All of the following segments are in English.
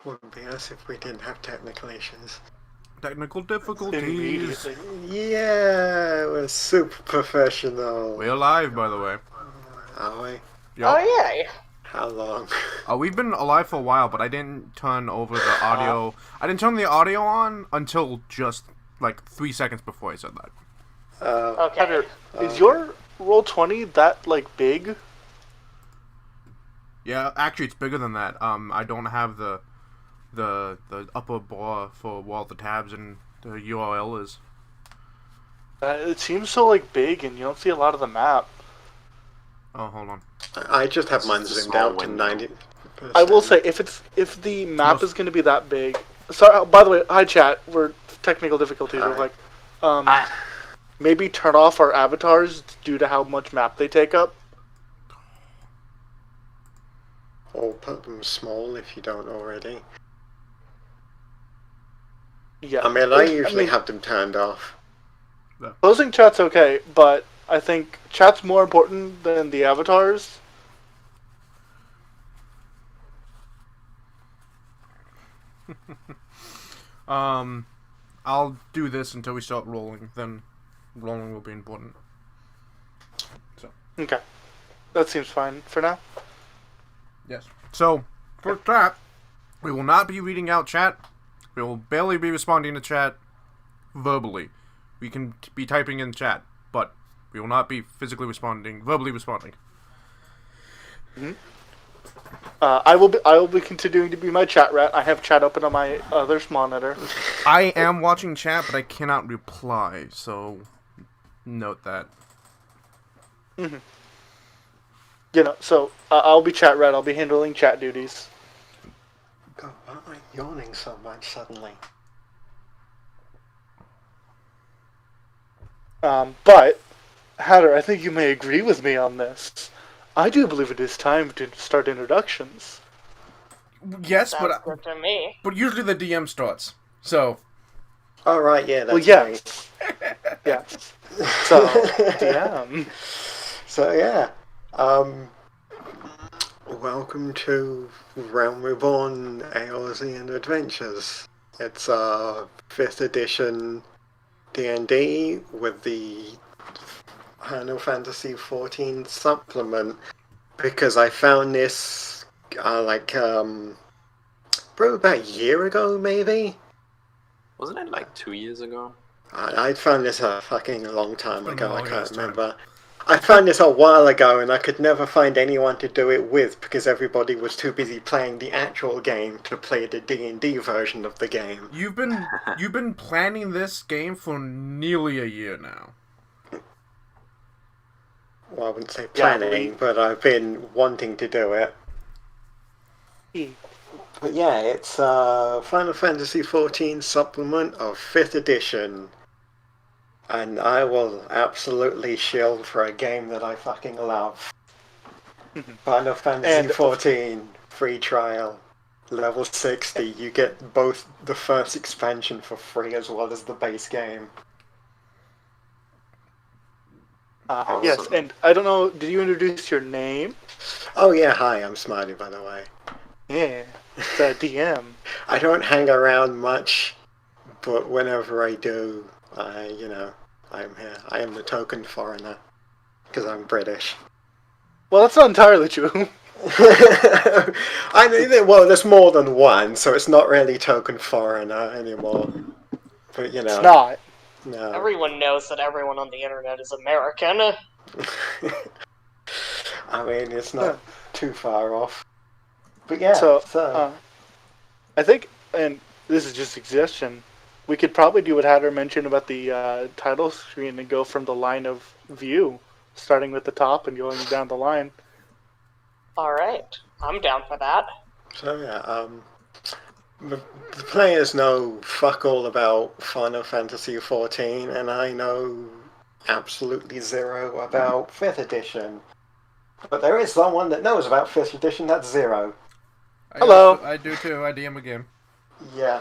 wouldn't be us if we didn't have technical issues. Technical difficulties. Immediately. Yeah, we're super professional. We're live, by the way. Are we? Yep. Oh, yeah. How long? We've been alive for a while, but I didn't turn over the audio. I didn't turn the audio on until just like 3 seconds before I said that. Okay. Heather, is your Roll20 that, like, big? Yeah, actually, it's bigger than that. I don't have the upper bar for where all the tabs and the URL is. It seems so, like, big, and you don't see a lot of the map. Oh, hold on. I just have mine It's a zoomed small out to window. 90%. I will say, if the map is going to be that big... Sorry, by the way, hi chat, we're technical difficulties. We're like, maybe turn off our avatars due to how much map they take up. Or put them small if you don't already. Yeah. I mean, I usually have them turned off. Closing chat's okay, but I think chat's more important than the avatars. I'll do this until we start rolling. Then rolling will be important. So. Okay. That seems fine for now. Yes. So, for chat, we will not be reading out chat. We will barely be responding to chat verbally. We can be typing in chat, but we will not be physically responding, verbally responding. Mm-hmm. I will be continuing to be my chat rat. I have chat open on my other monitor. I am watching chat, but I cannot reply, so note that. Mm-hmm. You know, so I'll be chat rat. I'll be handling chat duties. God, why am I yawning so much suddenly? But, Hatter, I think you may agree with me on this. I do believe it is time to start introductions. Yes, Sounds good to me. but usually the DM starts. So. Oh, right, yeah, that's Well, yes. Yes. So, DM. So, yeah. Welcome to Realm Reborn Eorzean Adventures. It's 5th edition D&D with the Final Fantasy XIV supplement, because I found this probably about a year ago, maybe? Wasn't it like 2 years ago? I found this a fucking long time ago, I can't time. remember. I found this a while ago and I could never find anyone to do it with because everybody was too busy playing the actual game to play the D&D version of the game. You've been planning this game for nearly a year now. Well, I wouldn't say planning, but I've been wanting to do it. But yeah, it's Final Fantasy XIV supplement of 5th edition. And I will absolutely shill for a game that I fucking love. Final Fantasy XIV free trial, level 60. You get both the first expansion for free as well as the base game. Yes, and I don't know, did you introduce your name? Oh yeah, hi, I'm Smiley, by the way. Yeah, the DM. I don't hang around much, but whenever I do, I'm here. I am the token foreigner, because I'm British. Well, that's not entirely true. I mean, well, there's more than one, so it's not really token foreigner anymore. But, you know. It's not. No. Everyone knows that everyone on the internet is American. I mean, it's not too far off. But yeah, so. I think, and this is just suggestion, we could probably do what Hatter mentioned about the title screen and go from the line of view, starting with the top and going down the line. Alright, I'm down for that. So yeah, the players know fuck all about Final Fantasy XIV, and I know absolutely zero about 5th edition. But there is someone that knows about 5th edition, that's Zero. Hello. I do too, I DM a game. Yeah.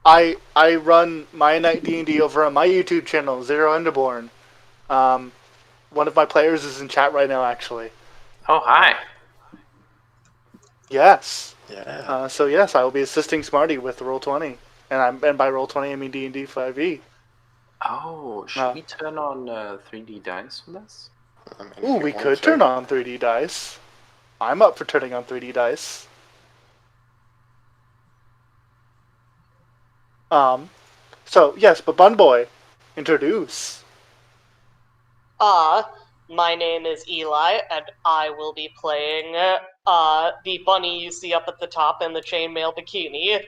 I run my Night D&D over on my YouTube channel, Zero Underborn. One of my players is in chat right now, actually. Oh, hi. Yes. Yeah. So yes, I will be assisting Smarty with Roll20, and by Roll20 I mean D&D 5e. Oh, should we turn on 3D dice for this? I mean, Ooh, if you we want could to. turn on 3D dice. I'm up for turning on 3D dice. So yes, but Bun Boy, introduce. My name is Eli, and I will be playing the bunny you see up at the top in the chainmail bikini.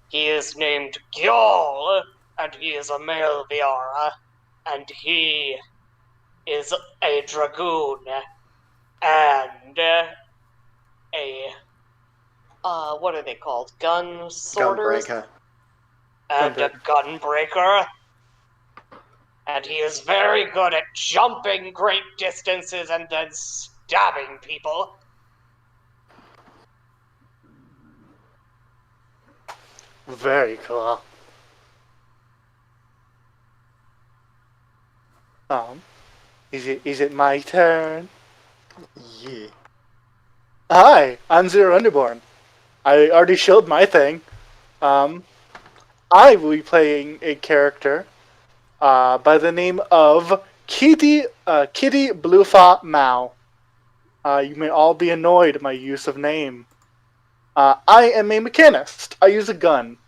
He is named Gyol, and he is a male Viara, and he is a dragoon, and what are they called? Gun sorters? Gunbreaker. And a gunbreaker. And he is very good at jumping great distances and then stabbing people. Very cool. Is it my turn? Yeah. Hi, I'm Zero Underborn. I already showed my thing. I will be playing a character by the name of Kitty Bluefa Mao. You may all be annoyed at my use of name. I am a mechanist. I use a gun.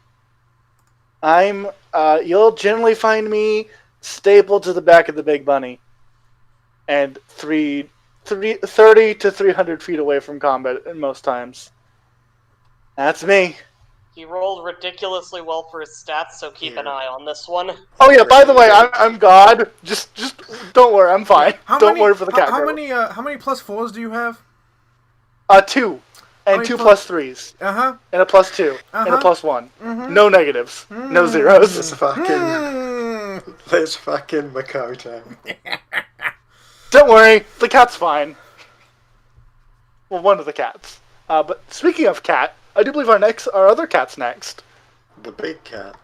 You'll generally find me stapled to the back of the big bunny, and 30 to 300 feet away from combat at most times. That's me. He rolled ridiculously well for his stats, so keep an eye on this one. Oh yeah, by the way, I'm God. Just don't worry, I'm fine. Don't worry for the cat. How many plus 4s do you have? 2. And 2 plus 3s. Uh-huh. And a plus 2. And a plus 1. No negatives. No zeros. This fucking Makoto. Don't worry, the cat's fine. Well, one of the cats. But speaking of cat, I do believe our other cat's next. The big cat.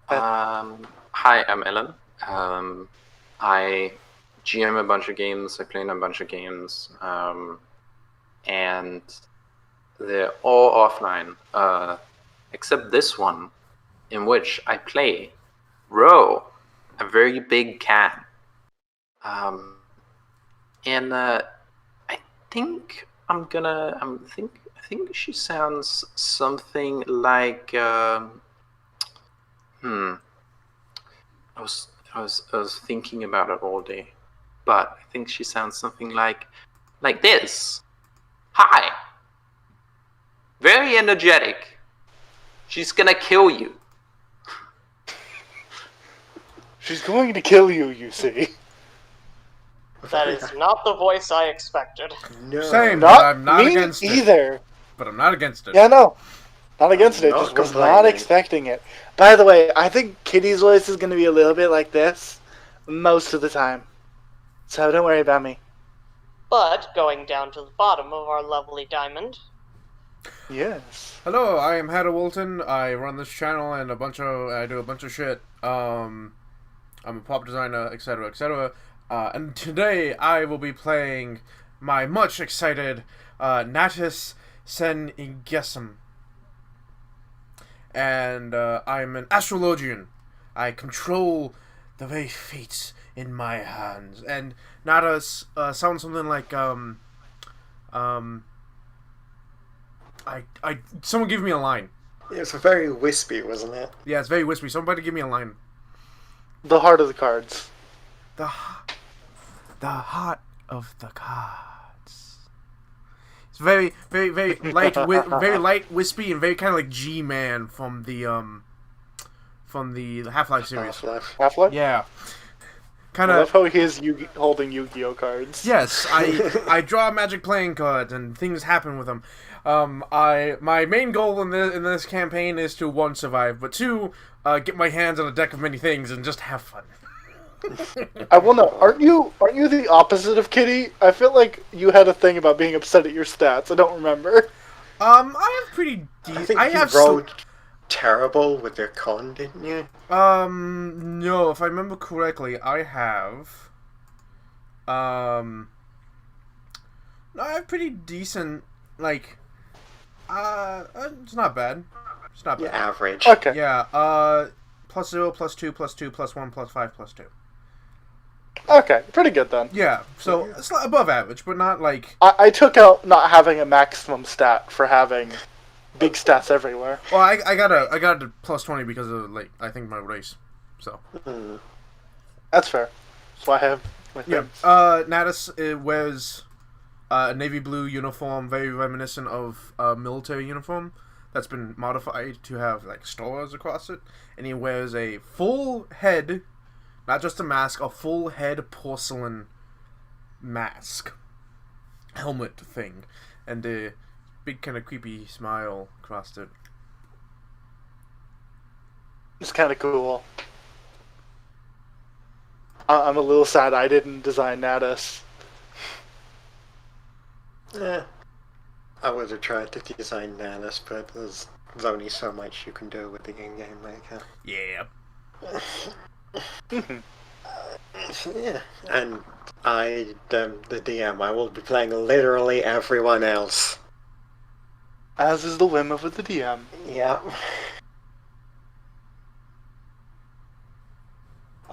Hi, I'm Ellen. I GM a bunch of games, I play in a bunch of games, and they're all offline, except this one, in which I play Ro, a very big cat. And I think I think she sounds something like I was thinking about it all day, but I think she sounds something like this. Hi. Very energetic. She's gonna kill you. She's going to kill you, you see. That is not the voice I expected. No. Same, but I'm not me against either. it. But I'm not against it. Yeah, no. Not against it. Not Just was complaining. not expecting it. By the way, I think Kitty's voice is going to be a little bit like this most of the time. So don't worry about me. But going down to the bottom of our lovely diamond. Yes. Hello, I am Hatter Walton. I run this channel and I do a bunch of shit. I'm a pop designer, etc., etc. And today I will be playing my much excited Natus Sen Ingesum. And I'm an astrologian. I control the very fates in my hands. And Natus sounds something like someone give me a line. It's very wispy, wasn't it? Yeah, it's very wispy. Somebody give me a line. The heart of the cards. The heart of the cards. It's very, very, very light, very light, wispy, and very kind of like G-Man from the Half-Life series. Half-Life? Yeah. I Kind love of. how he is holding Yu-Gi-Oh cards. Yes, I draw Magic playing cards and things happen with them. My main goal in this campaign is to 1, survive, but 2, get my hands on a deck of many things and just have fun. I will know. Aren't you the opposite of Kitty? I feel like you had a thing about being upset at your stats. I don't remember. I have pretty I think I you have rolled terrible with your con, didn't you? no, if I remember correctly, I have No, I have pretty decent, like, it's not bad. It's not Your bad. average. Okay. Yeah, +0, +2, +2, +1, +5, +2. Okay, pretty good then. Yeah, so it's not above average, but not like... I took out not having a maximum stat for having big stats everywhere. Well, I got a +20 because of, like, I think my race, so... That's fair. That's why I have my Yeah, things. Natus wears a navy blue uniform, very reminiscent of a military uniform that's been modified to have like stars across it, and he wears a full head, not just a mask, a full head porcelain mask, helmet thing, and a big kind of creepy smile across it. It's kind of cool. I'm a little sad I didn't design Natus. Yeah. I would have tried to design Natus, but there's only so much you can do with the in-game maker. Yeah. Yeah. And the DM, I will be playing literally everyone else. As is the whim of the DM. Yeah.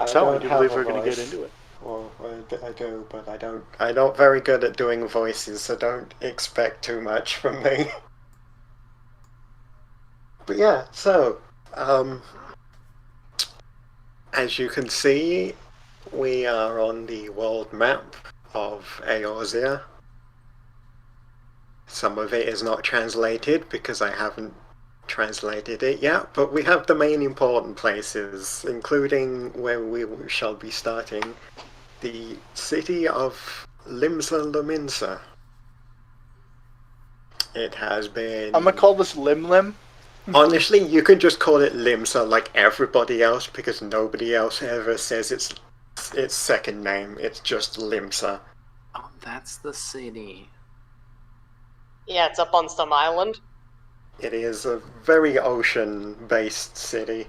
So, I don't do have believe a we're going to get voice. into it. Well, I do, but I'm not very good at doing voices, so don't expect too much from me. But yeah, so, as you can see, we are on the world map of Eorzea. Some of it is not translated because I haven't translated it yet, but we have the main important places, including where we shall be starting, the city of Limsa Lominsa. It has been... I'm going to call this Lim Lim. Honestly, you can just call it Limsa like everybody else because nobody else ever says its second name. It's just Limsa. Oh, that's the city. Yeah, it's up on some island. It is a very ocean-based city.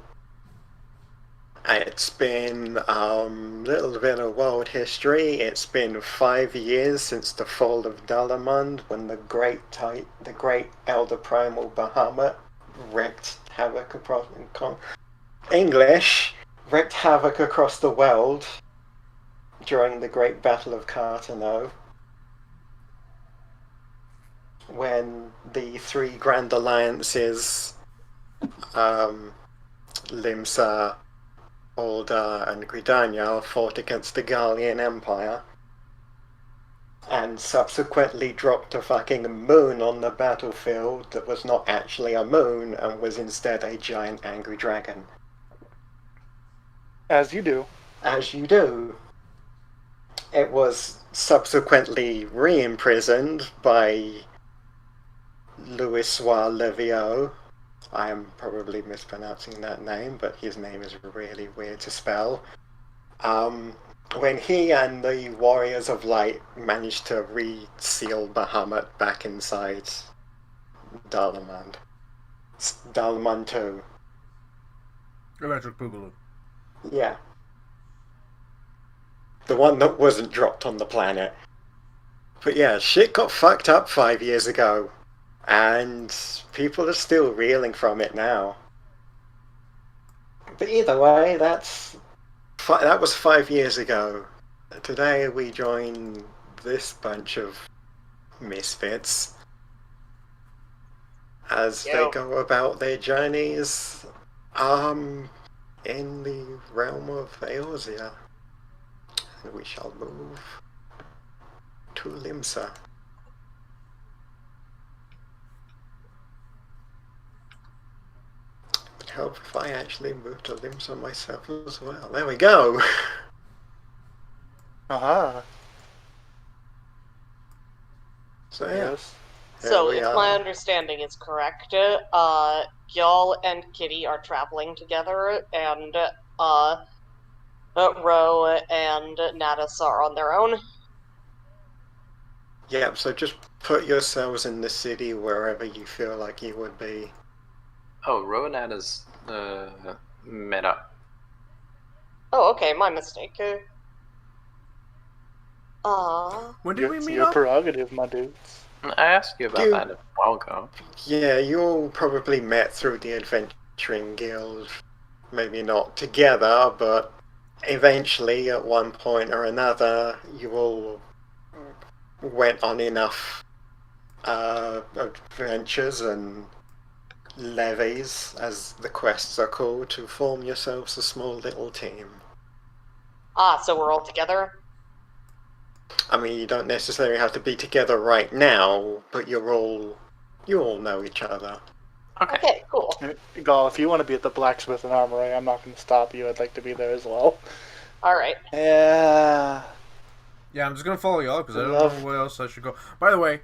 It's been a little bit of world history. It's been 5 years since the fall of Dalamund, when the great Elder Primal Bahamut wreaked havoc across wreaked havoc across the world during the Great Battle of Cartano, when the three Grand Alliances, Limsa, Ulda, and Gridania, fought against the Gallian Empire, and subsequently dropped a fucking moon on the battlefield that was not actually a moon and was instead a giant angry dragon. As you do. As you do. It was subsequently re-imprisoned by Louis Levio. I am probably mispronouncing that name, but his name is really weird to spell. When he and the Warriors of Light managed to re-seal Bahamut back inside Dalamund. Dalamund 2. Electric Boogaloo. Yeah. The one that wasn't dropped on the planet. But yeah, shit got fucked up 5 years ago. And people are still reeling from it now. But either way, that was 5 years ago. Today we join this bunch of misfits as they go about their journeys in the realm of Eorzea. And we shall move to Limsa. But help if I actually move to Limsa myself as well. There we go! Aha. So yeah. Yes. So, we if are. my understanding is correct, Gyal and Kitty are traveling together, and Ro and Natus are on their own. Yeah, so just put yourselves in the city wherever you feel like you would be. Oh, Ronad is met up. Oh, okay, my mistake. When did we meet your up? prerogative, my dudes. I asked you about that a while ago. Yeah, you all probably met through the Adventuring Guild. Maybe not together, but eventually, at one point or another, you all went on enough adventures and levies, as the quests are called, to form yourselves a small little team. So we're all together? I mean, you don't necessarily have to be together right now, but you all know each other. Okay, cool. Gal, if you want to be at the blacksmith and armory, I'm not going to stop you. I'd like to be there as well. Alright. Yeah. Yeah, I'm just gonna follow y'all because I don't know where else I should go. By the way,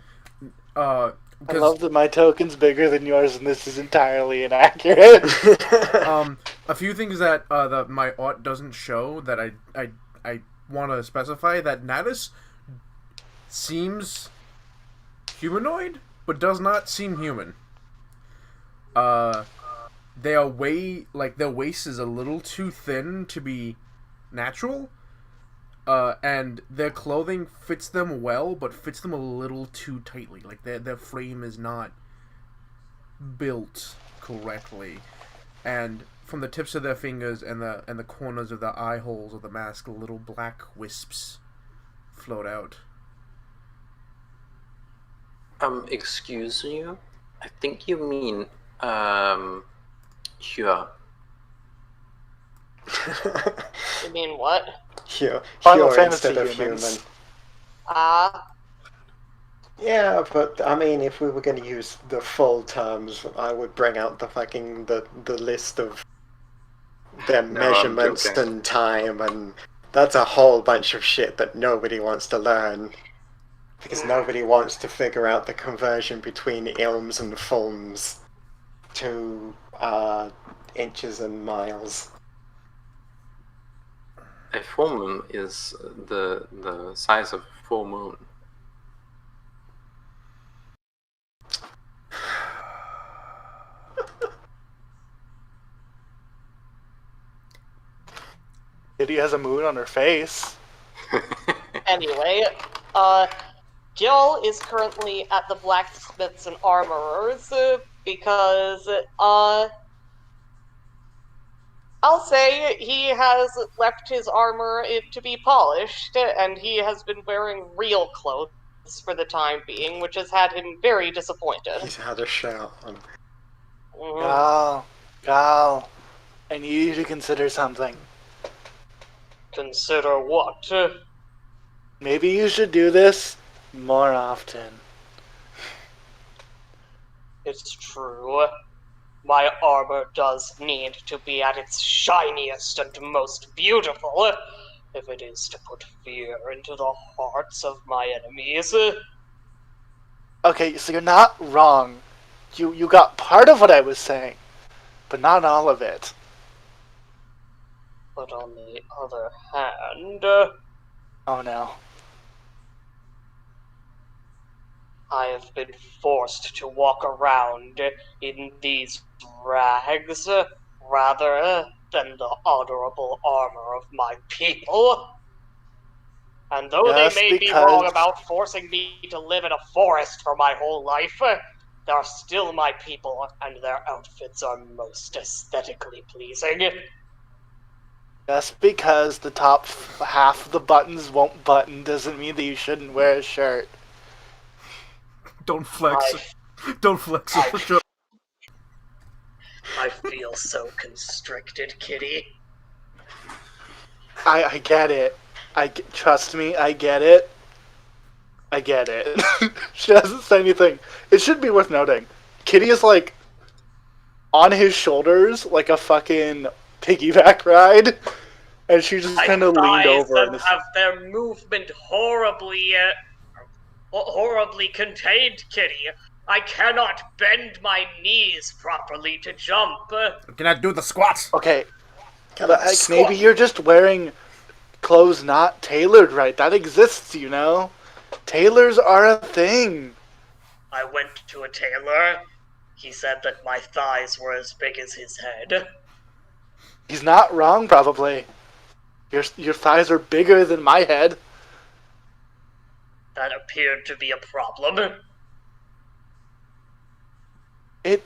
I love that my token's bigger than yours, and this is entirely inaccurate. a few things that my art doesn't show that I want to specify that Natus seems humanoid, but does not seem human. They are their waist is a little too thin to be natural. And their clothing fits them well, but fits them a little too tightly. Like their frame is not built correctly, and from the tips of their fingers and the corners of the eye holes of the mask, little black wisps float out. Excuse you? I think you mean here. You mean what? Final Pure Fantasy instead of humans. human. Yeah, but I mean, if we were going to use the full terms, I would bring out the list of their measurements and time, and that's a whole bunch of shit that nobody wants to learn. Because nobody wants to figure out the conversion between ilms and fulms to inches and miles. A full moon is the size of a full moon. Kitty has a moon on her face. Anyway, Jill is currently at the blacksmiths and armorers because, I'll say he has left his armor to be polished, and he has been wearing real clothes for the time being, which has had him very disappointed. He's had a shirt on. Gal, I need you to consider something. Consider what? Maybe you should do this more often. It's true. My armor does need to be at its shiniest and most beautiful, if it is to put fear into the hearts of my enemies. Okay, so you're not wrong. You got part of what I was saying, but not all of it. But on the other hand... Oh no. I have been forced to walk around in these rags rather than the honorable armor of my people. And though they may be wrong about forcing me to live in a forest for my whole life, they are still my people, and their outfits are most aesthetically pleasing. Just because the top half of the buttons won't button doesn't mean that you shouldn't wear a shirt. Don't flex. Don't flex it for sure. I feel so constricted, Kitty. I get it. Trust me, I get it. I get it. She doesn't say anything. It should be worth noting. Kitty is like on his shoulders like a fucking piggyback ride, and she just kind of leaned over. My thighs have their movement horribly contained, Kitty. I cannot bend my knees properly to jump. Can I do the squats? Okay, but maybe you're just wearing clothes not tailored right. That exists, you know. Tailors are a thing. I went to a tailor. He said that my thighs were as big as his head. He's not wrong, probably. Your thighs are bigger than my head. that appeared to be a problem. It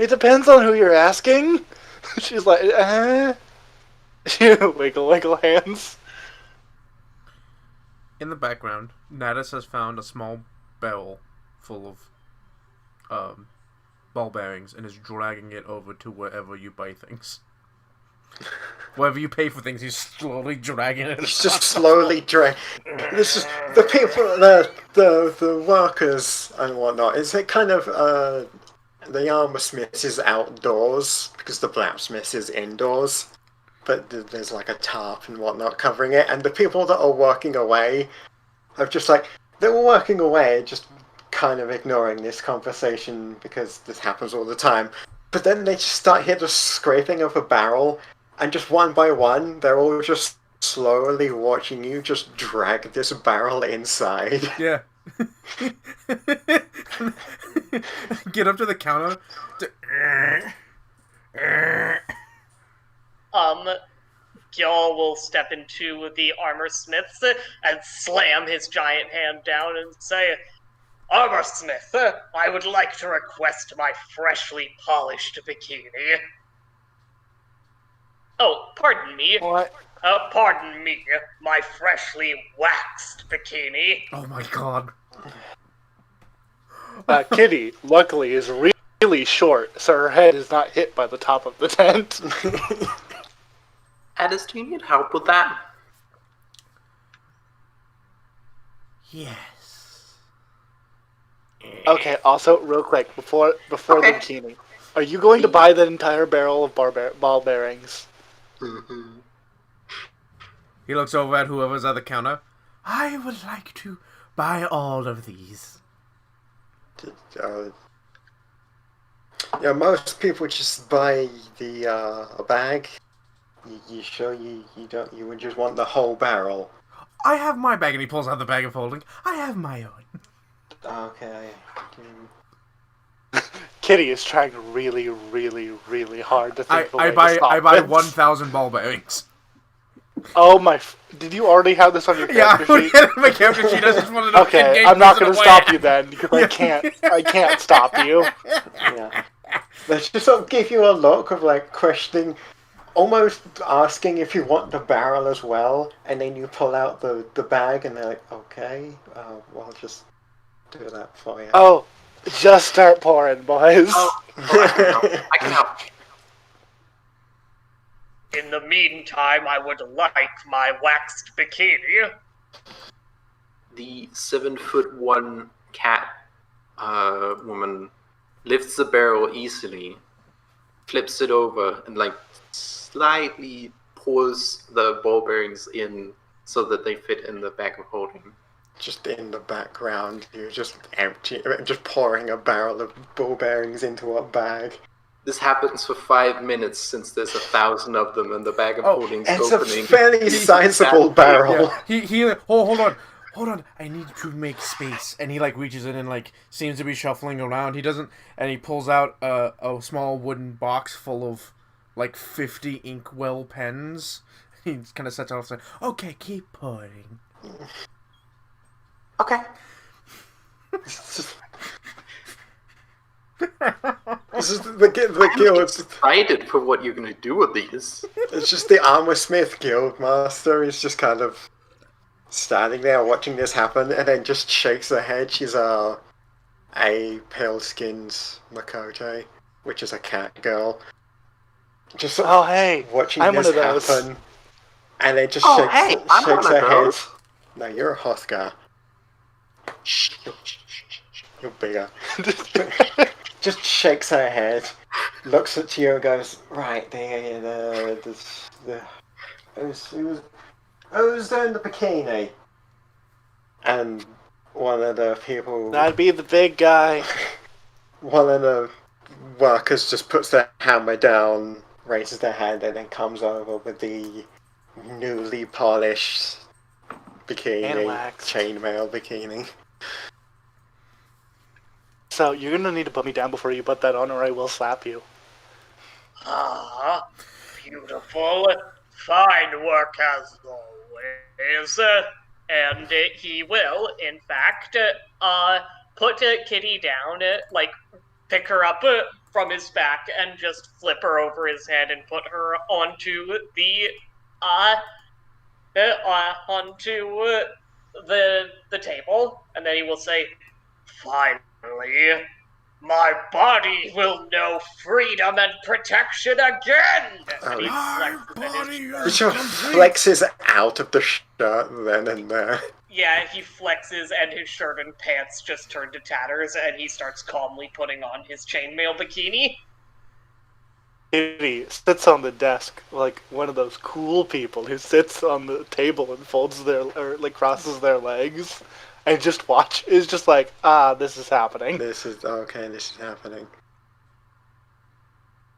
depends on who you're asking. She's like, wiggle hands. In the background, Natus has found a small barrel full of ball bearings and is dragging it over to wherever you buy things. Wherever you pay for things, he's slowly dragging it. It's just slowly dragging. This is the people, the workers and whatnot. Is it kind of the armor smith is outdoors because the blacksmith is indoors, but there's like a tarp and whatnot covering it, and the people that are working away are just like they were working away, just kind of ignoring this conversation because this happens all the time. But then they just start hear the scraping of a barrel, and just one by one, they're all just slowly watching you just drag this barrel inside. Yeah. Get up to the counter. Gil will step into the armor smiths and slam his giant hand down and say, "Armor smith, I would like to request my freshly polished bikini." Oh, pardon me. What? Pardon me, my freshly waxed bikini. Oh my god. Kitty, luckily, is really short, so her head is not hit by the top of the tent. Addis, do you need help with that? Yes. Okay, also, real quick, before the bikini, are you going to buy the entire barrel of ball bearings? Mm-hmm. He looks over at whoever's at the counter. I would like to buy all of these. Yeah, most people just buy the a bag. You sure you don't? You would just want the whole barrel? I have my bag, and he pulls out the bag of holding. I have my own. Okay. Kitty is trying really, really, really hard to think of a way I to stop buy this. 1,000 ball bearings. Oh my! Did you already have this on your character sheet? Yeah, my character sheet. I just wanted to Okay, I'm not going to stop you then because I can't stop you. Yeah. They just sort of give you a look of like questioning, almost asking if you want the barrel as well, and then you pull out the bag and they're like, okay, well, I'll just do that for you. Oh, just start pouring, boys. Oh, I can help. In the meantime, I would like my waxed bikini. The 7'1" cat woman lifts the barrel easily, flips it over, and like slightly pulls the ball bearings in so that they fit in the bag of holding. Just in the background, you're just just pouring a barrel of ball bearings into a bag. This happens for 5 minutes since there's 1,000 of them and the bag of holding's It's opening. a fairly sizable barrel. Yeah. He hold on. I need to make space. And he like reaches in and like seems to be shuffling around. He doesn't, and he pulls out a small wooden box full of like 50 inkwell pens. He kind of sets it off saying, "Okay, keep pouring." Okay. This is the guild. Excited for what you're gonna do with these. It's just the armor smith guild master is just kind of standing there watching this happen, and then just shakes her head. She's a pale-skinned Makote, which is a cat girl. Just sort of hey, watching I'm this one of those. happen, and then just Oh, shakes, hey, I'm shakes one of her those. head. No, you're a Hothgar. You're bigger. Just shakes her head, looks at you and goes, "Right, who's doing the bikini?" And one of the people, That'd be the big guy. one of the workers just puts their hammer down, raises their hand, and then comes over with the newly polished bikini, And waxed. chainmail bikini. So you're gonna need to put me down before you put that on, or I will slap you. Ah, beautiful. Fine work as always. and he will, in fact, put Kitty down, pick her up from his back and just flip her over his head and put her onto the table, and then he will say, "Finally, my body will know freedom and protection again!" And he He just flexes out of the shirt then and there. Yeah, he flexes and his shirt and pants just turn to tatters, and he starts calmly putting on his chainmail bikini. Kitty sits on the desk like one of those cool people who sits on the table and crosses their legs and just is just like, this is happening. This is happening.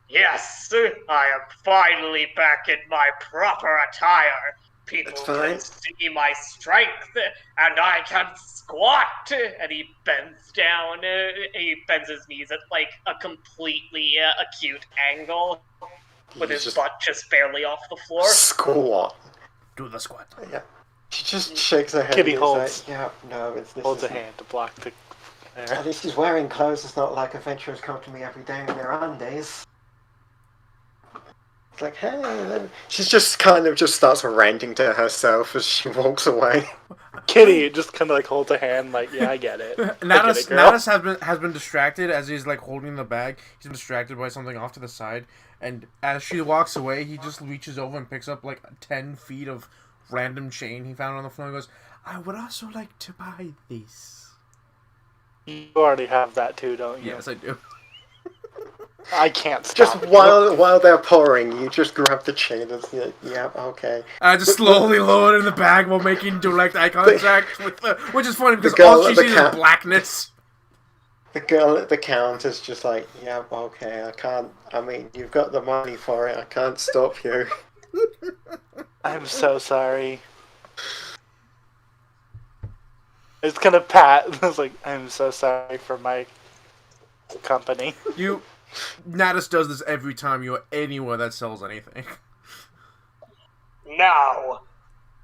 Yes, I am finally back in my proper attire. People can see my strength, and I can squat. And he bends down, he bends his knees at like a completely acute angle, with his butt just barely off the floor. Squat. Do the squat. Yeah. She just shakes her head. Kitty holds. Like, holds a hand to block the. At least she's wearing clothes. It's not like adventurers come to me every day in their undies. It's like, hey, she's just kind of just starts ranting to herself as she walks away. Kitty just kind of like holds a hand, like, yeah, I get it. Natus has been distracted as he's like holding the bag. He's been distracted by something off to the side, and as she walks away, he just reaches over and picks up like 10 feet of random chain he found on the floor and goes, "I would also like to buy this." You already have that too, don't you? Yes, I do. I can't stop. Just while they're pouring, you just grab the chain and say, "Yeah, okay." I just slowly lower it in the bag while making direct eye contact with which is funny because all she sees is blackness. The girl at the counter's just like, "Yeah, okay, I can't. I mean, you've got the money for it. I can't stop you." I'm so sorry. It's kind of pat. It's like, I'm so sorry for my company. Natus does this every time you're anywhere that sells anything. Now,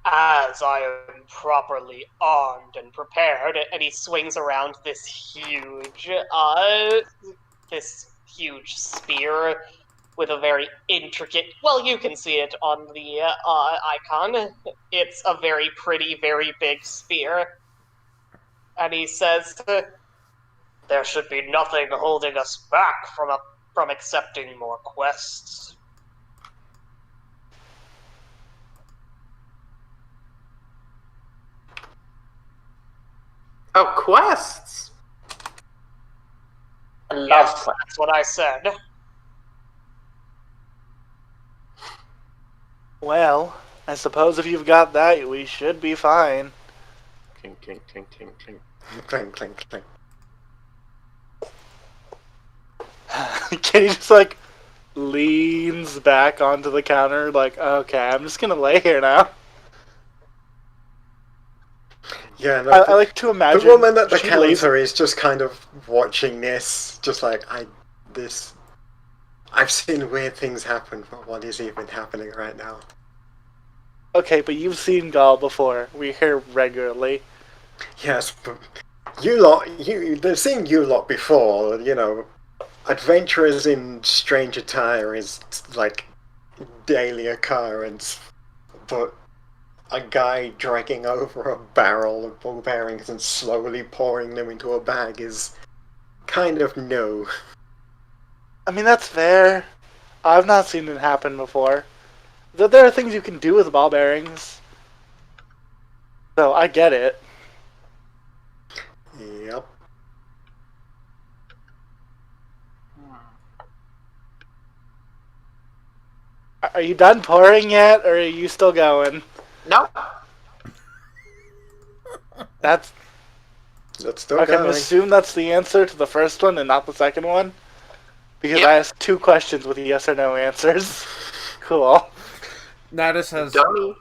as I am properly armed and prepared, and he swings around this huge spear with a very intricate, well, you can see it on the icon. It's a very pretty, very big spear. And he says, "There should be nothing holding us back from accepting more quests." Oh, quests! I love quests. That's what I said. Well, I suppose if you've got that, we should be fine. Clink, clink, clink, clink, clink. Clink, clink, clink. Kitty just like leans back onto the counter, like, okay, I'm just gonna lay here now. Yeah, no, I like to imagine the woman at the counter is just kind of watching this, just like, I've seen weird things happen, but what is even happening right now? Okay, but you've seen Gaul before. We hear regularly. Yes, but they've seen you lot before, you know. Adventurers in strange attire is, like, daily occurrence, but a guy dragging over a barrel of ball bearings and slowly pouring them into a bag is kind of new. I mean, that's fair. I've not seen it happen before. There are things you can do with ball bearings. So, I get it. Yep. Are you done pouring yet, or are you still going? No. That's still okay. going. I'm gonna assume that's the answer to the first one and not the second one, because Yep. I asked 2 questions with yes or no answers. Cool. Natus has Dummy.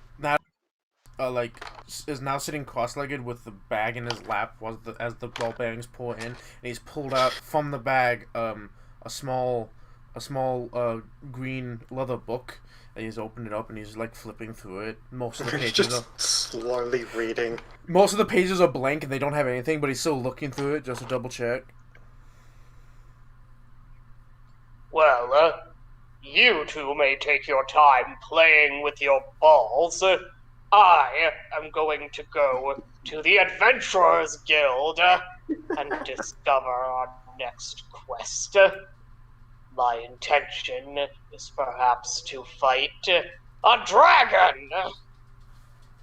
is now sitting cross-legged with the bag in his lap as the ball bearings pour in, and he's pulled out from the bag a small a small green leather book, and he's opened it up and he's like flipping through it. Most of the He's pages just slowly reading. most of the pages are blank and they don't have anything, but he's still looking through it just to double check. Well, you two may take your time playing with your balls. I am going to go to the Adventurers Guild and discover our next quest. My intention is perhaps to fight a dragon.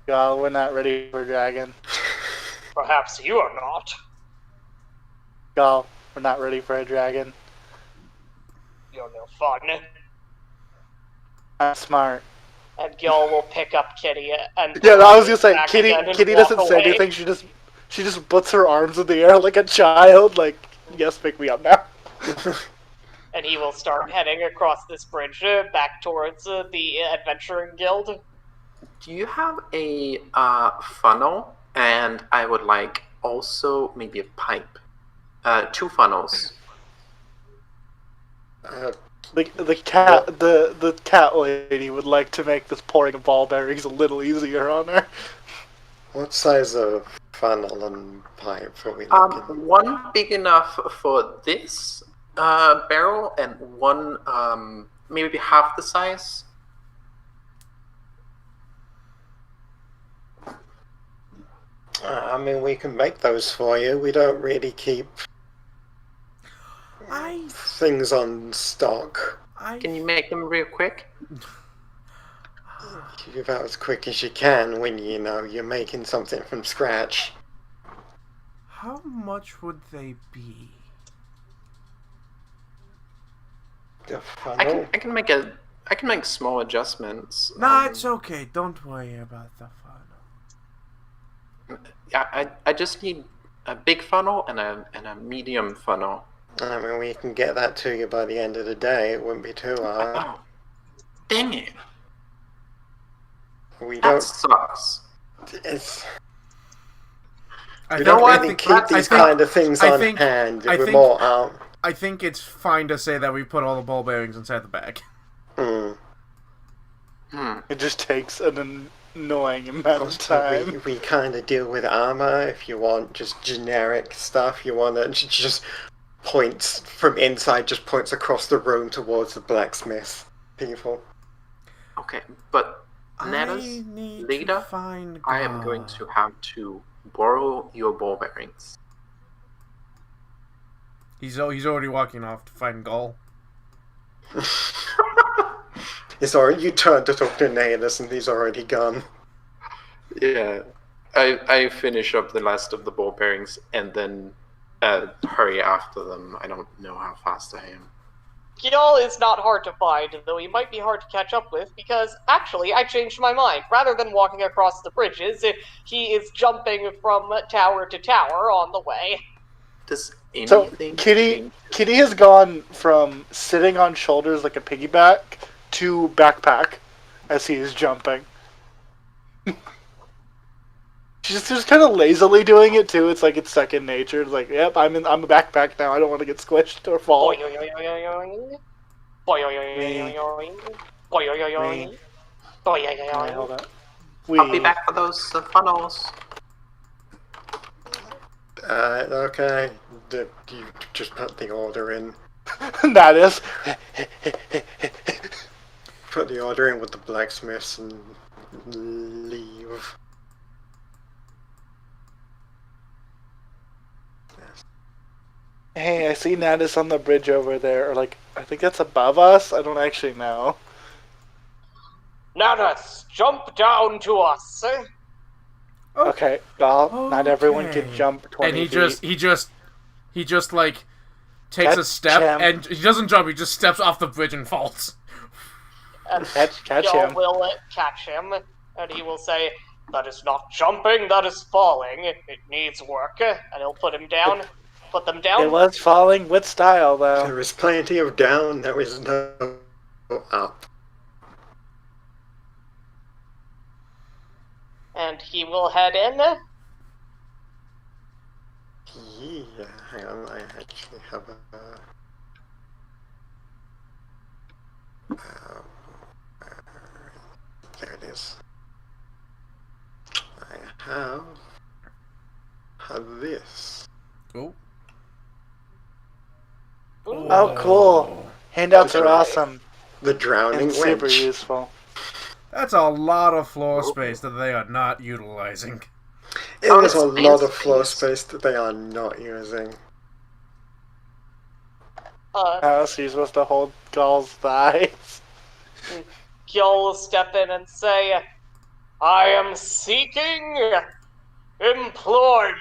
Y'all, we're not ready for a dragon. Perhaps you are not. Y'all, we're not ready for a dragon. You're no fun. I'm smart. And Gil will pick up Kitty and Yeah, I was gonna say, back Kitty. again and Kitty walk doesn't say away. anything. She just puts her arms in the air like a child. Like, yes, pick me up now. And he will start heading across this bridge back towards the Adventuring Guild. Do you have a funnel? And I would like also maybe a pipe. 2 funnels. The cat lady would like to make this pouring of ball bearings a little easier on her. What size of funnel and pipe are we looking? One big enough for this barrel, and one maybe half the size. I mean, we can make those for you. We don't really keep things on stock. Can you make them real quick? About as quick as you can when you're making something from scratch. How much would they be? The funnel? I can make small adjustments. Nah, it's okay. Don't worry about the funnel. Yeah, I just need a big funnel and a medium funnel. I mean, we can get that to you by the end of the day. It wouldn't be too hard. Oh, dang it! We That don't. sucks. I We don't don't I really think- keep I these think- kind of things I on think- hand. I We're think- more out. I think it's fine to say that we put all the ball bearings inside the bag. It just takes an annoying amount of time. We kind of deal with armor. If you want just generic stuff, you want to just points from inside, just points across the room towards the blacksmith people. Okay, but I Netta's need to leader, find I am going God. to have to borrow your ball bearings. He's already walking off to find Gull. It's already, you turned to talk to Natus and he's already gone. Yeah, I finish up the last of the ball bearings and then hurry after them. I don't know how fast I am. Gil is not hard to find, though he might be hard to catch up with, because actually I changed my mind. Rather than walking across the bridges, he is jumping from tower to tower on the way. Does So anything Kitty has gone from sitting on shoulders like a piggyback to backpack as he is jumping. She's just kind of lazily doing it too. It's like it's second nature. It's like, yep, I'm a backpack now. I don't want to get squished or fall. Boing-oing-oing-oing. Boing-oing-oing-oing. Boing-oing-oing-oing. Alright, Boing-oing-oing-oing. hold on. I'll be back for those funnels. Okay. You just put the order in. That is. Put the order in with the blacksmiths and leave. Hey, I see Natus on the bridge over there. Or like, I think that's above us. I don't actually know. Natus, jump down to us. Okay, well, not everyone can Okay. jump 20 And he feet. just like takes a Catch step him. and he doesn't jump. He just steps off the bridge and falls. And Catch Gil him. will catch him, and he will say, "That is not jumping, that is falling. It needs work." And he'll put him down. Put them It down. was falling with style, though. There is plenty of down, there is no up. And he will head in. Yeah, hang on, I actually have a... is I have this. Oh. Oh, cool. Handouts are awesome The drowning and super wench. useful. That's a lot of floor space that they are not utilizing. It is a lot of floor space that they are not using. How else are you supposed to hold Gall's thighs? Gil will step in and say, I am seeking employment.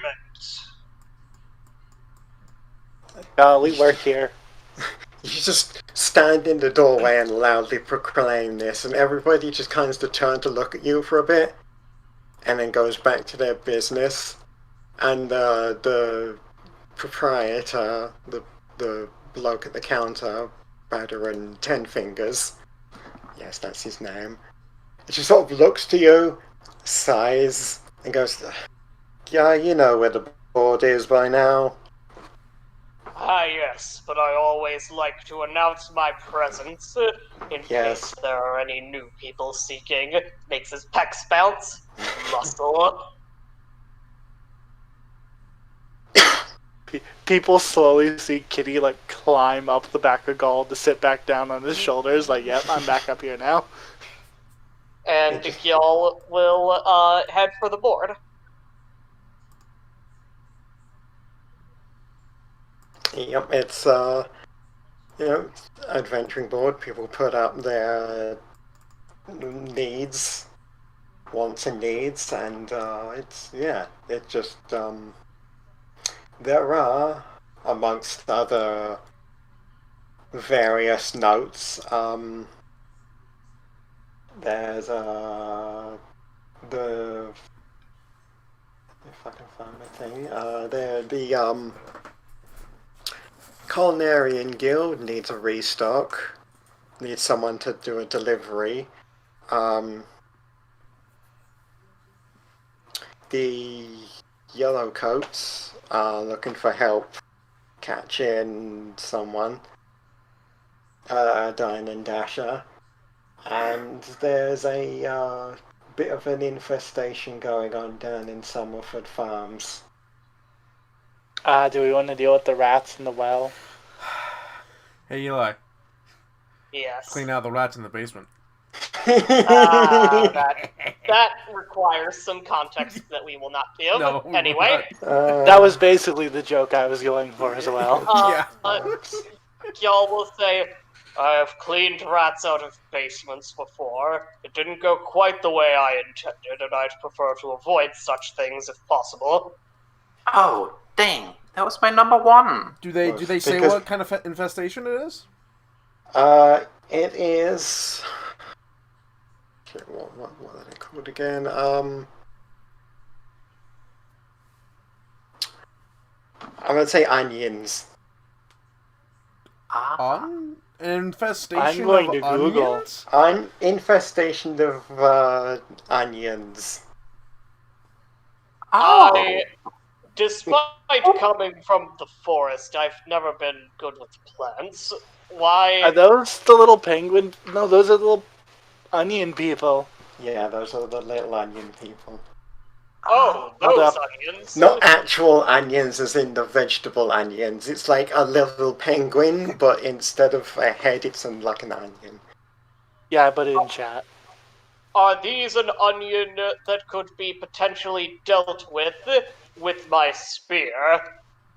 We work here. You just stand in the doorway and loudly proclaim this, and everybody just kind of turns to look at you for a bit, and then goes back to their business. And the proprietor, the bloke at the counter, Battering Ten Fingers, yes, that's his name, he just sort of looks to you, sighs, and goes, yeah, you know where the board is by now. Ah, yes, but I always like to announce my presence in case there are any new people seeking. Makes his pecs bounce. Muscle. People slowly see Kitty like climb up the back of Gall to sit back down on his shoulders. Like, yep, I'm back up here now. And Gil will head for the board. Yep, it's adventuring board. People put up their needs, wants and needs, and it just there are, amongst other various notes, there's the, if I can find my thing, the Culinarian Guild needs a restock, needs someone to do a delivery. The Yellow Coats are looking for help catching someone, Dine and Dasher, and there's a bit of an infestation going on down in Summerford Farms. Do we want to deal with the rats in the well? Hey, Eli. Yes. Clean out the rats in the basement. That requires some context that we will not give. No, we will anyway. That was basically the joke I was going for as well. Y'all will say, I have cleaned rats out of basements before. It didn't go quite the way I intended, and I'd prefer to avoid such things if possible. Oh, dang. That was my number one. Do they say what kind of infestation it is? It is... What are they called again? I'm gonna say onions. An infestation I'm going to Google. onions? Infestation of onions. Despite coming from the forest, I've never been good with plants. Why? Are those the little penguin? No, those are the little onion people. Yeah, those are the little onion people. Oh, those onions. Not actual onions as in the vegetable onions. It's like a little penguin, but instead of a head, it's like an onion. Yeah, I put it in chat. Are these an onion that could be potentially dealt with my spear?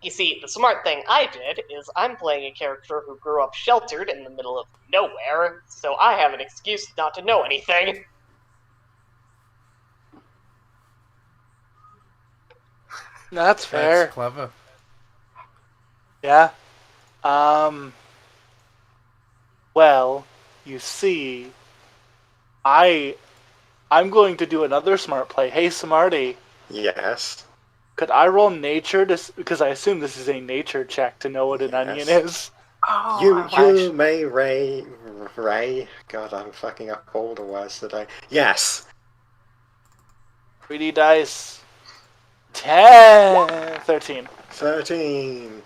You see, the smart thing I did is I'm playing a character who grew up sheltered in the middle of nowhere, so I have an excuse not to know anything. That's fair. That's clever. Yeah. Well, you see, I'm going to do another smart play. Hey, Smarty. Yes. Could I roll nature because I assume this is a nature check to know what an onion is? Oh, You may Ray. God, I'm fucking up all the words today. Yes. 3D dice. 10. 13. 13.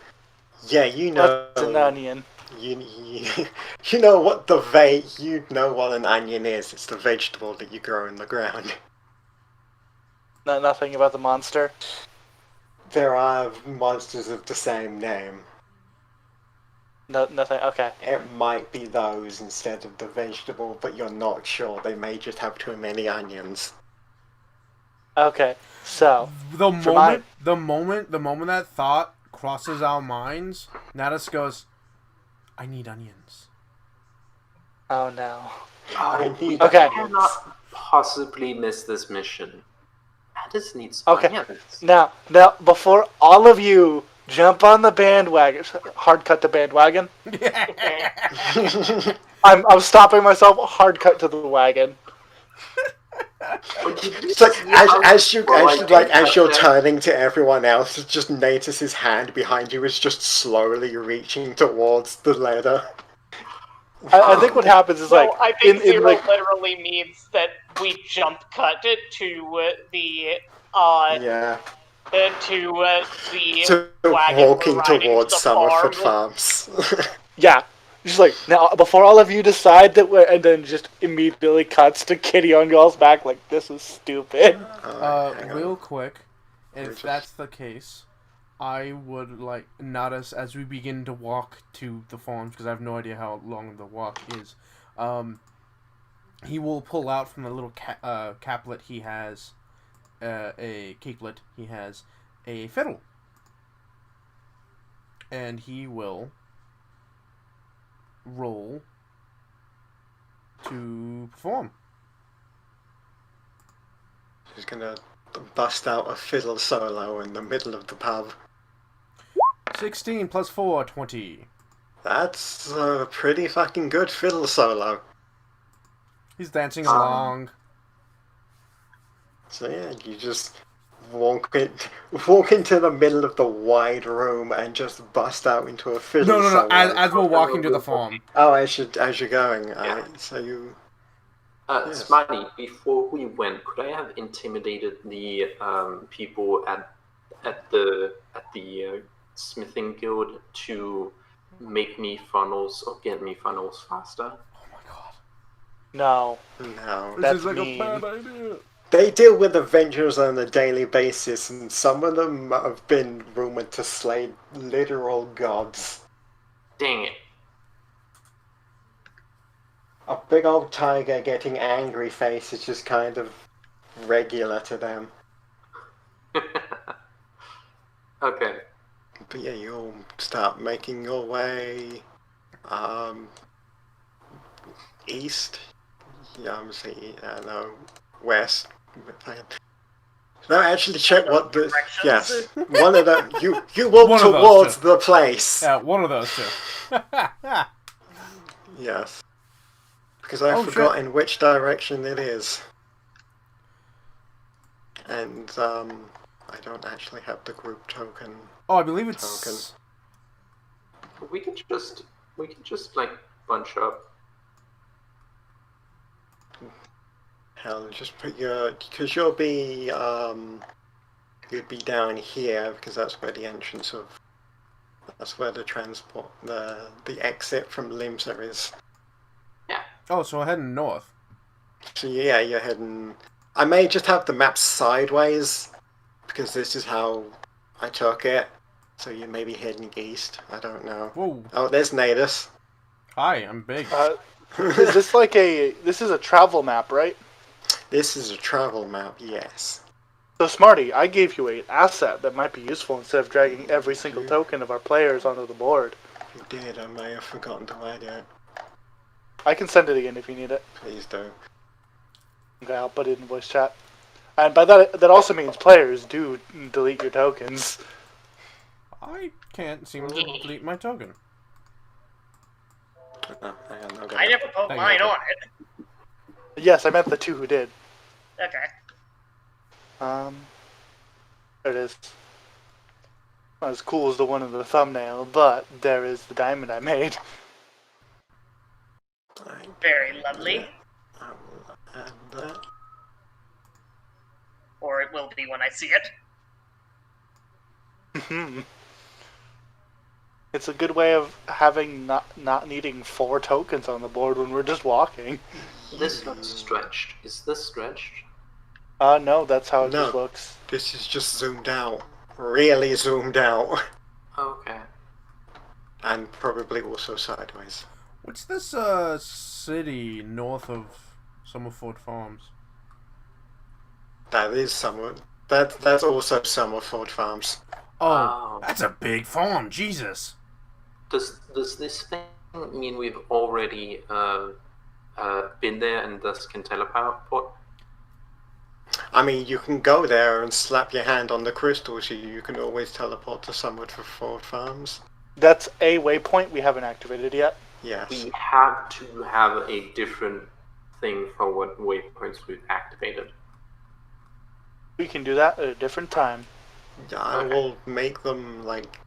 Yeah, you know. What's an onion? you know what you know what an onion is. It's the vegetable that you grow in the ground. Nothing about the monster. There are monsters of the same name. No, nothing. Okay. It might be those instead of the vegetable, but you're not sure. They may just have too many onions. Okay. So The moment that thought crosses our minds, Natus goes, "I need onions." oh no. I need Okay. I cannot possibly miss this mission. Addis needs Okay. onions. Now, before all of you jump on the bandwagon, hard cut to bandwagon. I'm stopping myself. Hard cut to the wagon. So as you're turning to everyone else, just notice his hand behind you is just slowly reaching towards the ladder. I think what happens is No, I think in zero like literally means that we jump cut to the Yeah. the So wagon walking we're riding towards to the farm. Summerford Farms. yeah, just like now before all of you decide that we're and then just immediately cuts to Kitty on y'all's back like this is stupid. Hang on. Real quick, me if just- that's the case, I would like Natus as we begin to walk to the farms because I have no idea how long the walk is. He will pull out from the little caplet he has, a capelet he has, a fiddle, and he will roll to perform. He's gonna bust out a fiddle solo in the middle of the pub. 16 plus 4, 20. That's a pretty fucking good fiddle solo. He's dancing along. So yeah, you just walk into the middle of the wide room and just bust out into a fiddle No. solo. As we're walking to the farm. Oh, as you're going. Yeah. So you. Yes. Smiley, before we went, could I have intimidated the people at the smithing guild to make me funnels or get me funnels faster? Oh my god. No, No. That's This is like mean. a bad idea. They deal with Avengers on a daily basis, and some of them have been rumored to slay literal gods. Dang it. A big old tiger getting angry face is just kind of regular to them. Okay. But yeah, you'll start making your way east. Yeah, I'm saying no, west. No, actually check what the Directions? one of the you walk One of those towards two. the place. Yeah, one of those two. Yes. Because I've Oh, shit. forgotten which direction it is. And I don't actually have the group token. Oh, I believe it's... We can just like bunch up. Hell, just put because you'll be you'd be down here because that's where the entrance of that's where the transport the exit from Limsa is. Oh, so we're heading north. So yeah, you're heading. I may just have the map sideways because this is how I took it. So you may be heading east. I don't know. Whoa. Oh, there's Natus. Hi, I'm big. is this like this is a travel map, right? This is a travel map, yes. So Smarty, I gave you an asset that might be useful instead of dragging every single token of our players onto the board. You did. I may have forgotten to add it. I can send it again if you need it. Please do. Okay, I'll put it in voice chat. And by that also means players do delete your tokens. I can't seem to delete my token. Oh, hang on, I never put Thank mine you. on it. Yes, I meant the two who did. Okay. There it is. Not as cool as the one in the thumbnail, but there is the diamond I made. Very lovely. I will add that. Or it will be when I see it. It's a good way of having not needing 4 tokens on the board when we're just walking. This looks stretched. Is this stretched? No, that's how it No. just looks. This is just zoomed out. Really zoomed out. Okay. And probably also sideways. What's this city north of Summerford Farms? That is that's also Summerford Farms. Oh, that's a big farm, Jesus. Does this thing mean we've already been there and thus can teleport? I mean, you can go there and slap your hand on the crystals. You can always teleport to Summerford Farms. That's a waypoint we haven't activated yet. Yes. We have to have a different thing for what waypoints we've activated. We can do that at a different time. Yeah, I will make them, like,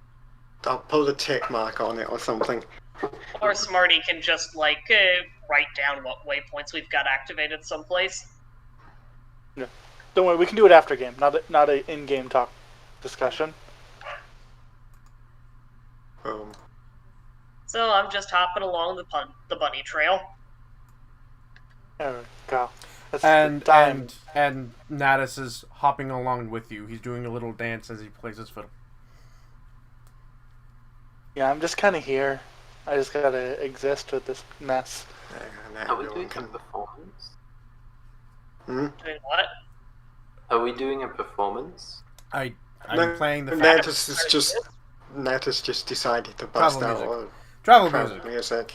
I'll put a tick mark on it or something. Or Smarty can just, like, write down what waypoints we've got activated someplace. No. Don't worry, we can do it after game, not a in-game talk discussion. Boom. So I'm just hopping along the bunny trail. There we go. That's And the time. and Natus is hopping along with you. He's doing a little dance as he plays his fiddle. Yeah, I'm just kind of here. I just gotta exist with this mess. And Are we everyone doing a performance? Hmm? Doing what? Are we doing a performance? I'm No, playing the Natus just decided to bust Travel out music. Travel travel music. music.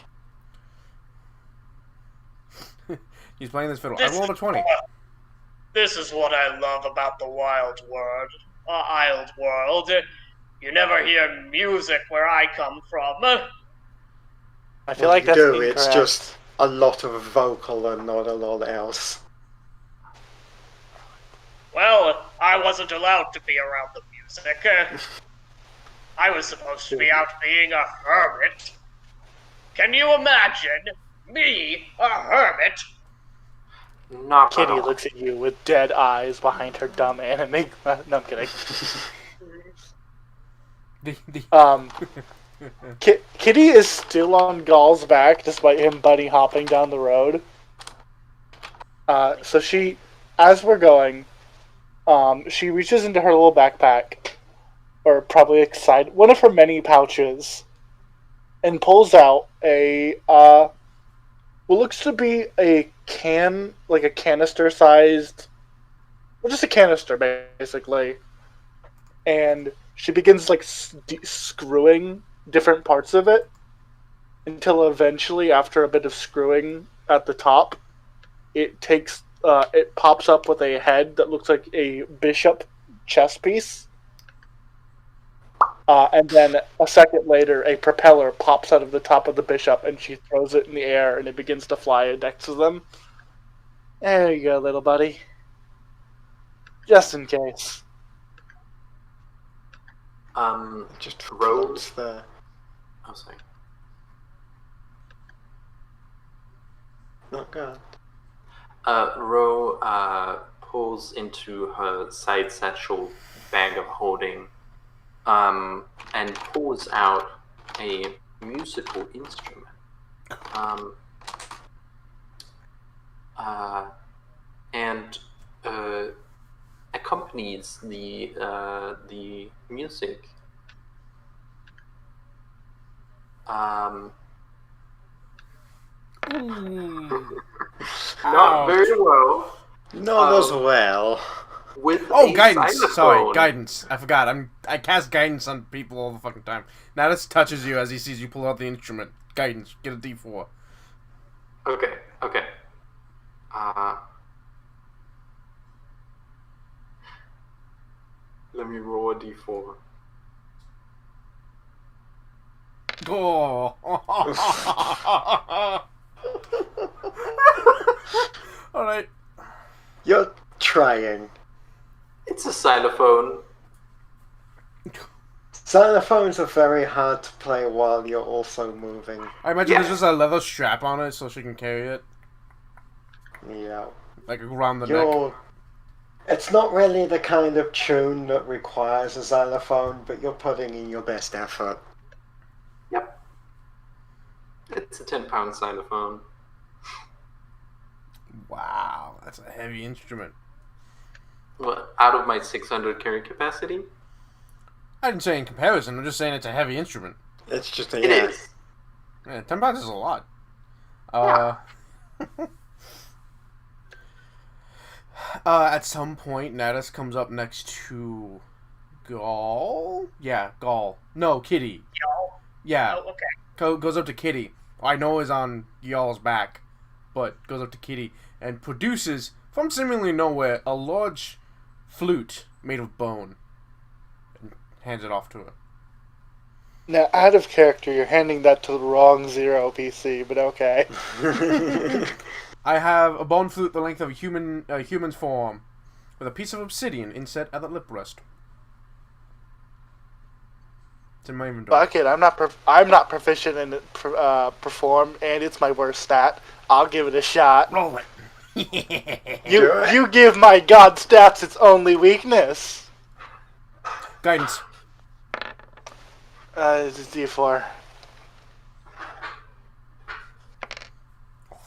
He's playing this fiddle. I rolled a 20. This is what I love about the wild world. Wild world. You never hear music where I come from. I feel like that's incorrect. It's just a lot of vocal and not a lot else. Well, I wasn't allowed to be around the music. I was supposed to be out being a hermit. Can you imagine me, a hermit? Not Kitty at all. looks at you with dead eyes behind her dumb anime. No, I'm kidding. Kitty is still on Gall's back despite him bunny hopping down the road. So she, as we're going, she reaches into her little backpack, or probably one of her many pouches, and pulls out a what looks to be a can, like a canister-sized, well, just a canister basically, and she begins like screwing different parts of it until eventually, after a bit of screwing at the top, it pops up with a head that looks like a bishop chess piece. And then a second later, a propeller pops out of the top of the bishop, and she throws it in the air, and it begins to fly next to them. There you go, little buddy. Just in case. Just Rose. floats there. Oh, sorry. Not good. Ro pulls into her side satchel bag of holding, and pulls out a musical instrument. And accompanies the music. Not very well. Not as well. With Oh, a guidance. xylophone. Sorry, guidance. I forgot. I cast guidance on people all the fucking time. Natus touches you as he sees you pull out the instrument. Guidance. Get a D4. Okay. Let me roll a d4. Oh. Alright. You're trying. It's a xylophone. Xylophones are very hard to play while you're also moving. I imagine there's just a leather strap on it so she can carry it. Yeah. Like around the neck. It's not really the kind of tune that requires a xylophone, but you're putting in your best effort. Yep. It's a 10-pound xylophone. Wow, that's a heavy instrument. Well, out of my 600 carry capacity? I didn't say in comparison. I'm just saying it's a heavy instrument. It's just a It is. Yeah, 10 pounds is a lot. At some point, Natus comes up next to Gaul. Yeah, Gaul. No, Kitty. Y'all. Yeah, Oh, okay. goes up to Kitty. I know is on Y'all's back, but goes up to Kitty and produces from seemingly nowhere a large flute made of bone and hands it off to her. Now, out of character, you're handing that to the wrong Zero PC, but okay. I have a bone flute the length of a human's forearm, with a piece of obsidian inset at the lip rest. It's in my inventory. Fuck it, I'm not proficient in it, perform, and it's my worst stat. I'll give it a shot. Roll it. You give my god stats its only weakness. Guidance. It's a D4.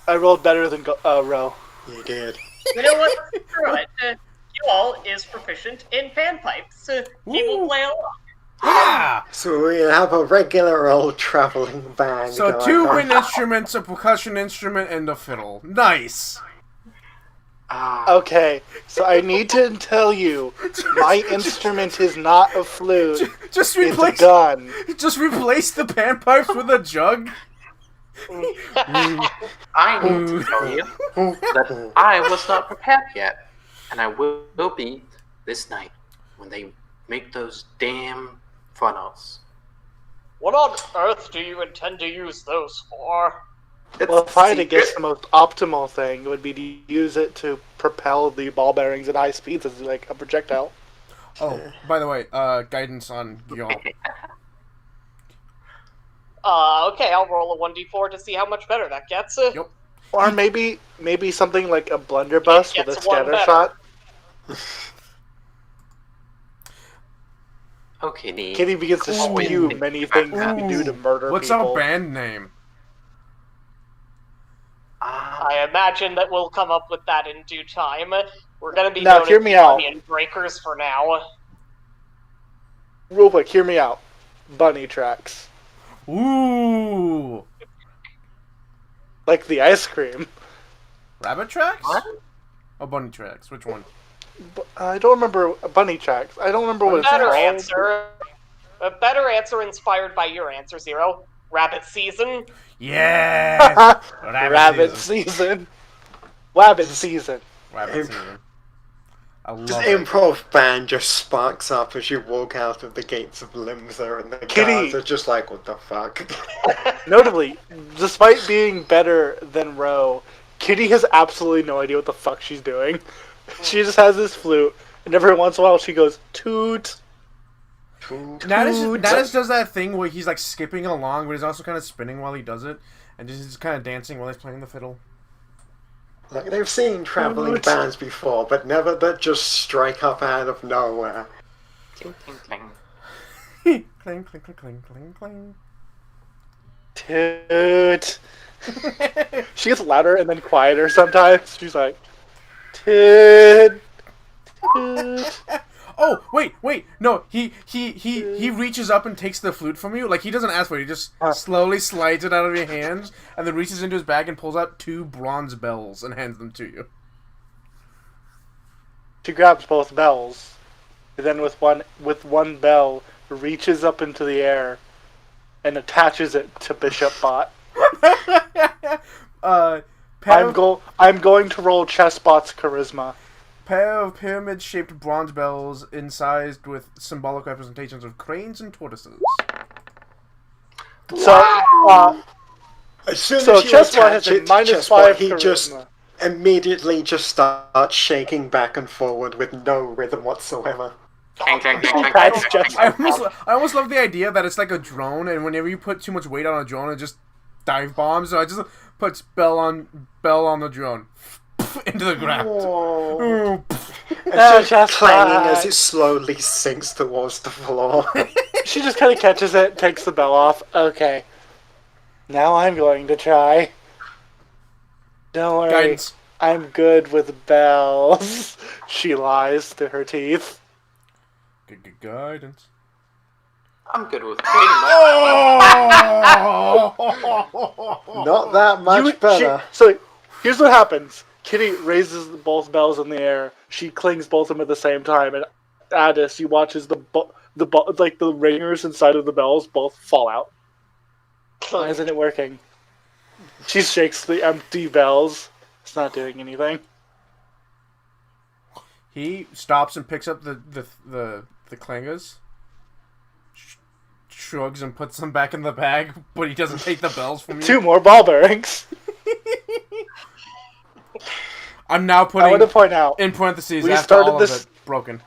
I rolled better than Ro. You did. You know what? Screw it. Y'all is proficient in panpipes. He will play along. Yeah! So we have a regular old traveling band. So going 2 on. wind instruments, a percussion instrument, and a fiddle. Nice! Okay, so I need to tell you, my instrument is not a flute. Just It's a replace gun. Just replace the panpipes with a jug. I need to tell you that I was not prepared yet, and I will be this night when they make those damn funnels. What on earth do you intend to use those for? Well, if I had to secret. guess, the most optimal thing would be to use it to propel the ball bearings at high speeds as like a projectile. Oh, by the way, guidance on y'all. Okay, I'll roll a 1d4 to see how much better that gets. Yep. Or maybe something like a blunderbuss It with a gets one scatter better. shot. Okay, Nate. Kitty begins to spew many things you can do to murder What's people. our band name? I imagine that we'll come up with that in due time. We're gonna be Now, known hear as me the out. Onion Breakers for now. Real quick, hear me out. Bunny tracks. Ooh! Like the ice cream. Rabbit tracks? What? Oh, bunny tracks. Which one? I don't remember bunny tracks. I don't remember what it's Better called. answer. A better answer inspired by your answer, Zero. Rabbit season. Yeah! Rabbit season. Wabbit season. Rabbit season. I love Just it. improv band just sparks up as you walk out of the gates of Limsa, and the Kitty. guards are just like, what the fuck? Notably, despite being better than Ro, Kitty has absolutely no idea what the fuck she's doing. She just has this flute, and every once in a while she goes, toot. Natus does that thing where he's like skipping along, but he's also kind of spinning while he does it, and just kind of dancing while he's playing the fiddle. Like, they've seen traveling bands before, but never that just strike up out of nowhere. Cling, cling, cling. Cling, cling, cling, cling, cling, cling. Toot. She gets louder and then quieter sometimes. She's like, toot. Toot. Oh, wait, no, he reaches up and takes the flute from you. Like, he doesn't ask for it, he just slowly slides it out of your hands, and then reaches into his bag and pulls out 2 bronze bells and hands them to you. She grabs both bells, and then with one bell reaches up into the air and attaches it to Bishop Bot. I'm going to roll Chessbot's charisma. Pair of pyramid-shaped bronze bells incised with symbolic representations of cranes and tortoises. So, As soon So as you Chessbot has attach a it to minus Chessbot, 5 he charisma. just immediately just starts shaking back and forward with no rhythm whatsoever. Clang, clang, clang, clang, That's clang, just- I clang. almost love the idea that it's like a drone, and whenever you put too much weight on a drone, it just dive bombs. So I just put bell on the drone into the ground. Whoa. Oh, It's just Chessbot. clanging as it slowly sinks towards the floor. She just kind of catches it, takes the bell off. Okay. Now I'm going to try. Don't worry. Guidance. I'm good with bells. She lies to her teeth. Good guidance. I'm good with pretty much. Not that much better. So here's what happens. Kitty raises both bells in the air. She clings both of them at the same time, and Addis, you watch as the ringers inside of the bells both fall out. Why isn't it working? She shakes the empty bells. It's not doing anything. He stops and picks up the clangers, shrugs and puts them back in the bag, but he doesn't take the bells from you. 2 more ball bearings. I'm now putting. I want to point out in parentheses we after started all this. of it broken.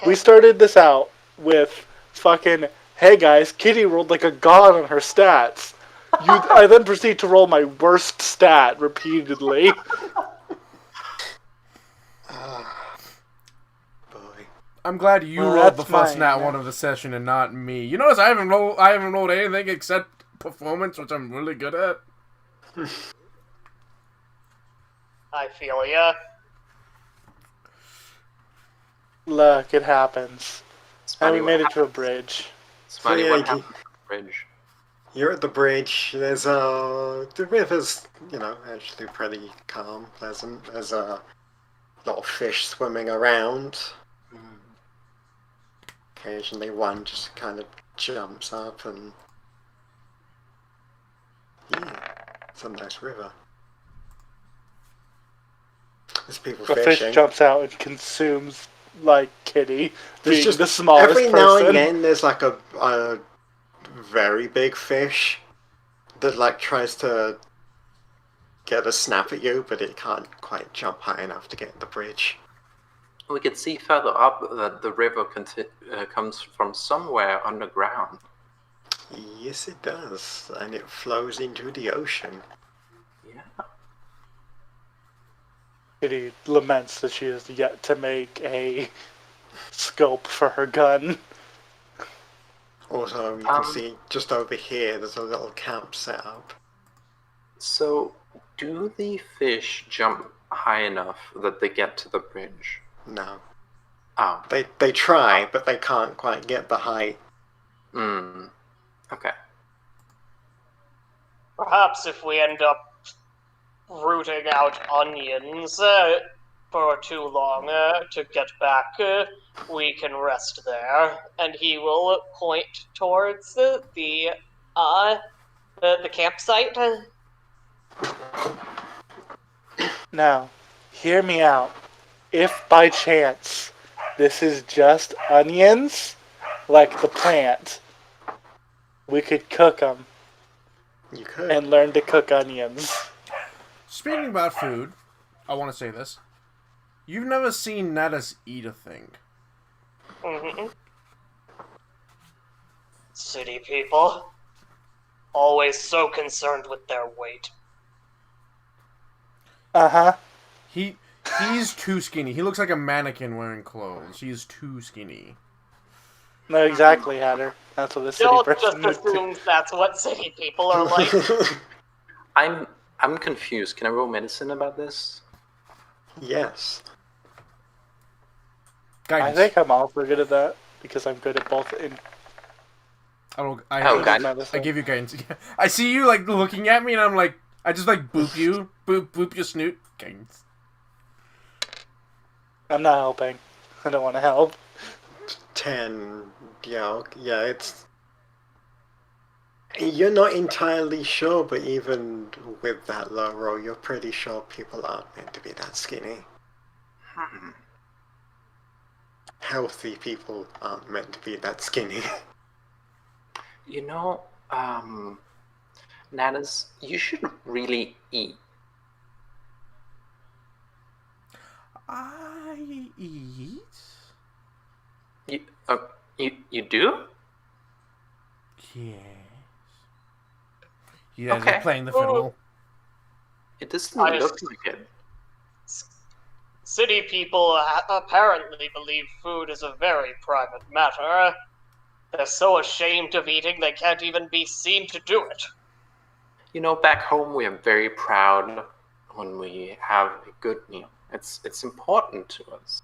We started this out with fucking. Hey guys, Kitty rolled like a god on her stats. I then proceed to roll my worst stat repeatedly. Boy. I'm glad you Well, rolled the that's first mine, nat one of the session and not me. You notice I haven't rolled anything except performance, which I'm really good at. I feel ya. Look, it happens. It's And funny we what made it to a happens. bridge. It's funny So, what yeah, happens on the bridge. You're at the bridge. There's the river's, actually pretty calm, pleasant. There's a lot of fish swimming around. Occasionally one just kind of jumps up and it's a nice river. There's people The fishing. fish jumps out and consumes, like, Kitty, There's being just the smallest every person. now and then there's like a very big fish that like tries to get a snap at you, but it can't quite jump high enough to get the bridge. We could see further up that the river comes from somewhere underground. Yes, it does, and it flows into the ocean. Yeah. Kitty laments that she has yet to make a scope for her gun. Also, you can see just over here, there's a little camp set up. So, do the fish jump high enough that they get to the bridge? No. Oh. They try, but they can't quite get the height. Okay. Perhaps if we end up rooting out onions for too long to get back, we can rest there. And he will point towards the campsite. Now, hear me out. If by chance this is just onions, like the plant, we could cook them You could. and learn to cook onions. Speaking about food, I want to say this. You've never seen Nadas eat a thing. Mm-hmm. City people, always so concerned with their weight. Uh-huh. He's too skinny. He looks like a mannequin wearing clothes. He's too skinny. No, exactly, Hatter. That's what the city Don't person just would do. assume that's what city people are like. I'm confused. Can I roll medicine about this? Yes. I Guidance. think I'm also good at that, because I'm good at both in Guidance. I give you guidance. I see you like looking at me, and I'm like, I just like boop you, boop your snoot. Guidance. I'm not helping. I don't want to help. 10. Yeah, it's... You're not entirely sure, but even with that low roll, you're pretty sure people aren't meant to be that skinny. Healthy people aren't meant to be that skinny. You know, Nanas, you should really eat. I eat. You do? Yes. You guys Okay. are playing the fiddle. It doesn't I look just- like it. City people apparently believe food is a very private matter. They're so ashamed of eating they can't even be seen to do it. You know, back home we are very proud when we have a good meal. It's important to us.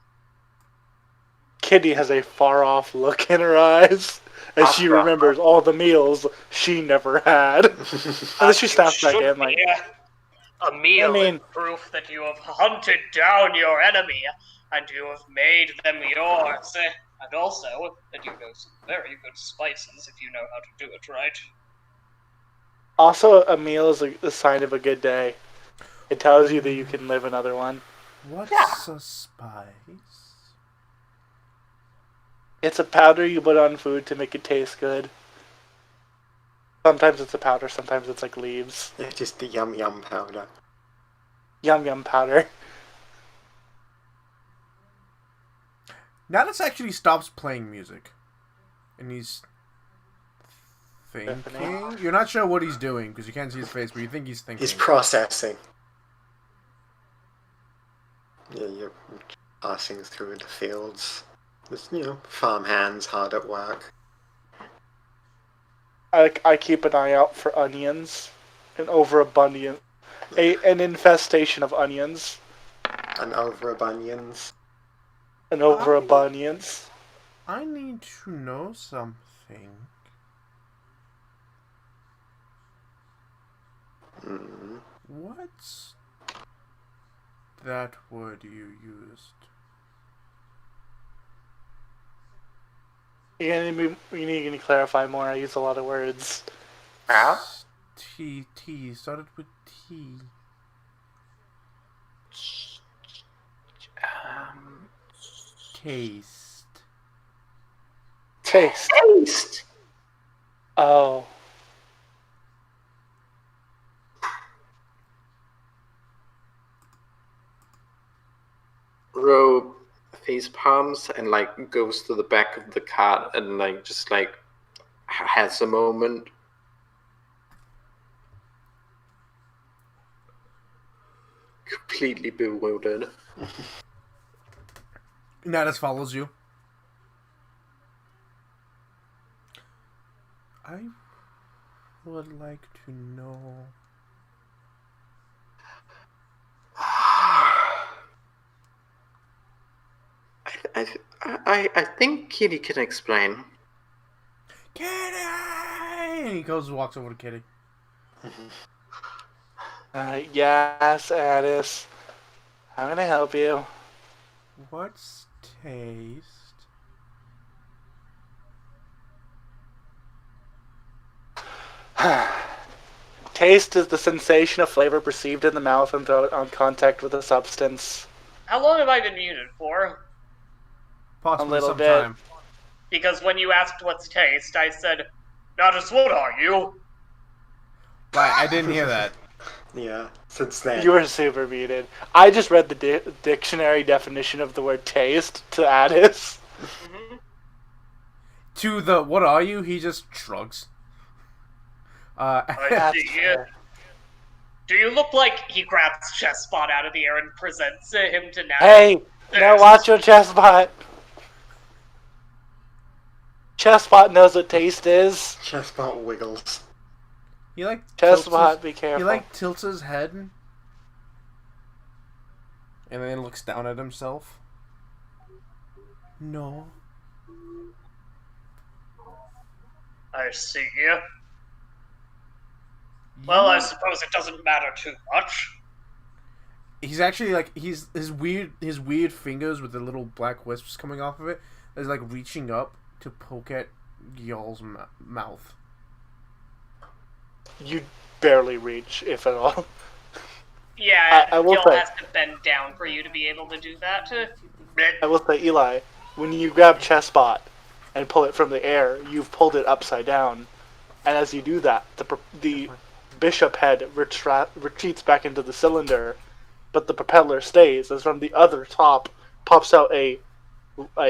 Kitty has a far-off look in her eyes as she remembers all the meals she never had. And then she snaps back in like... A meal is proof that you have hunted down your enemy, and you have made them yours. And also, that you know some very good spices if you know how to do it right. Also, a meal is a sign of a good day. It tells you that you can live another one. What's a spice? It's a powder you put on food to make it taste good. Sometimes it's a powder, sometimes it's like leaves. It's just the yum yum powder. Yum yum powder. Natus actually stops playing music. And he's thinking. You're not sure what he's doing because you can't see his face, but you think he's thinking. He's processing. Yeah, you're passing through the fields. There's, farm hands hard at work. I keep an eye out for onions. An overabundance. An infestation of onions. An overabundance. An overabundance. I need to know something. What's that word you used? You need to clarify more. I use a lot of words. T started with T. Taste. Oh. Ro face palms and goes to the back of the cart and just has a moment. Completely bewildered. Natus follows you. I would like to know. I think Kitty can explain. Kitty! And he walks over to Kitty. Yes, Addis. How can I help you? What's taste? Taste is the sensation of flavor perceived in the mouth and throat on contact with a substance. How long have I been muted for? Possibly a little sometime. bit. Because when you asked what's taste, I said, "Natus, what are you?" Right, I didn't hear that. Yeah, since then. You were super muted. I just read the dictionary definition of the word taste to Addis. Mm-hmm. To the "what are you?" he just shrugs. I see. Do you look like he grabs Chessbot out of the air and presents him to Natus? Hey, now watch your Chessbot. Chessbot knows what taste is. Chessbot wiggles. He Chessbot, be careful. He tilts his head and then looks down at himself. No. I see. Well, I suppose it doesn't matter too much. He's actually his weird fingers with the little black wisps coming off of it is reaching up to poke at Y'all's mouth. You barely reach, if at all. Yeah, I will Y'all say, has to bend down for you to be able to do that. I will say, Eli, when you grab Chessbot and pull it from the air, you've pulled it upside down. And as you do that, the bishop head retreats back into the cylinder, but the propeller stays, as from the other top pops out a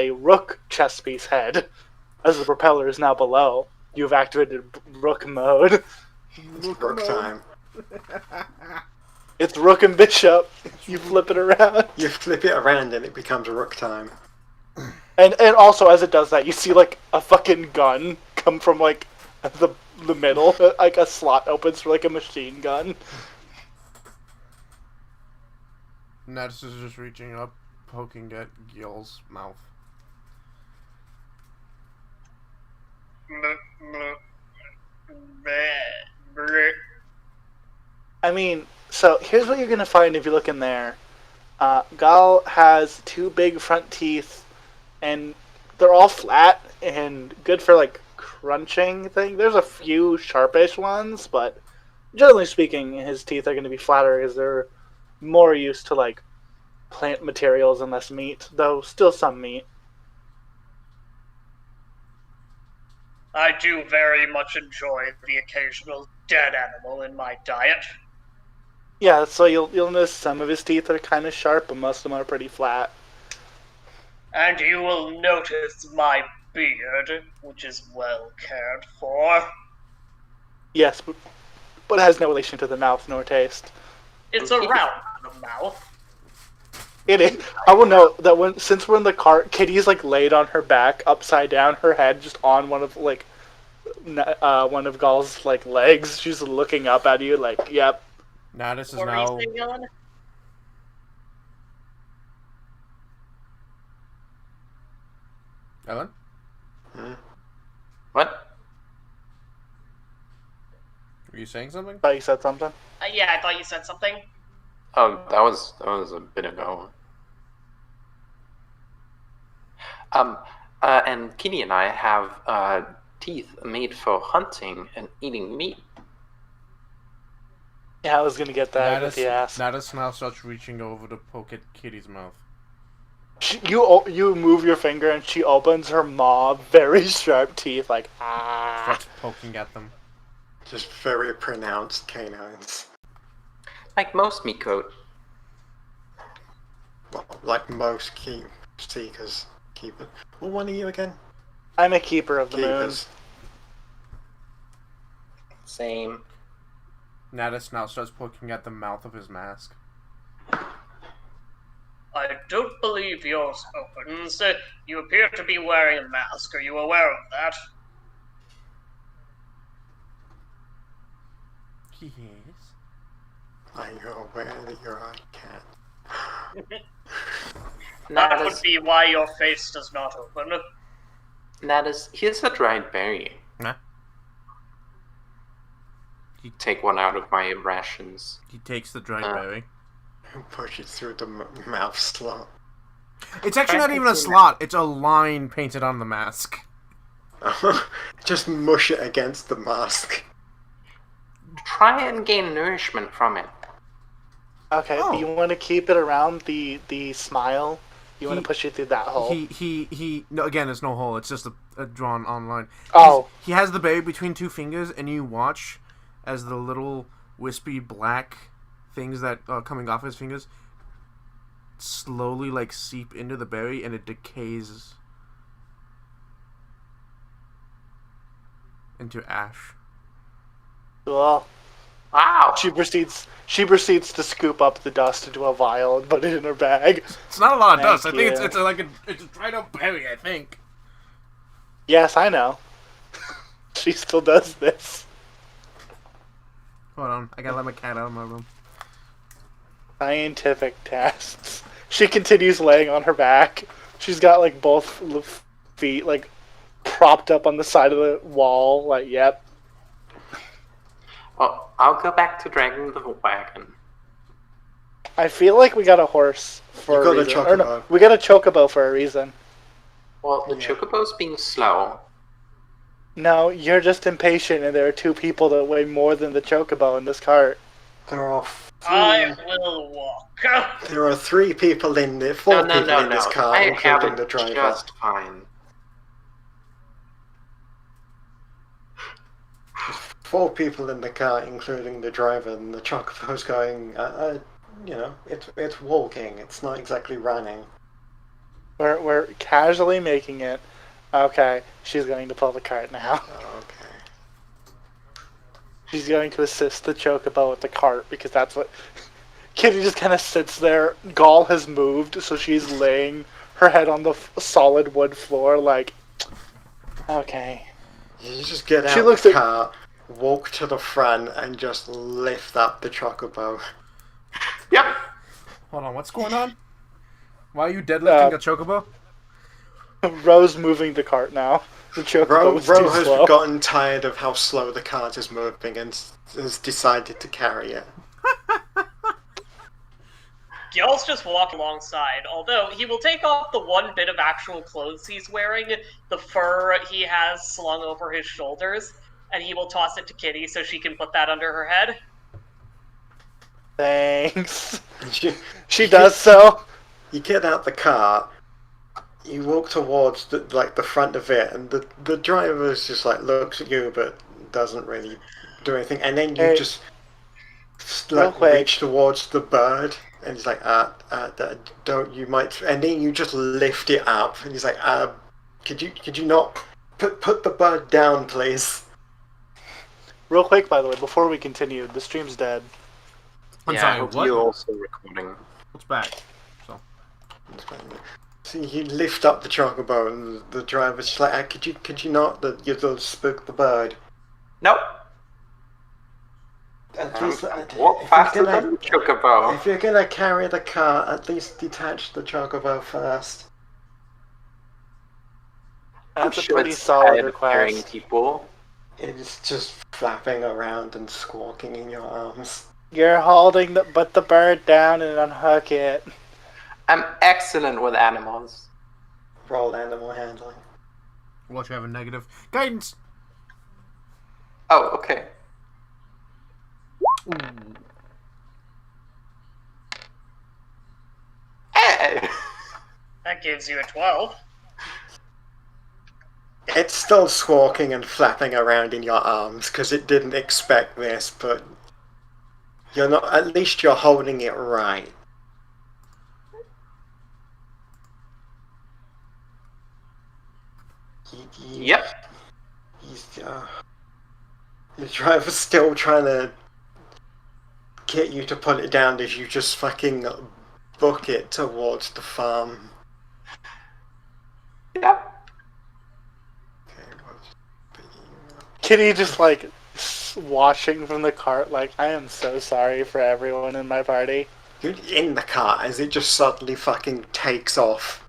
rook chess piece head, as the propeller is now below. You've activated rook mode. It's rook time. It's rook and bishop. You flip it around. You flip it around and it becomes rook time. And also, as it does that, you see, like, a fucking gun come from, like, the middle. Like, a slot opens for, like, a machine gun. Nets is just reaching up, poking at Gil's mouth. I mean, so here's what you're gonna find if you look in there. Gal has 2 big front teeth, and they're all flat and good for, like, crunching thing. There's a few sharpish ones, but generally speaking, his teeth are going to be flatter because they're more used to, like, plant materials and less meat, though still some meat. I do very much enjoy the occasional dead animal in my diet. Yeah, so you'll notice some of his teeth are kind of sharp, but most of them are pretty flat. And you will notice my beard, which is well cared for. Yes, but it has no relation to the mouth nor taste. It's around the mouth. It is. I will note that since we're in the cart, Kitty's, like, laid on her back, upside down, her head just on one of Gal's, like, legs. She's looking up at you, like, yep. Natus is What now. were you saying, Ellen? Ellen? What? Were you saying something? Thought you said something. Yeah, I thought you said something. Oh, that was a bit ago. And Kitty and I have teeth made for hunting and eating meat. Yeah, I was gonna get that with the ass. Natus now starts reaching over to poke at Kitty's mouth. You move your finger and she opens her maw, very sharp teeth, like, ah. Starts poking at them. Just very pronounced canines. Like most meat coat. Well, like most seekers. Keepers. What one are you again? I'm a keeper of the Keepers. Same. Natus now starts poking at the mouth of his mask. I don't believe yours opens. You appear to be wearing a mask. Are you aware of that? Yes. Are you aware that you're a cat? That would be why your face does not open. Natus, here's a dried berry. Nah. Take one out of my rations. He takes the dried berry. Push it through the mouth slot. It's actually not even a slot. It's a line painted on the mask. Just mush it against the mask. Try and gain nourishment from it. Okay, Oh. you want to keep it around the smile? You want to push it through that hole? No, again, it's no hole. It's just a drawn online. Oh. He has the berry between 2 fingers, and you watch as the little wispy black things that are coming off his fingers slowly, like, seep into the berry, and it decays into ash. Well, Wow! she proceeds to scoop up the dust into a vial and put it in her bag. It's not a lot of Thank dust. I think you. it's a dried up berry, I think. Yes, I know. She still does this. Hold on, I gotta let my cat out of my room. Scientific tests. She continues laying on her back. She's got, like, both feet, like, propped up on the side of the wall. Like, yep. Well, I'll go back to dragging the wagon. I feel like we got a horse for You a got a reason. Or no, chocobo. we got a chocobo for a reason. Well, the chocobo's being slow. No, you're just impatient, and there are 2 people that weigh more than the chocobo in this cart. There are I will walk. There are 3 people in there, 4 No. people in this car, I including have the it driver. just fine. 4 people in the car, including the driver, and the chocobo's going. It's walking. It's not exactly running. We're casually making it. Okay, she's going to pull the cart now. Okay. She's going to assist the chocobo with the cart because that's what. Kitty just kind of sits there. Gaul has moved, so she's laying her head on the solid wood floor, like, okay. You just get She out looks the at- car, walk to the front, and just lift up the chocobo. Yep. Hold on, what's going on? Why are you deadlifting a chocobo? Ro's moving the cart now. The chocobo was Ro too has slow. gotten tired of how slow the cart is moving and has decided to carry it. Gyal's just walking alongside, although he will take off the one bit of actual clothes he's wearing, the fur he has slung over his shoulders, and he will toss it to Kitty so she can put that under her head. Thanks. She You does so. You get out the car, you walk towards the front of it, and the driver is just like looks at you but doesn't really do anything, and then you just like reach towards the bird, and he's like, don't you might, and then you just lift it up, and he's like, could you not put the bird down, please? Real quick, by the way, before we continue, the stream's dead. I'm I sorry, hope what? you're also recording. What's back? So you lift up the chocobo, and the driver's just like, could you not? You'll spook the bird. Nope. At least, Walk faster than the chocobo. if you're gonna carry the car, at least detach the chocobo first. That's I'm a sure pretty it's solid tired of carrying request. people. It's just flapping around and squawking in your arms. You're holding the bird down and unhook it. I'm excellent with animals. Roll animal handling. Watch, you have a negative. Guidance! Oh, okay. Hey! That gives you a 12. It's still squawking and flapping around in your arms because it didn't expect this, but you're not. At least you're holding it right. Yep. The driver's still trying to get you to put it down as you just fucking book it towards the farm. Yep. Kitty just like watching from the cart, like, I am so sorry for everyone in my party. You're in the car as it just suddenly fucking takes off.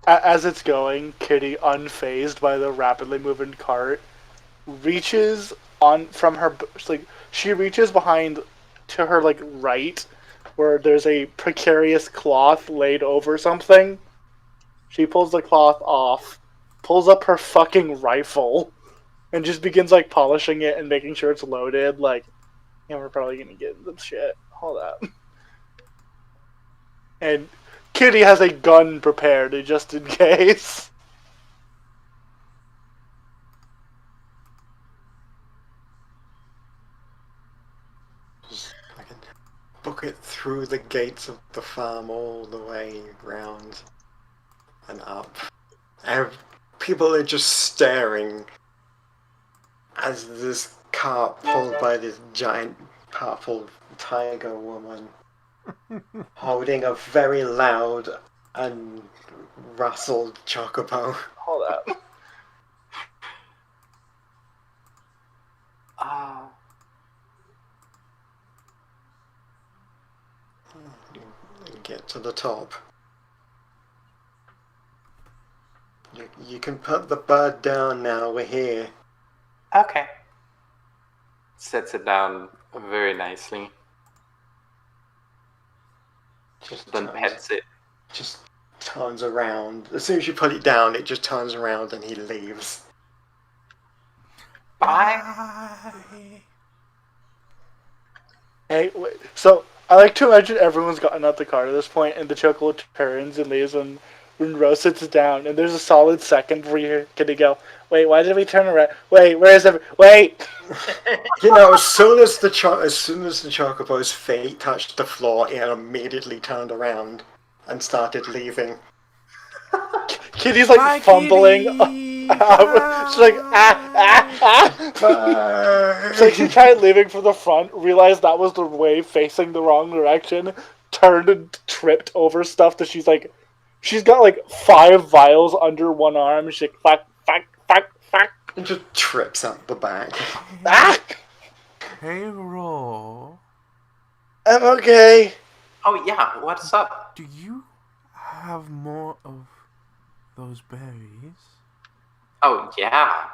As it's going, Kitty, unfazed by the rapidly moving cart, reaches on from her, like, she reaches behind to her, like, right, where there's a precarious cloth laid over something. She pulls the cloth off, pulls up her fucking rifle, and just begins, like, polishing it and making sure it's loaded. Like, yeah, we're probably gonna get some shit. Hold up. And Kitty has a gun prepared just in case. Just fucking book it through the gates of the farm all the way round and up. People are just staring as this cart pulled by this giant purple tiger woman holding a very loud and rustled chocobo. Hold up. Get to the top. You can put the bird down now, we're here. Okay. Sets it down very nicely. Then pets it. Just turns around. As soon as you put it down, it just turns around and he leaves. Bye. Hey, wait, so I like to imagine everyone's gotten out the car at this point, and the chocolate turns and leaves when Rose sits down, and there's a solid second where you're gonna go, wait, why did we turn around? Wait, where is it? Wait! As soon as the chocobo's feet touched the floor, it immediately turned around and started leaving. Kitty's like Bye, fumbling. Kitty. She's like, It's like she tried leaving from the front, realized that was the way facing the wrong direction, turned and tripped over stuff that she's like She's got like 5 vials under one arm. She's like, fuck, fuck, fuck, fuck. And just trips up the back. Ah! Hey, Ro. I'm okay. Oh yeah, what's up? Do you have more of those berries? Oh yeah.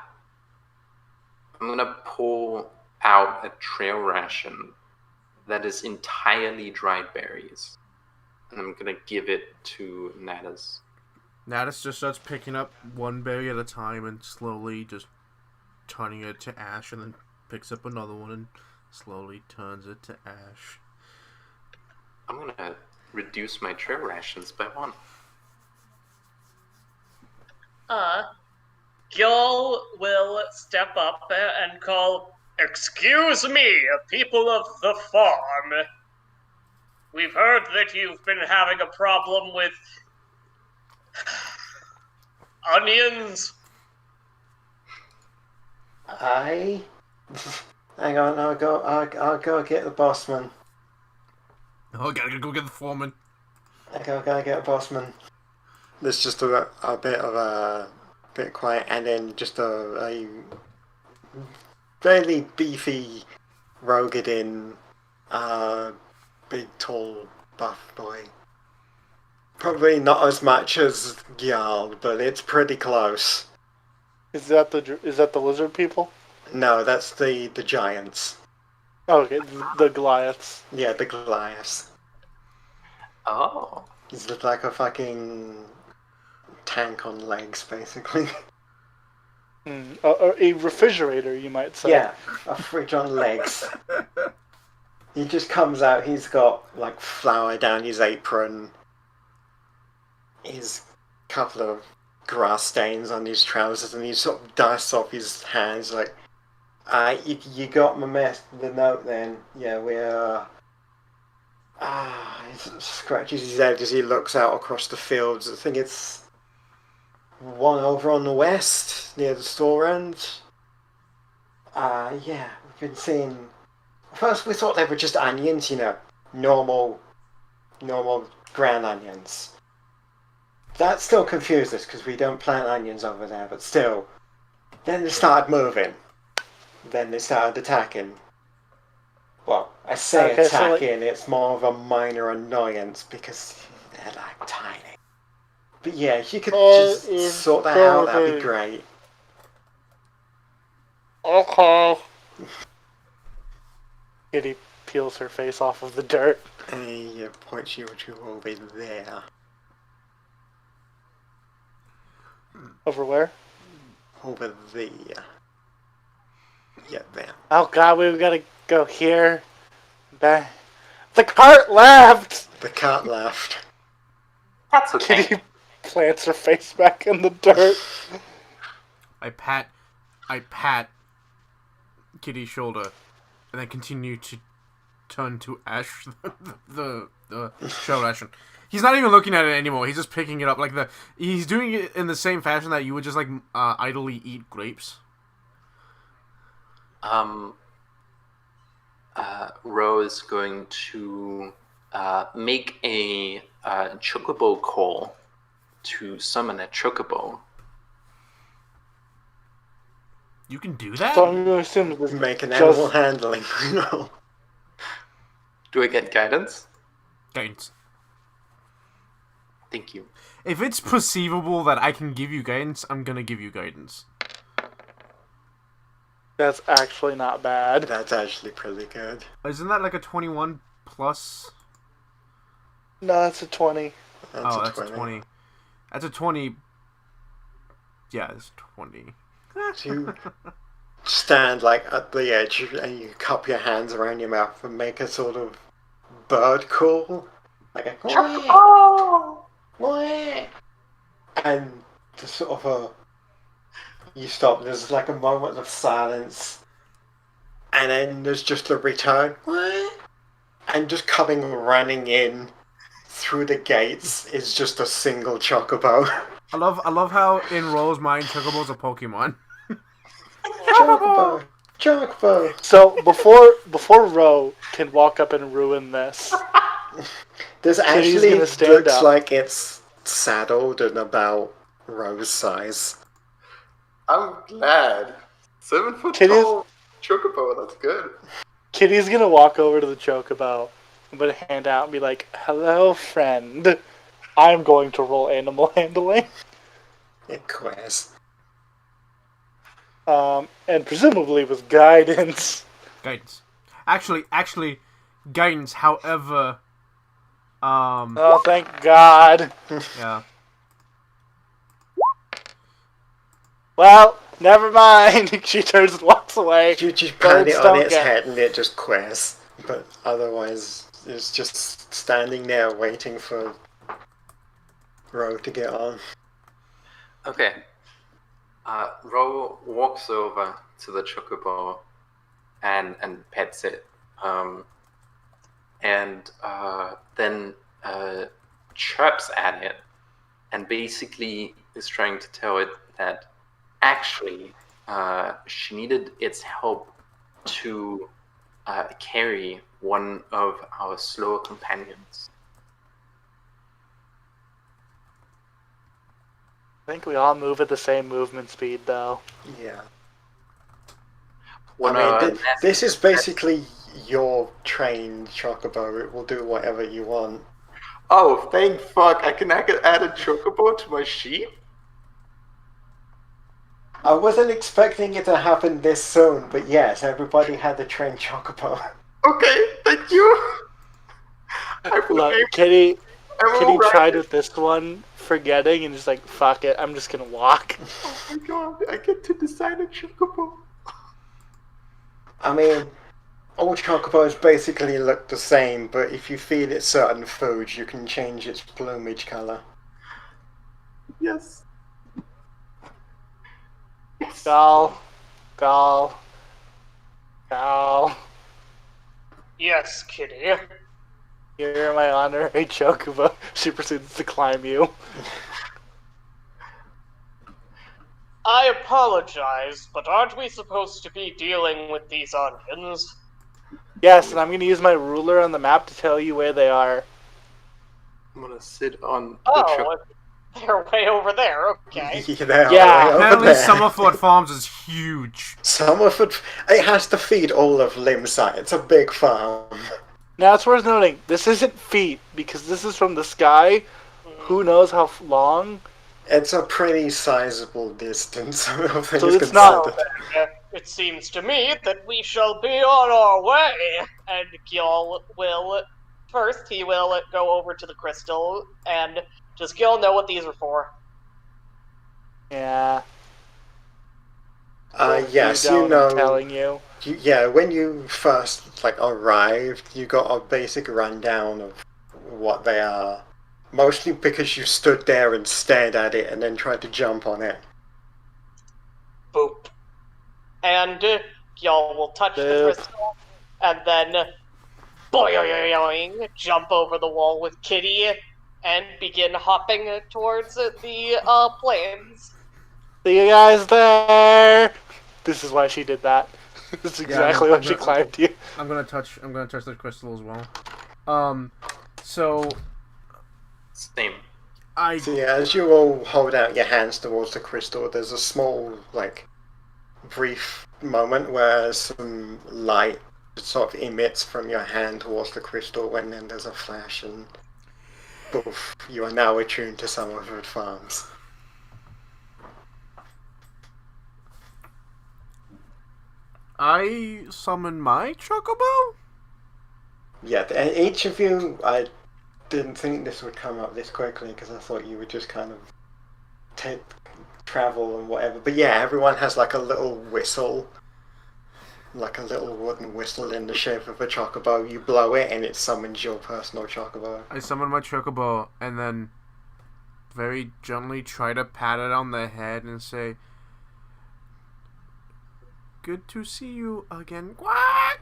I'm gonna pull out a trail ration that is entirely dried berries. And I'm gonna give it to Natus. Natus just starts picking up one berry at a time and slowly just turning it to ash, and then picks up another one and slowly turns it to ash. I'm gonna reduce my trail rations by 1. Gil will step up and call, "Excuse me, people of the farm. We've heard that you've been having a problem with onions." Hang on, I'll go get the bossman. Oh, gotta go get the foreman. Gotta get the bossman. There's just a bit quiet, and then just a fairly beefy Rogadin, big, tall, buff boy. Probably not as much as Gyal, but it's pretty close. Is that the lizard people? No, that's the giants. Oh, okay, the Goliaths. Yeah, the Goliaths. Oh. He's like a fucking tank on legs, basically. A refrigerator, you might say. Yeah, a fridge on legs. He just comes out, he's got like flour down his apron, his couple of grass stains on his trousers, and he sort of dusts off his hands like, you got the note then. Yeah, we're, he scratches his head as he looks out across the fields. I think it's one over on the west, near the store end. Yeah, we've been seeing... First we thought they were just onions, normal ground onions. That still confused us, because we don't plant onions over there, but still. Then they started moving. Then they started attacking. Well, I say Okay, attacking, it's more of a minor annoyance, because they're like tiny. But yeah, if you could just sort that out, that'd be great. Okay. Kitty peels her face off of the dirt. And he points you to over there. Over where? Over there. Yeah, there. Oh god, we've got to go here. Back. The cart left! The cat left. That's okay. Kitty plants her face back in the dirt. I pat Kitty's shoulder, and then continue to turn to Ash the shell ration. He's not even looking at it anymore. He's just picking it up he's doing it in the same fashion that you would just idly eat grapes. Ro is going to make a chocobo call to summon a chocobo. You can do that? So I'm going to assume this Make an animal handling. Do I get guidance? Guidance. Thank you. If it's perceivable that I can give you guidance, I'm gonna give you guidance. That's actually not bad. That's actually pretty good. Isn't that like a 21 plus? No, that's a 20. That's a 20. That's a 20. Yeah, it's 20. So you stand at the edge and you cup your hands around your mouth and make a sort of bird call. Like a quack, quack. And just sort of you stop, there's like a moment of silence, and then there's just a return, and just coming running in through the gates is just a single chocobo. I love how in Ro's mind Chocobo's a Pokemon. Chocobo. So before Ro can walk up and ruin this, This Kitty's actually gonna stand looks up. like it's saddled and about Rose size. I'm glad. 7 foot Kitty's- tall chocobo, that's good. Kitty's gonna walk over to the chocobo and put a hand out and be like, "Hello, friend. I'm going to roll animal handling." It quares. And presumably with guidance. Guidance. Actually, guidance. However, Oh, thank God. yeah. Well, never mind. She turns and walks away. You just pat Birds it on don't its get- head and it just quares. But otherwise, it's just standing there waiting for Ro to get on. Okay. Ro walks over to the chocobo and pets it. And then chirps at it and basically is trying to tell it that actually she needed its help to carry one of our slower companions. I think we all move at the same movement speed, though. Yeah. One, I mean, this is basically your trained chocobo. It will do whatever you want. Oh, thank fuck! I can add a chocobo to my sheep. I wasn't expecting it to happen this soon, but yes, everybody had a trained chocobo. Okay, thank you. Look, Kitty Emerald tried Rider. with this one, forgetting, and just like, fuck it, I'm just gonna walk. Oh my god, I get to design a chocobo. I mean, all chocobos basically look the same, but if you feed it certain foods, you can change its plumage color. Yes. Gal. Yes, Kitty. You're my honorary chocobo. She proceeds to climb you. I apologize, but aren't we supposed to be dealing with these onions? Yes, and I'm gonna use my ruler on the map to tell you where they are. I'm gonna sit on the Oh, they're way over there, okay. They are Yeah, way over Apparently, there. Summerford Farms is huge. Summerford, it has to feed all of Limside. It's a big farm. Now it's worth noting, this isn't feet, because this is from the sky. Who knows how long? It's a pretty sizable distance. So it's not- It seems to me that we shall be on our way, and Gil will... First, he will go over to the crystal, and does Gil know what these are for? Yeah. Yes, you you don't, I'm know. telling you. Yeah, when you first arrived, you got a basic rundown of what they are. Mostly because you stood there and stared at it and then tried to jump on it. Boop. And Gil will touch the Boop. crystal, and then boing, jump over the wall with Kitty, and begin hopping towards the plains. See you guys there. This is why she did that. This is exactly Yeah, why she climbed you. I'm gonna touch the crystal as well. So Same. So yeah, as you all hold out your hands towards the crystal, there's a small, brief moment where some light sort of emits from your hand towards the crystal, and then there's a flash, and poof, you are now attuned to Summerford Farms. I summon my chocobo. Yeah, and each of you, I didn't think this would come up this quickly because I thought you would just kind of travel and whatever. But yeah, everyone has like a little whistle, like a little wooden whistle in the shape of a chocobo. You blow it and it summons your personal chocobo. I summon my chocobo and then very gently try to pat it on the head and say, "Good to see you again." Quack!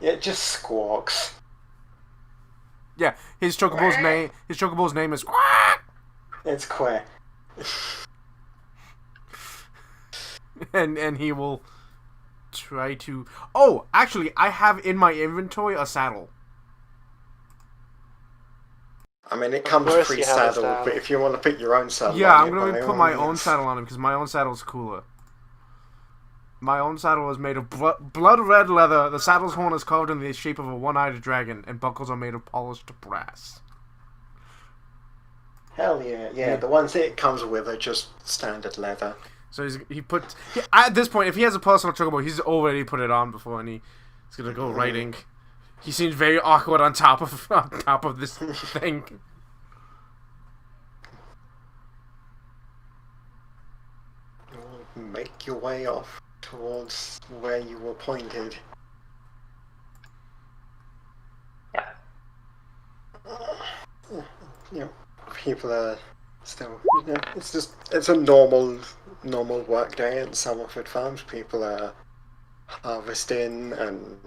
Yeah, it just squawks. Yeah, his chocobo's name is Quack! It's queer. and he will try to... Oh, actually, I have in my inventory a saddle. I mean, it Of comes course you have a pre-saddled, but saddle. if you want to put your own saddle Yeah, on I'm it, gonna by put all my own means. saddle on him because my own saddle's cooler. My own saddle is made of blood red leather. The saddle's horn is carved in the shape of a one-eyed dragon, and buckles are made of polished brass. Hell yeah, yeah. The ones it comes with are just standard leather. So at this point, if he has a personal chocobo, he's already put it on before, and he's gonna go riding. He seems very awkward on top of this thing. Make your way off towards where you were pointed. Yeah. You know, people are still, it's a normal work day at Summerford Farms. People are harvesting and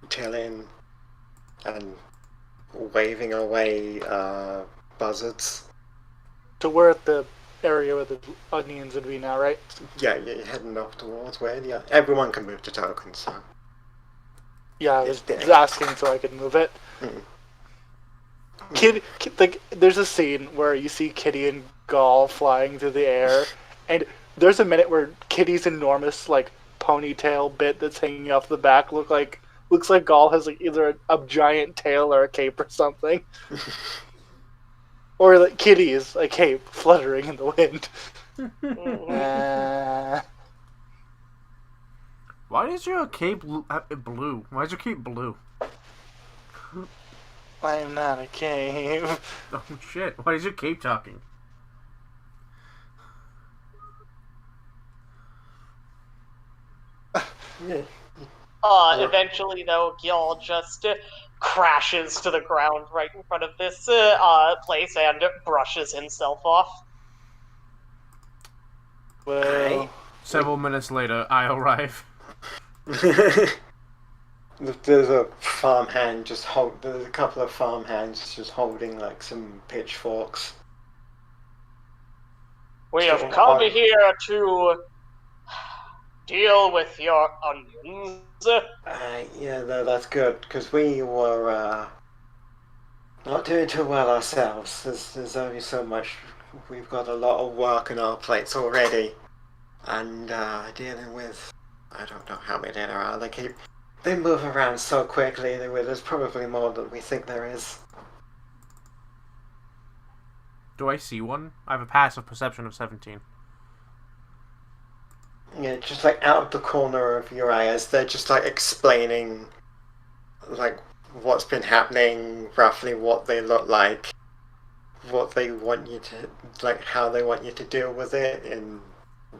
tilling and waving away buzzards. So we're at the area where the onions would be now, right? Yeah, you're heading up towards where, yeah, everyone can move to tokens, so. Yeah, I was asking so I could move it. There's a scene where you see Kitty and Gaul flying through the air, and there's a minute where Kitty's enormous ponytail bit that's hanging off the back looks like Gaul has either a giant tail or a cape or something, or Kitty is a cape fluttering in the wind. Why is your cape blue? Why is your cape blue? I'm not a cape. Oh shit! Why is your cape talking? Yeah. Eventually, though, Gil just crashes to the ground right in front of this place and brushes himself off. Well, Several minutes later, I arrive. There's a farmhand there's a couple of farmhands just holding some pitchforks. We have come here to deal with your onions. Yeah, no, that's good, because we were not doing too well ourselves. There's only so much. We've got a lot of work on our plates already, and dealing with, I don't know how many there are. They move around so quickly. There's probably more than we think there is. Do I see one? I have a passive perception of 17. Yeah, just out of the corner of your eyes, they're just explaining what's been happening, roughly what they look like, what they want you to how they want you to deal with it. And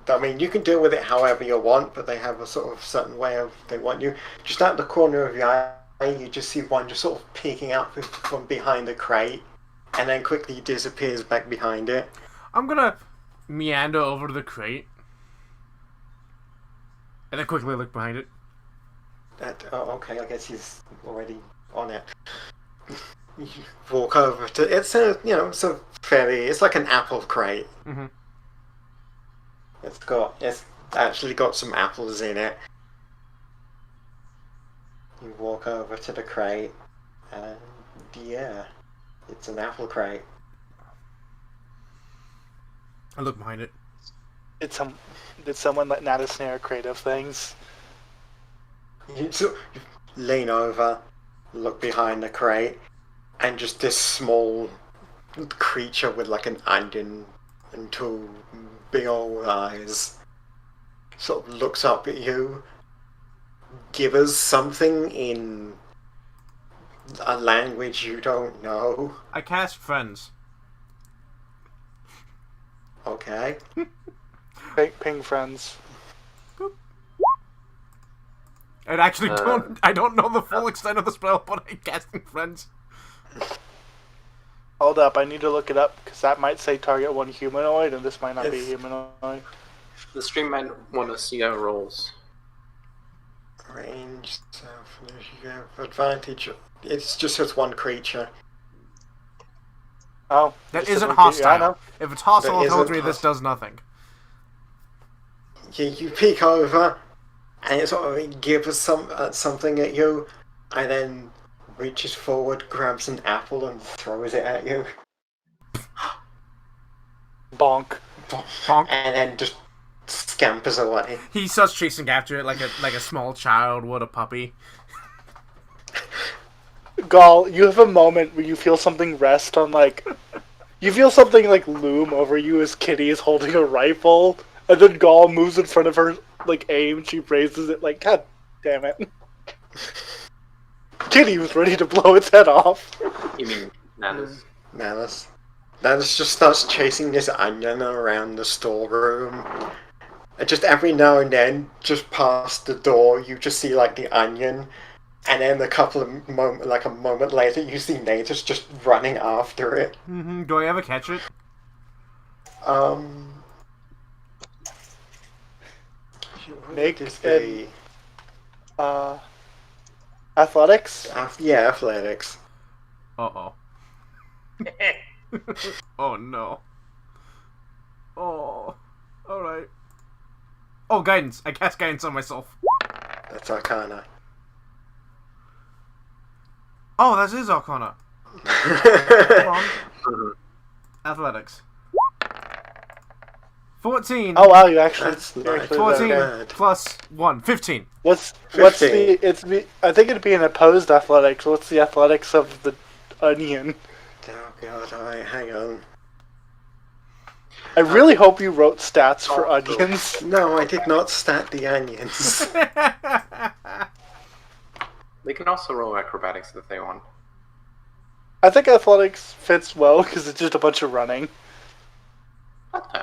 I mean, you can deal with it however you want, but they have a sort of certain way of they want you. Just out the corner of your eye, you just see one just sort of peeking out from behind the crate, and then quickly disappears back behind it. I'm gonna meander over to the crate. And then quickly look behind it. Okay, I guess he's already on it. You walk over to it's like an apple crate. Mm-hmm. It's actually got some apples in it. You walk over to the crate, and yeah, it's an apple crate. I look behind it. Did someone let Nata snare creative things? You lean over, look behind the crate, and just this small creature with an onion and two big old eyes sort of looks up at you, gibbers something in a language you don't know. I cast friends. Okay. Ping friends. I actually I don't know the full extent of the spell, but I'm casting friends. Hold up, I need to look it up, because that might say target one humanoid, and this might not be humanoid. The stream might want to see our rolls. Range, you have advantage. It's just as one creature. Oh. That just isn't a one creature, I hostile. know. If it's hostile That intelligence, isn't this does nothing. You peek over, and it sort of gives something at you, and then reaches forward, grabs an apple, and throws it at you. Bonk. Bonk. And then just scampers away. He starts chasing after it like a small child would a puppy. Gall, you have a moment where you feel something rest on, like... You feel something, like, loom over you as Kitty is holding a rifle, and then Gall moves in front of her, like, aim, she raises it, like, God damn it. Kitty was ready to blow its head off. You mean Nanus? Nanus just starts chasing this onion around the storeroom. And just every now and then, just past the door, you just see, like, the onion. And then a moment later, you see Natus just running after it. Mm-hmm. Do I ever catch it? Make this it, athletics? Yeah, athletics. Uh-oh. Oh, no. Oh. Alright. Oh, guidance. I cast guidance on myself. That's Arcana. Oh, that is Arcana. Hold on. Athletics. 14. Oh wow, you actually... That's you not actually 14 bad. plus 1. 15. What's 15. I think it'd be an opposed athletics. What's the athletics of the onion? Oh god, alright, hang on. I really hope you wrote stats for onions. No, I did not stat the onions. They can also roll acrobatics if they want. I think athletics fits well because it's just a bunch of running. Okay.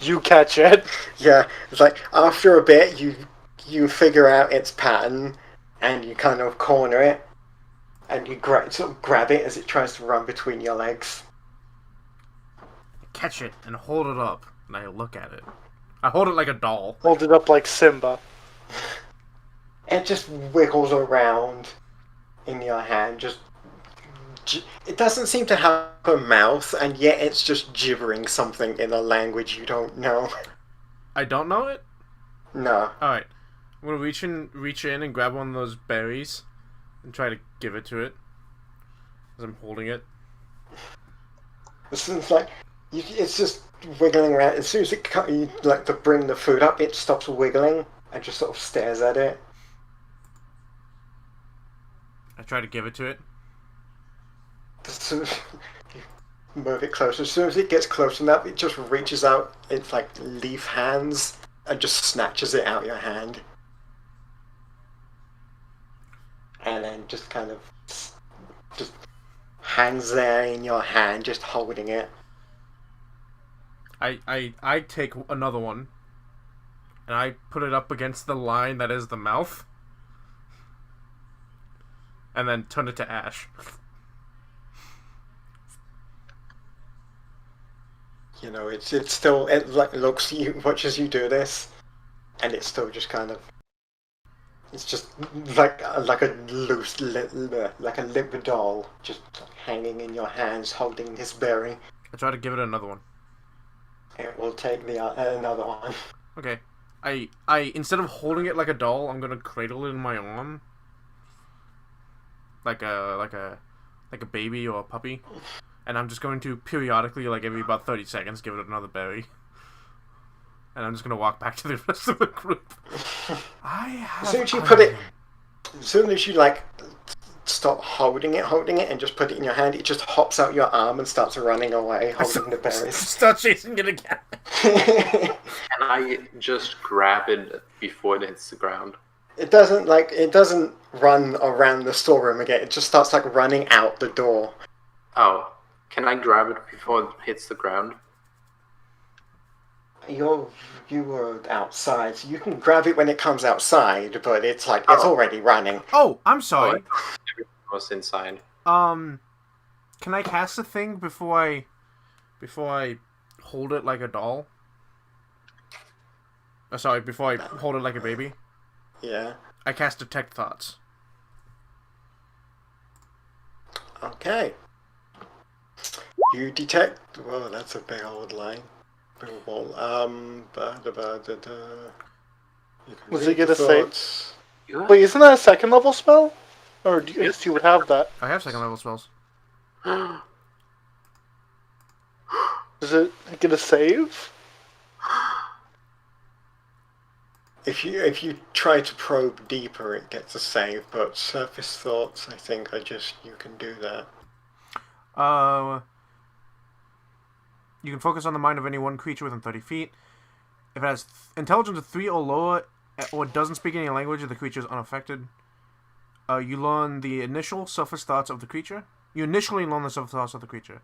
You catch it. Yeah, it's like after a bit you figure out its pattern and you kind of corner it and you sort of grab it as it tries to run between your legs. Catch it and hold it up. And I look at it. I hold it like a doll. Hold it up like Simba. It just wiggles around in your hand, it doesn't seem to have a mouth, and yet it's just gibbering something in a language you don't know. I don't know it? No. Alright. I'm gonna reach in and grab one of those berries and try to give it to it. As I'm holding it. It's like, it's just wiggling around. As soon as you like to bring the food up, it stops wiggling and just sort of stares at it. I try to give it to it. So, you move it closer. As soon as it gets close enough, it just reaches out its like leaf hands and just snatches it out of your hand. And then just kind of just hangs there in your hand, just holding it. I take another one and I put it up against the line that is the mouth. And then turn it to ash. You know, it looks you watches you do this, and it's still just kind of. It's just like a loose, like a limp doll, just hanging in your hands, holding this berry. I try to give it another one. It will take the another one. Okay. I instead of holding it like a doll, I'm gonna cradle it in my arm. Like a baby or a puppy. And I'm just going to periodically, like every about 30 seconds, give it another berry. And I'm just gonna walk back to the rest of the group. As soon as you put it, as soon as you like stop holding it, and just put it in your hand, it just hops out your arm and starts running away, holding the berries. Start chasing it again. Can I just grab it before it hits the ground? It doesn't run around the storeroom again. It just starts like running out the door. Oh, can I grab it before it hits the ground? You were outside, so you can grab it when it comes outside, but it's like it's already running. Oh, I'm sorry. Everything was inside. Can I cast a thing before I hold it like a doll? Oh, sorry, before I hold it like a baby? Yeah. I cast Detect Thoughts. Okay. You detect. Whoa, that's a big old line. Big old ball. You can Was read it gonna the say? thoughts. Wait, isn't that a second level spell? Or do you would have that? I have second level spells. Is it gonna save? If you try to probe deeper, it gets a save. But surface thoughts, I think, are just you can do that. You can focus on the mind of any one creature within 30 feet. If it has intelligence of 3 or lower, or doesn't speak any language, the creature is unaffected. You learn the initial surface thoughts of the creature. You initially learn the surface thoughts of the creature,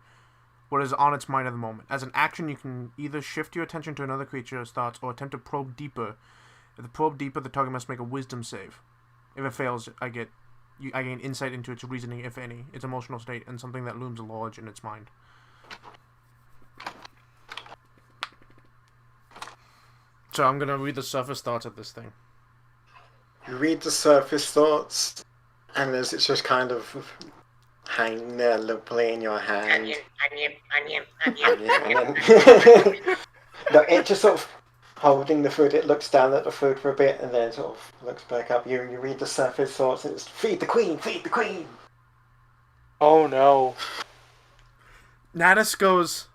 what is on its mind at the moment. As an action, you can either shift your attention to another creature's thoughts or attempt to probe deeper. If the probe deeper, the target must make a wisdom save. If it fails, I gain insight into its reasoning, if any, its emotional state, and something that looms large in its mind. So I'm gonna read the surface thoughts of this thing. You read the surface thoughts, and as it's just kind of hanging there limply in your hand. Onion. And then no, it just sort of holding the food. It looks down at the food for a bit, and then sort of looks back up. You read the surface thoughts, and it's feed the queen, feed the queen. Oh no. Natus says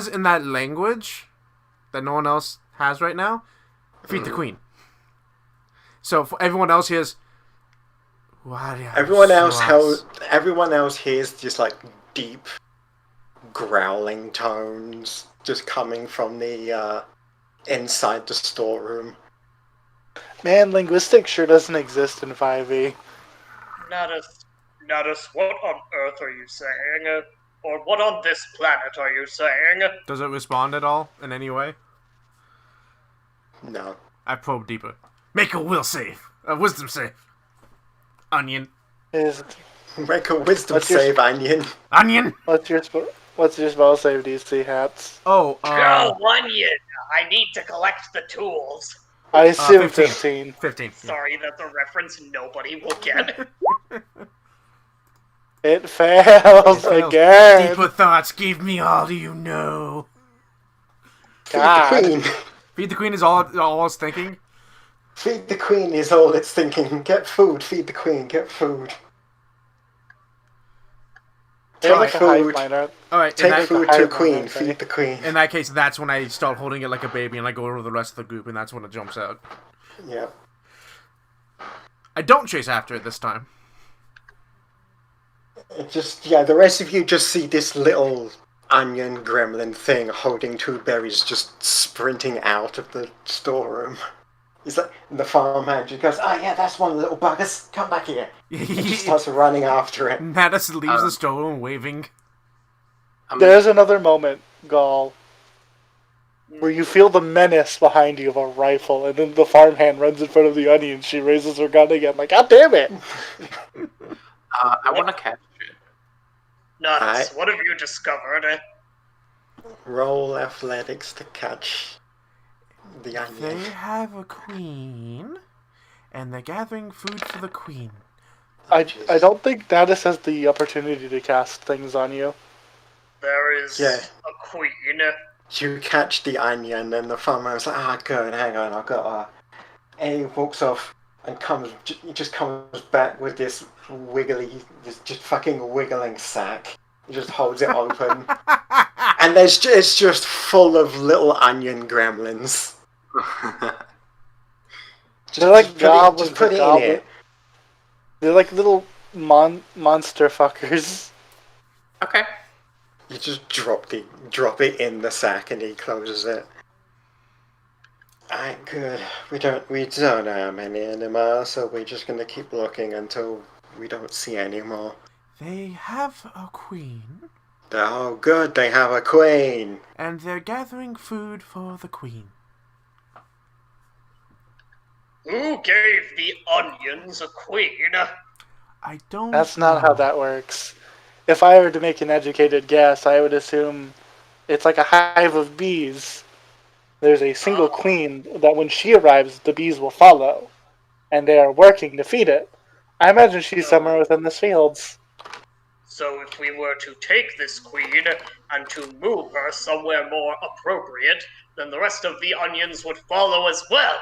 in that language that no one else has right now, feed the queen. So for everyone else hears, everyone else hears just like deep growling tones just coming from the inside the storeroom. Man, linguistics sure doesn't exist in 5e. Natus, what on earth are you saying? Or what on this planet are you saying? Does it respond at all in any way? No. I probe deeper. Make a wisdom save. Onion. Make a wisdom save, Onion. Onion. What's your spell save DC, Hats? Oh, Go, Onion! I need to collect the tools. I assume 15. 15. Sorry, that's a reference nobody will get. It fails again. Deeper thoughts, give me all you know. God. Feed the queen. Feed the queen is all I was thinking. Feed the queen is all it's thinking. Get food, feed the queen, get food. Take food. Alright, Take food to queen, feed the queen. In that case, that's when I start holding it like a baby and I go over to the rest of the group, and that's when it jumps out. Yeah. I don't chase after it this time. The rest of you just see this little onion gremlin thing holding 2 berries just sprinting out of the storeroom. He's like, the farmhand just goes, oh yeah, that's one of the little buggers, come back here. And just starts running after it. Natus leaves the storeroom waving. There's another moment, Gaul, where you feel the menace behind you of a rifle, and then the farmhand runs in front of the onion, she raises her gun again, like, God damn it! I want to catch it. Nuts, what have you discovered? Roll athletics to catch the onion. They have a queen, and they're gathering food for the queen. I don't think Natus has the opportunity to cast things on you. There is a queen. You catch the onion, and the farmer's like, good, hang on, I've got and he walks off and just comes back with this just fucking wiggling sack. He just holds it open. And it's just full of little onion gremlins. They're like goblins. Just put it in it. They're like little monster fuckers. Okay. You just drop it in the sack, and he closes it. Alright, good. We don't have many anymore, so we're just gonna keep looking until we don't see any more. They have a queen. Oh, good, they have a queen. And they're gathering food for the queen. Who gave the onions a queen? I don't That's not how that works. If I were to make an educated guess, I would assume it's like a hive of bees. There's a single queen that when she arrives, the bees will follow. And they are working to feed it. I imagine she's somewhere within the fields. So if we were to take this queen and to move her somewhere more appropriate, then the rest of the onions would follow as well.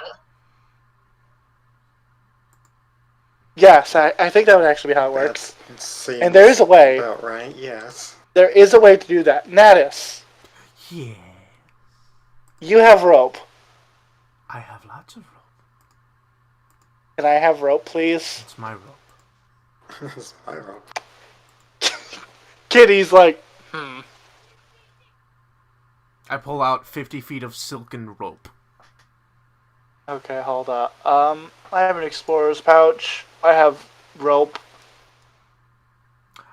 Yes, I think that would actually be how it works. That seems And there is a way. about right, yes. There is a way to do that. Natus, Yeah. you have rope. I have lots of rope. Can I have rope, please? It's my rope. It's my rope. Kitty's like, I pull out 50 feet of silken rope. Okay, hold up. I have an explorer's pouch. I have rope.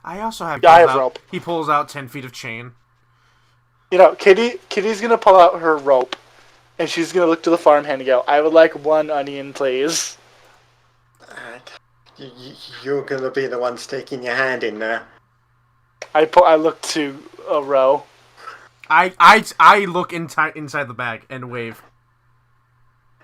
I also have. Yeah, I have rope. He pulls out 10 feet of chain. You know, Kitty's gonna pull out her rope, and she's gonna look to the farmhand and go, "I would like 1 onion, please." You're gonna be the one sticking your hand in there. I look to a row. I look inside the bag and wave.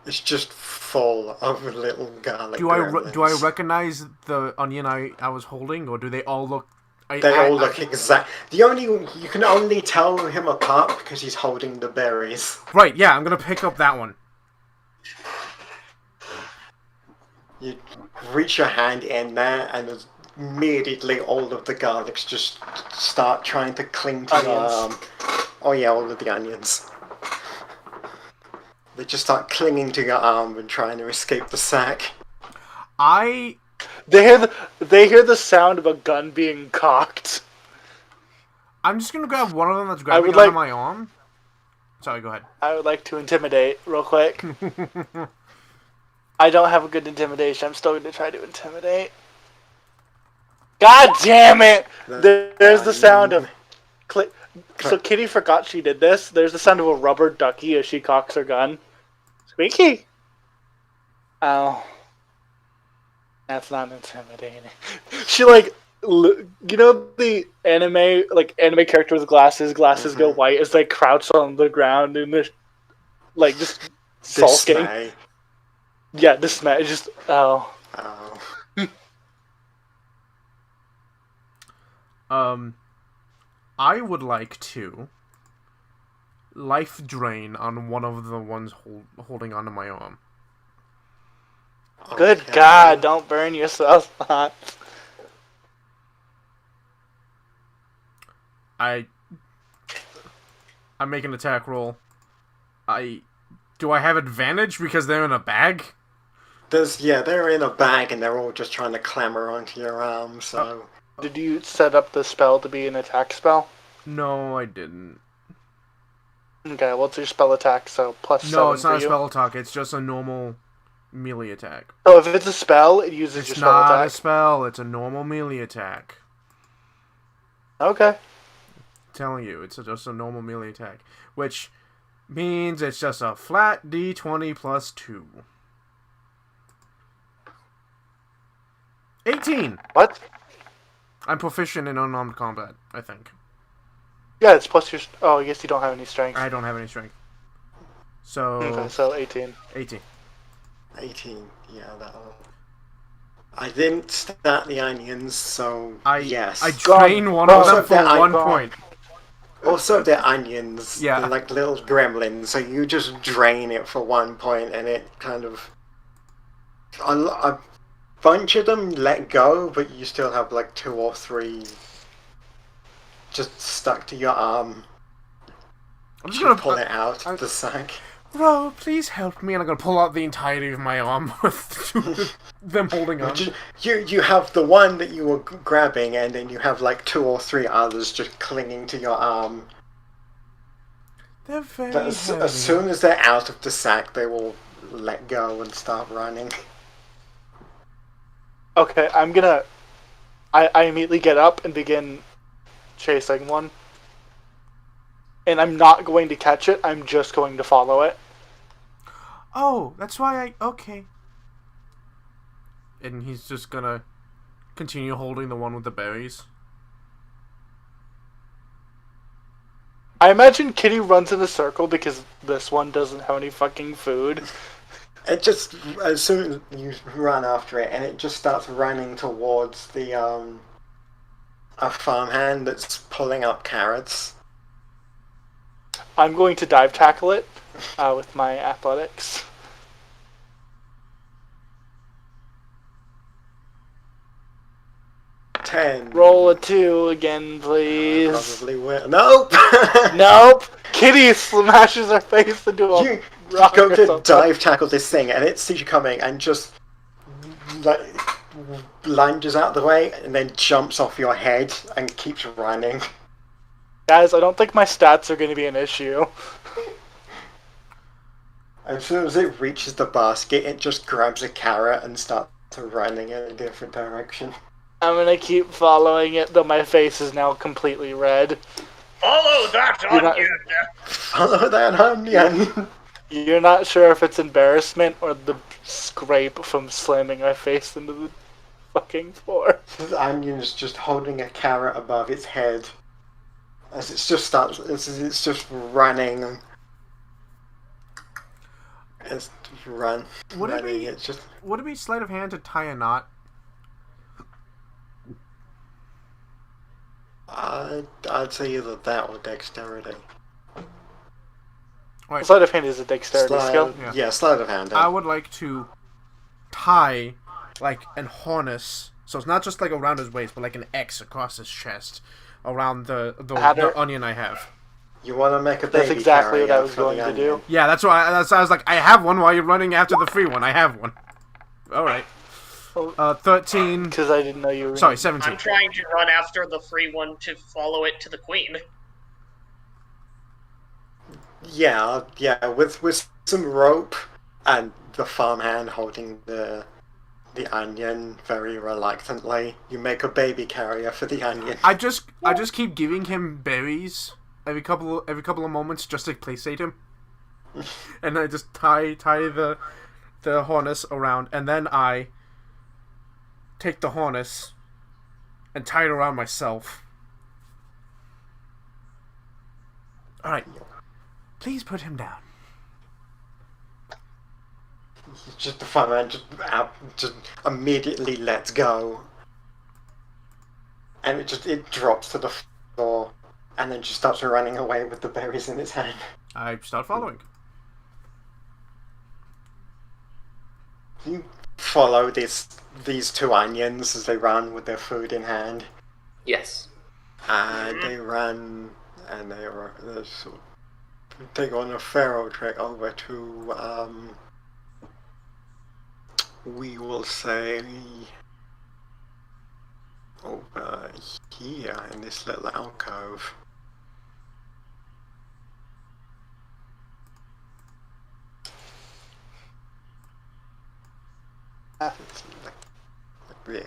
It's just full of little garlic. Do I recognize the onion I was holding, or do they all look? They all look exact. You can only tell him apart because he's holding the berries. Right. Yeah, I'm gonna pick up that one. You reach your hand in there, and immediately all of the garlics just start trying to cling to your arm. Oh yeah, all of the onions. They just start clinging to your arm and trying to escape the sack. They hear the sound of a gun being cocked. I'm just gonna grab one of them that's grabbing onto my arm. Sorry, go ahead. I would like to intimidate real quick. I don't have a good intimidation. I'm still going to try to intimidate. God damn it! There's the sound of click. So Kitty forgot she did this. There's the sound of a rubber ducky as she cocks her gun. Squeaky. Oh. That's not intimidating. She you know the anime character with glasses go white as they crouch on the ground and just sulking. Dismay. Yeah, dismay. Just oh. I would like to life drain on one of the ones holding onto my arm. Good God! Don't burn yourself hot. I make an attack roll. Do I have advantage because they're in a bag? They're in a bag and they're all just trying to clamber onto your arm, so... Did you set up the spell to be an attack spell? No, I didn't. Okay, what's your spell attack? So plus 7 No, it's not for a you? spell attack, it's just a normal melee attack. Oh, if it's a spell, it uses your spell It's not attack? a spell, it's a normal melee attack. Okay. I'm telling you, it's just a normal melee attack. Which means it's just a flat d20 plus 2. 18! What? I'm proficient in unarmed combat, I think. Yeah, it's plus your... Oh, I guess you don't have any strength. I don't have any strength. So... Okay, so 18. 18. 18, yeah, that'll... I didn't start the onions, so yes. I drain one of them for Also, 1 point. Also, they're onions. Yeah. They're like little gremlins, so you just drain it for 1 point, and it kind of... A bunch of them let go, but you still have like 2 or 3 just stuck to your arm. I'm just gonna pull it out of the sack. Bro, please help me, and I'm gonna pull out the entirety of my arm with them holding on. You have the one that you were grabbing, and then you have like 2 or 3 others just clinging to your arm. They're very But heavy. as soon as they're out of the sack, they will let go and start running. Okay, I'm gonna... I immediately get up and begin chasing one. And I'm not going to catch it, I'm just going to follow it. Oh, that's why okay. And he's just gonna continue holding the one with the berries. I imagine Kitty runs in a circle because this one doesn't have any fucking food. It just, as soon as you run after it, and it just starts running towards the, a farmhand that's pulling up carrots. I'm going to dive tackle it with my athletics. 10. Roll a 2 again, please. Probably will. Nope! Nope! Kitty smashes her face into a You rock go or to something. dive tackle this thing, and it sees you coming, and just like lunges out of the way, and then jumps off your head and keeps running. Guys, I don't think my stats are going to be an issue. As soon as it reaches the basket, it just grabs a carrot and starts running in a different direction. I'm going to keep following it, though my face is now completely red. Follow that onion! Follow that onion! You're not sure if it's embarrassment or the scrape from slamming my face into the fucking floor. The onion is just holding a carrot above its head. As it's just running. It's running. Would it be? It's just. Would it be sleight of hand to tie a knot? I'd say either that or dexterity. Right. Sleight of hand is a dexterity skill. Yeah, sleight of hand. I would like to tie, like, an harness. So it's not just like around his waist, but like an X across his chest, around the onion I have. You want to make a baby That's exactly what I carrier was for going the to onion. do. Yeah, that's why. I was like, I have one while you're running after the free one. I have one. All right. 13. Because I didn't know you were... Sorry, 17. I'm trying to run after the free one to follow it to the queen. Yeah, with some rope and the farmhand holding the onion very reluctantly, you make a baby carrier for the onion. I just keep giving him berries every couple of moments just to placate him, and I just tie the harness around, and then I take the harness and tie it around myself. All right, please put him down. Just the farmhand just immediately lets go, and it drops to the floor, and then just starts running away with the berries in its hand. I start following. You follow these two onions as they run with their food in hand. Yes. And they run, and they go on a feral trek over to, we will say, over here in this little alcove. Yeah.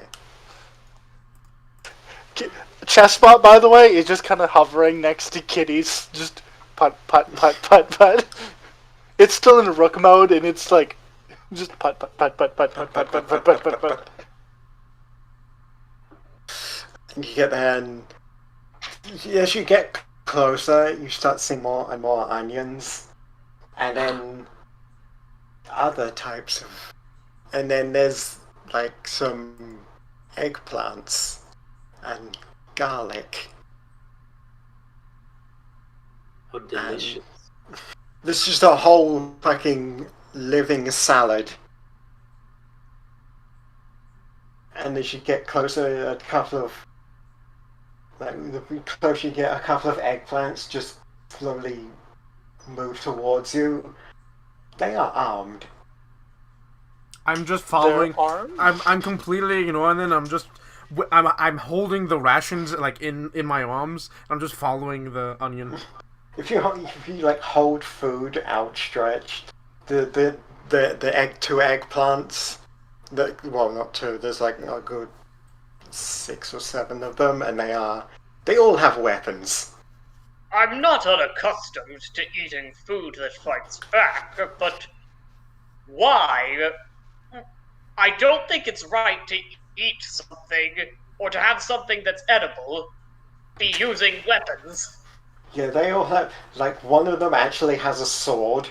Chessbot, by the way, is just kind of hovering next to Kitty's, just putt, putt, putt, putt, putt. It's still in rook mode, and it's like, just putt, putt, putt, putt, putt, putt, putt, putt, putt, putt, putt, putt. And you get there, and as you get closer, you start seeing more and more onions, and then other types of, and then there's like some eggplants and garlic. How delicious. This is just a whole fucking living salad. And as you get closer, a couple of, like, the closer you get, a couple of eggplants just slowly move towards you. They are armed. I'm just following. They're armed? I'm completely ignoring them. I'm holding the rations like in my arms. I'm just following the onion. If you like hold food outstretched, the two eggplants, well, not two. There's like a good 6 or 7 of them, and they all have weapons. I'm not unaccustomed to eating food that fights back, but why? I don't think it's right to eat something, or to have something that's edible, be using weapons. Yeah, they all have, like, one of them actually has a sword,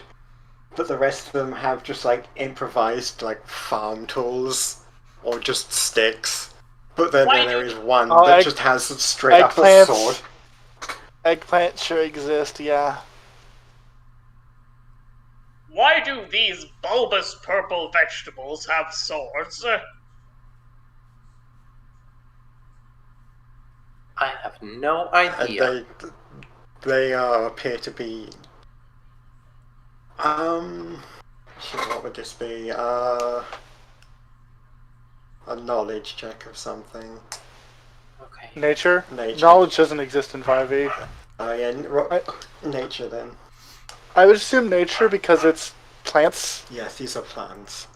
but the rest of them have just, like, improvised, like, farm tools, or just sticks. But then there is one that just has straight up a sword. Eggplants sure exist, yeah. why do these bulbous purple vegetables have swords? I have no idea. They appear to be. Shit, what would this be? A knowledge check of something. Okay. Nature? Nature. Knowledge doesn't exist in 5e. Nature then. I would assume nature because it's plants. Yes, these are plants.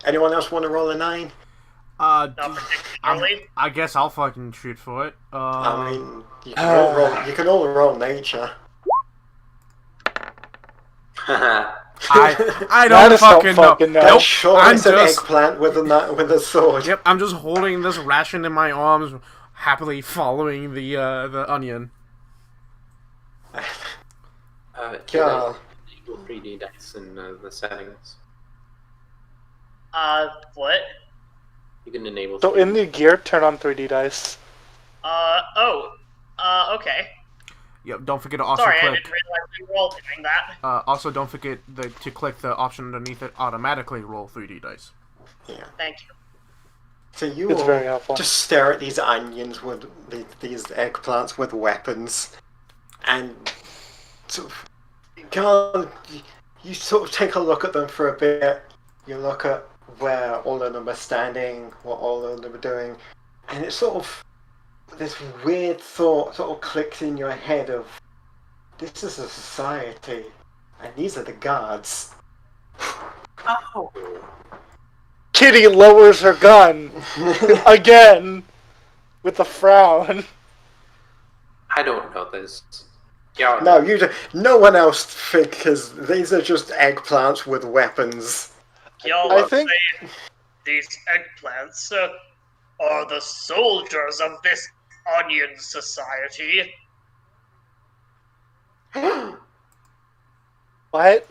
Anyone else want to roll a 9? Not particularly. I guess I'll fucking shoot for it. I mean, you can all roll nature. I don't fucking know. Nope. Sure, I'm an eggplant with a sword. Yep, I'm just holding this ration in my arms, happily following the onion. Yeah. Enable 3D dice in the settings. What? You can enable. So in the gear, turn on 3D dice. Okay. Yep, don't forget to also Sorry, click. I didn't realize we were all doing that. Also, don't forget to click the option underneath it, automatically roll 3D dice. Yeah. Thank you. So you It's all very helpful. just stare at these onions with these eggplants with weapons, and sort of, you sort of take a look at them for a bit. You look at where all of them are standing, what all of them are doing, and it's sort of this weird thought sort of clicks in your head of, this is a society, and these are the guards. Oh. Kitty lowers her gun again with a frown. I don't know this. Yeah. No, no one else because these are just eggplants with weapons. Y'all I think say these eggplants are the soldiers of this onion society. what?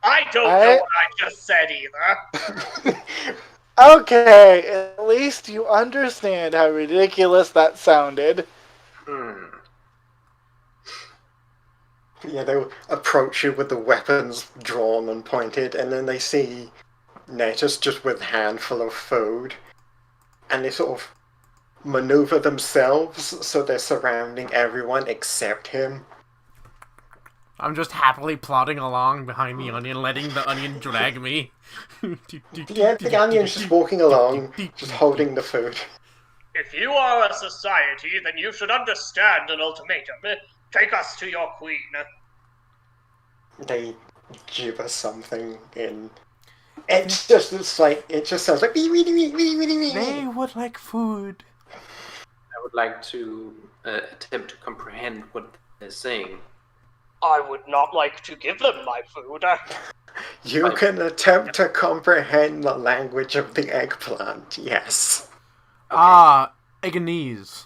I don't know what I just said either. Okay, at least you understand how ridiculous that sounded. Yeah, they will approach you with the weapons drawn and pointed, and then they see Natus just with a handful of food, and they sort of maneuver themselves so they're surrounding everyone except him. I'm just happily plodding along behind the onion, letting the onion drag me. Yeah, the onion's just walking along, just holding the food. If you are a society, then you should understand an ultimatum. Take us to your queen. They gibber something in. It just sounds like They would like food. I would like to attempt to comprehend what they're saying. I would not like to give them my food. You can attempt to comprehend the language of the eggplant, yes. Okay. Eganese.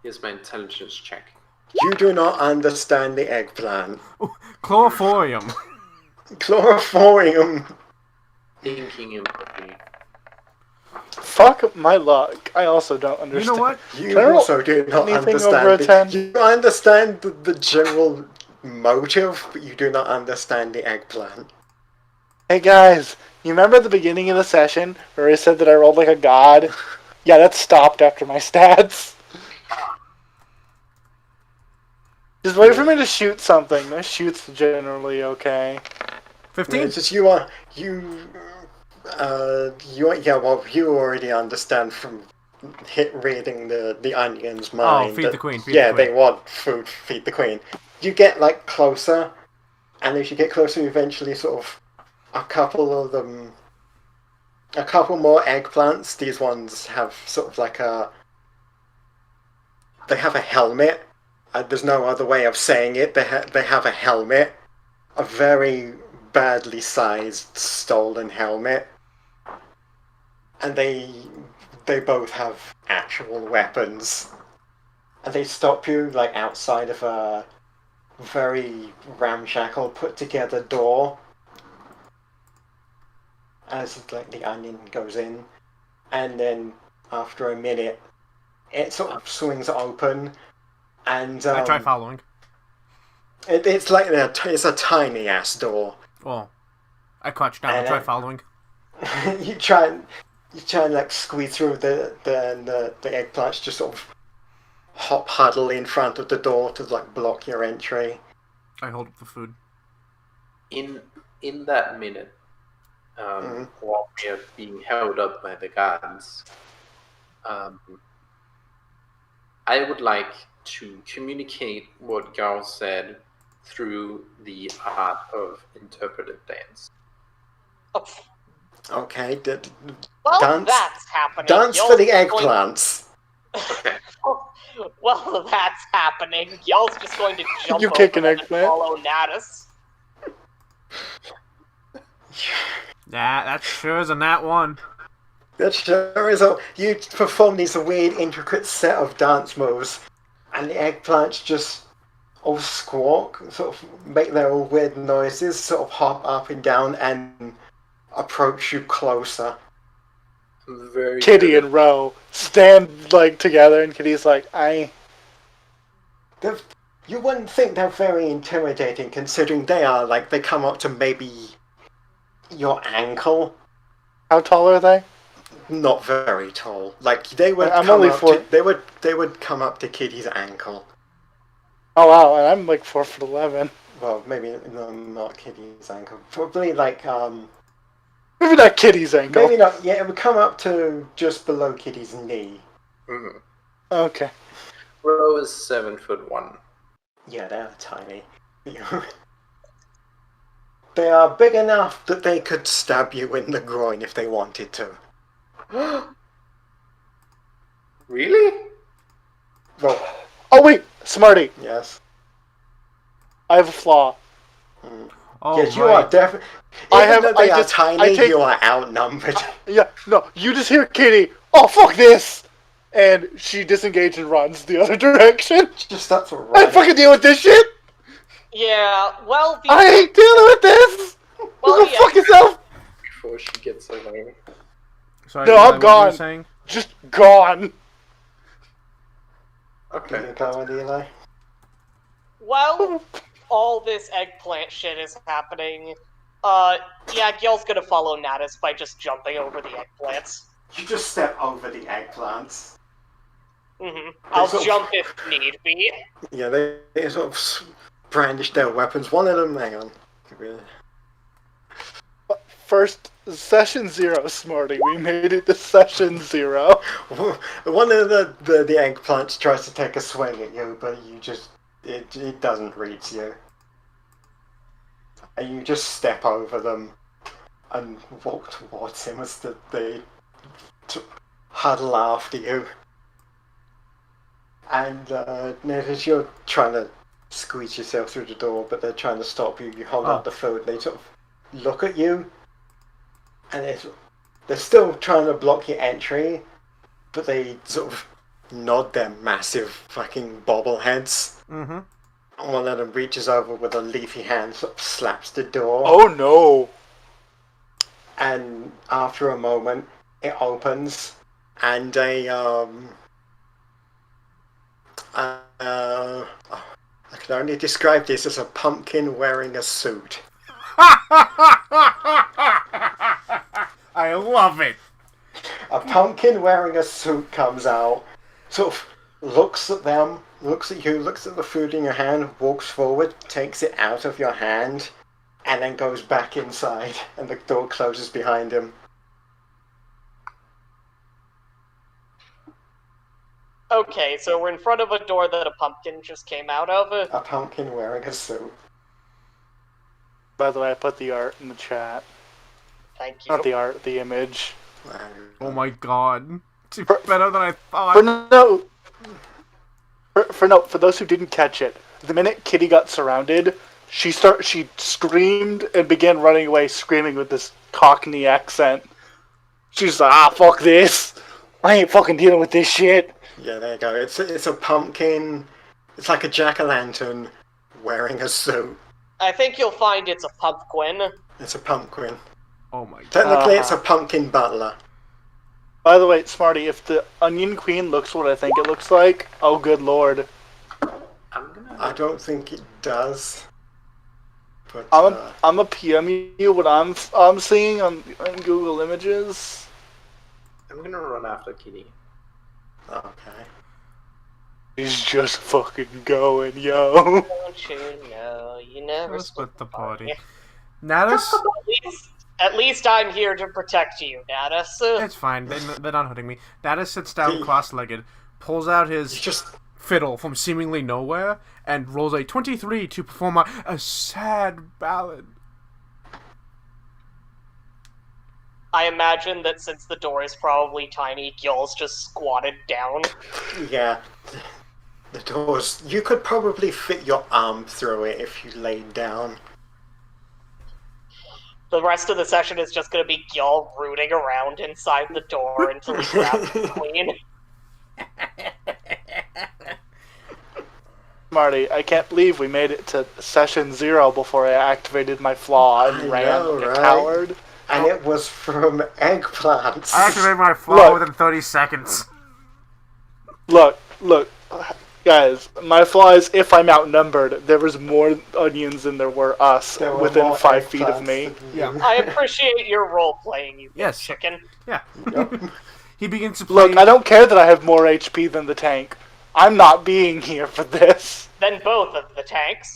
Here's my intelligence check. You do not understand the eggplant. Chloroform. Chloroform. Thinking empathy. Fuck my luck. I also don't understand. You know what? You also do not understand. You understand the general motive, but you do not understand the eggplant. Hey guys, you remember at the beginning of the session where I said that I rolled like a god? Yeah, that stopped after my stats. Just wait for me to shoot something. My shoot's generally okay. 15? It's just you already understand from reading the onion's mind. Oh, feed the queen. They want food, feed the queen. You get closer, and as you get closer, eventually sort of a couple more eggplants. These ones have sort of they have a helmet. There's no other way of saying it. They have a helmet, a very badly sized stolen helmet, and they both have actual weapons. And they stop you outside of very ramshackle, put together door as like the onion goes in, and then after a minute, it sort of swings open, and I try following. It's like it's a tiny ass door. Well, I crouch down and try following. you try and like squeeze through the eggplants, just sort of huddle in front of the door to like block your entry. I hold up the food. In that minute, while we are being held up by the guards, I would like to communicate what Gal said through the art of interpretive dance. Okay, Well, dance. that's happening. Dance for the eggplants. Okay. Well, that's happening. Y'all's just going to jump You over kick an and eggplant? follow Natus. Yeah, that sure is a nat one. That sure is. You perform these weird, intricate set of dance moves, and the eggplants just all squawk, sort of make their all weird noises, sort of hop up and down, and approach you closer. Very Kitty good. and Ro stand like together, and Kitty's like, You wouldn't think they're very intimidating, considering they come up to maybe your ankle. How tall are they? Not very tall. Like they would. I'm come only up 4. They would come up to Kitty's ankle. Oh wow, and I'm like 4'11". Well, maybe no, not Kitty's ankle. Probably like Maybe not Kitty's ankle. Maybe not. Yeah, it would come up to just below Kitty's knee. Mm-hmm. Okay. Ro is 7'1". Yeah, they're tiny. They are big enough that they could stab you in the groin if they wanted to. Really? Well, Oh wait, Smarty, yes. I have a flaw. Oh, Yes, you right. are definitely. I Even have- though they I are just- tiny, I take- you are outnumbered. Yeah, no, you just hear Kitty, oh fuck this! And she disengaged and runs the other direction. Just starts I running. ain't fucking deal with this shit! Yeah, well, I ain't dealing with this! Well, Go fuck yourself! Before she gets away. Sorry, No, Eli, I'm what were you gone. saying? Just gone. Can you go on, Eli? While all this eggplant shit is happening, yeah, Gil's gonna follow Natus by just jumping over the eggplants. You just step over the eggplants. I'll sort of- jump if need be. Yeah, they sort of brandish their weapons. One of them, hang on. First, session 0, Smarty. We made it to session 0. One of the eggplants tries to take a swing at you, but it doesn't reach you. And you just step over them and walk towards him as they huddle after you. And as you're trying to squeeze yourself through the door, but they're trying to stop you, you hold out the food, they sort of look at you, and they're still trying to block your entry, but they sort of nod their massive fucking bobbleheads. Mm-hmm. And one of them reaches over with a leafy hand, sort of slaps the door. Oh no. And after a moment, it opens, and I can only describe this as a pumpkin wearing a suit. I love it. A pumpkin wearing a suit comes out, sort of looks at them, looks at you, looks at the food in your hand, walks forward, takes it out of your hand, and then goes back inside, and the door closes behind him. Okay, so we're in front of a door that a pumpkin just came out of. A pumpkin wearing a suit. By the way, I put the art in the chat. Thank you. Not the art, the image. Oh my god. It's For- better than I thought. For those who didn't catch it, the minute Kitty got surrounded, she screamed and began running away, screaming with this Cockney accent. She's like, ah, fuck this! I ain't fucking dealing with this shit! Yeah, there you go. It's a pumpkin. It's like a jack-o'-lantern wearing a suit. I think you'll find it's a pumpkin. It's a pumpkin. Oh my god. Technically, it's a pumpkin butler. By the way, Smarty, if the Onion Queen looks what I think it looks like, oh good lord. I don't think it does. But I'm a PM you what I'm seeing on Google Images. I'm gonna run after Kitty. okay. He's just fucking going, yo. Don't you know, you never Split the party. At Natus? At least I'm here to protect you, Natus. It's fine. They're not hurting me. Natus sits down cross-legged, pulls out his fiddle from seemingly nowhere, and rolls a 23 to perform a sad ballad. I imagine that since the door is probably tiny, Gil's just squatted down. Yeah. The doors... You could probably fit your arm through it if you laid down. The rest of the session is just going to be Gil rooting around inside the door until he grabs the queen. Marty, I can't believe we made it to session 0 before I activated my flaw and ran like a coward. And it was from eggplants. I activated my flaw within 30 seconds. Look, guys, my flaw is if I'm outnumbered, there was more onions than there were us within 5 feet of me. Yeah. I appreciate your role-playing, you Yes. chicken. Yeah. Yep. He begins to play... Look, I don't care that I have more HP than the tank. I'm not being here for this. Then both of the tanks.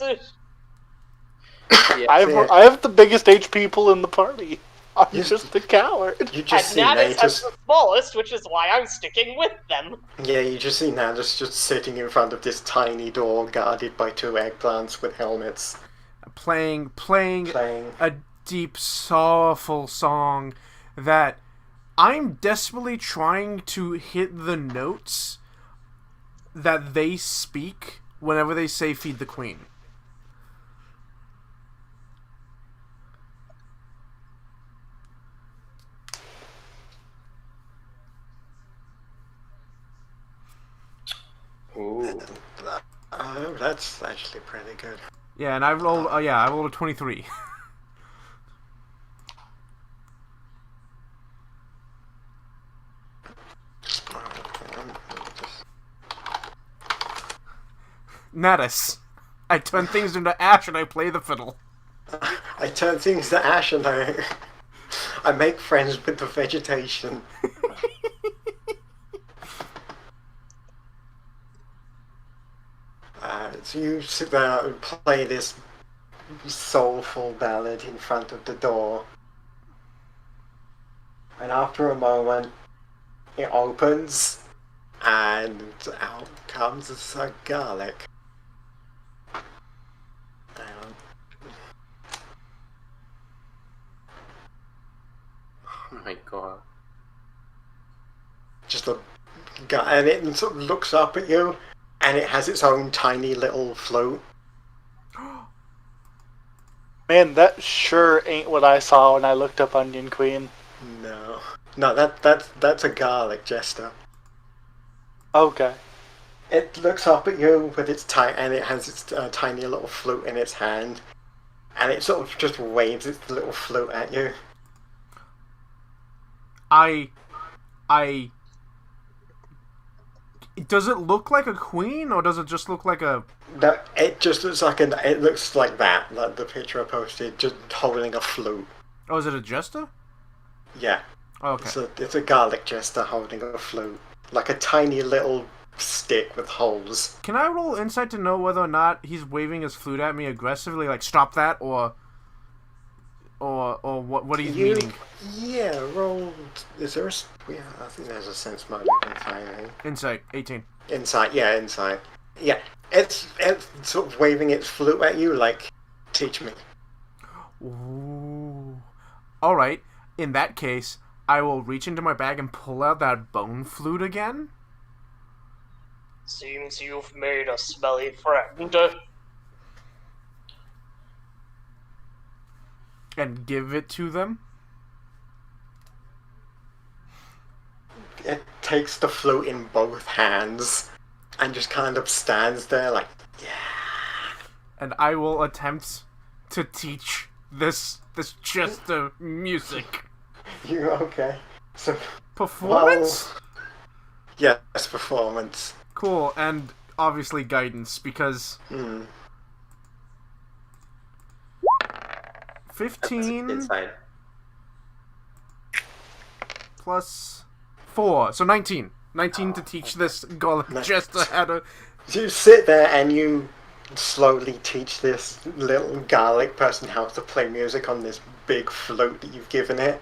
Yeah. I have the biggest HP pool in the party. I'm just a coward. You just And see Natus has Natus... the smallest, which is why I'm sticking with them. Yeah, you just see Natus just sitting in front of this tiny door guarded by 2 eggplants with helmets. Playing a deep, sorrowful song that I'm desperately trying to hit the notes that they speak whenever they say "feed the queen." Ooh. That's actually pretty good. Yeah, and I rolled. I rolled a 23. Natus. I turn things into ash and I play the fiddle. I turn things to ash and I make friends with the vegetation. So you sit there and play this soulful ballad in front of the door. And after a moment, it opens and out comes a garlic. Oh my god. Just a guy, and it sort of looks up at you, and it has its own tiny little float. Man, that sure ain't what I saw when I looked up Onion Queen. No, that's a garlic jester. Okay. It looks up at you with its and it has its tiny little flute in its hand, and it sort of just waves its little flute at you. Does it look like a queen, or does it just look like a... No, it just looks like it looks like that, like the picture I posted, just holding a flute. Oh, is it a jester? Yeah. Oh, okay. It's a garlic jester holding a flute. Like a tiny little stick with holes. Can I roll insight to know whether or not he's waving his flute at me aggressively, like stop that, or what he's meaning? Yeah, roll... Is there a... Yeah, I think there's a sense mode inside, I think. Insight, 18. Insight. Yeah, it's sort of waving its flute at you like, teach me. Ooh. Alright, in that case, I will reach into my bag and pull out that bone flute again. Seems you've made a smelly friend. And give it to them. It takes the flute in both hands and just kind of stands there like, yeah. and I will attempt to teach this Chester music. You okay? So Performance? well, yes, performance. Cool, and obviously guidance, because 15 Inside. plus 4, so 19. 19 to teach this garlic Nice. Chester how to... You sit there and you slowly teach this little garlic person how to play music on this big flute that you've given it.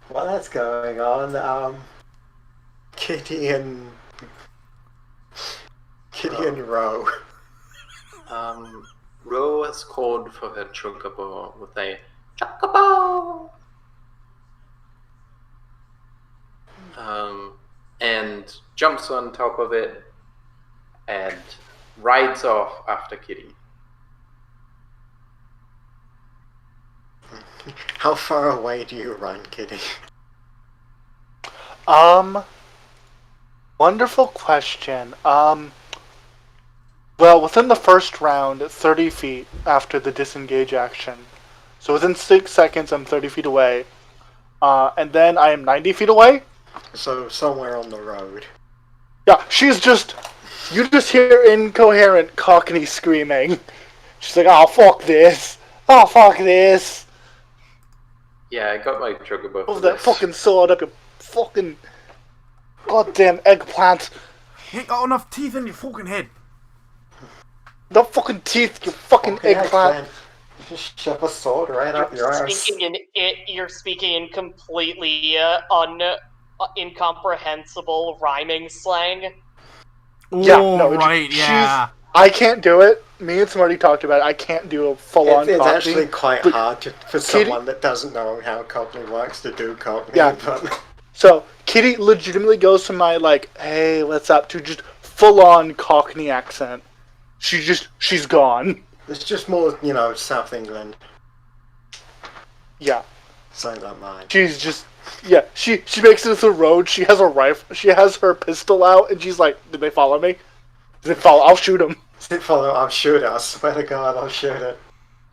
While that's going on, Kitty and Ro. Ro has called for her chocobo with a chocobo. And jumps on top of it and rides off after Kitty. How far away do you run, Kitty? Wonderful question. Well, within the first round, 30 feet after the disengage action. So within 6 seconds, I'm 30 feet away. And then I am 90 feet away. So somewhere on the road. Yeah, she's just... You just hear incoherent Cockney screaming. She's like, oh, fuck this. Oh, fuck this. Yeah, I got my chocobo. Move that fucking sword up your fucking... goddamn eggplant. You ain't got enough teeth in your fucking head. No fucking teeth, you fucking eggplant. Just shove a sword right up your ass. You're speaking in completely incomprehensible rhyming slang. Yeah, Oh, no, right, yeah. I can't do it. Me and Smarty talked about it. I can't do a full-on It's Cockney. actually quite but hard for someone that doesn't know how Cockney works to do Cockney. Yeah. But So, Kitty legitimately goes from my, like, hey, what's up, to just full-on Cockney accent. She's gone. it's just more, South England. Yeah. So not mine. She's just... Yeah, she makes it to the road, she has a rifle, she has her pistol out, and she's like, did they follow me? Did they follow? I'll shoot them. I'll shoot it. I swear to God, I'll shoot it.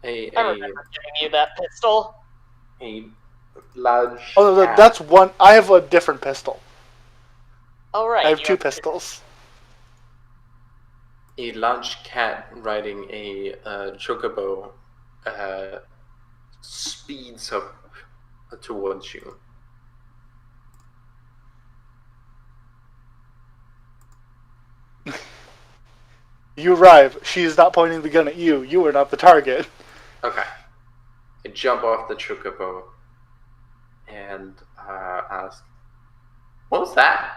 I remember giving you that pistol. A large. Oh, no, cat. that's one. I have a different pistol. Oh, right. I have you two pistols. A large cat riding a chocobo speeds up towards you. You arrive. She is not pointing the gun at you. You are not the target. Okay. I jump off the chocobo and ask, "What was that?"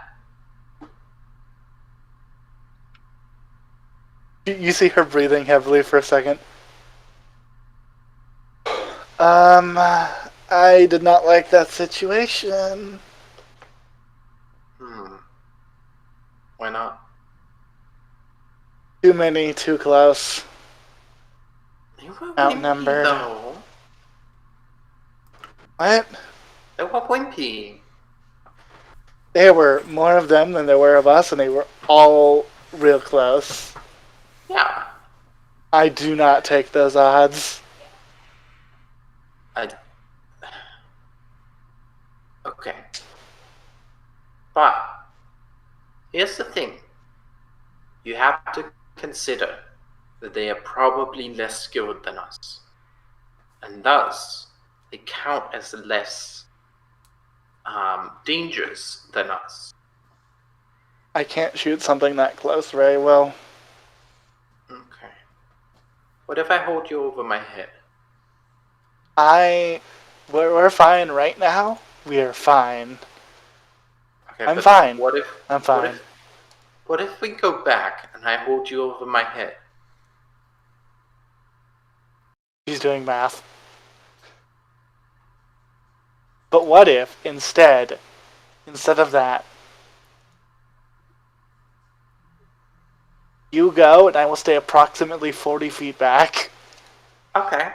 You see her breathing heavily for a second. I did not like that situation. Why not? Too many, too close. They were Outnumbered. wimpy, though. What? They were wimpy. There were more of them than there were of us, and they were all real close. Yeah. I do not take those odds. Okay. But here's the thing. You have to consider that they are probably less skilled than us. And thus, they count as less dangerous than us. I can't shoot something that close very well. Okay. What if I hold you over my head? We're fine right now. We are fine. Okay, I'm but fine. What if I'm fine. What if we go back and I hold you over my head? She's doing math. But what if, instead of that, you go and I will stay approximately 40 feet back? Okay.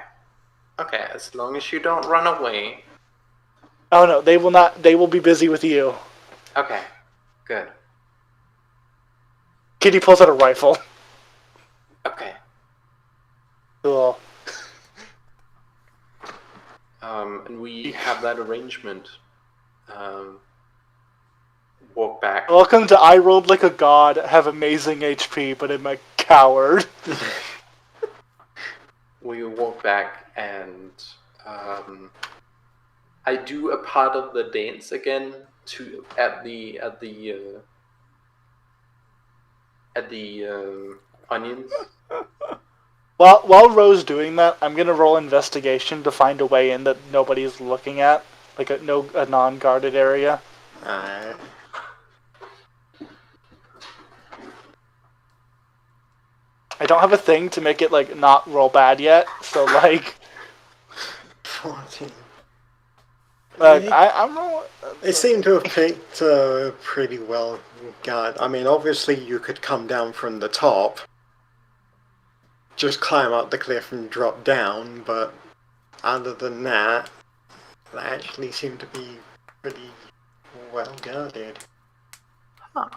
Okay, as long as you don't run away. Oh no, they will not. They will be busy with you. Okay, good. Kitty pulls out a rifle. Okay. Cool. And we have that arrangement. Walk back. Welcome to I rolled like a god, have amazing HP, but I'm a coward. We walk back, and I do a part of the dance again at the onions. While Ro's doing that, I'm gonna roll investigation to find a way in that nobody's looking at, like a non-guarded area. Uh, I don't have a thing to make it like not roll bad yet, so like 14. I'm rolling. They seem to have picked pretty well guard. I mean, obviously you could come down from the top, just climb up the cliff and drop down, but other than that, they actually seem to be pretty well guarded. Huh.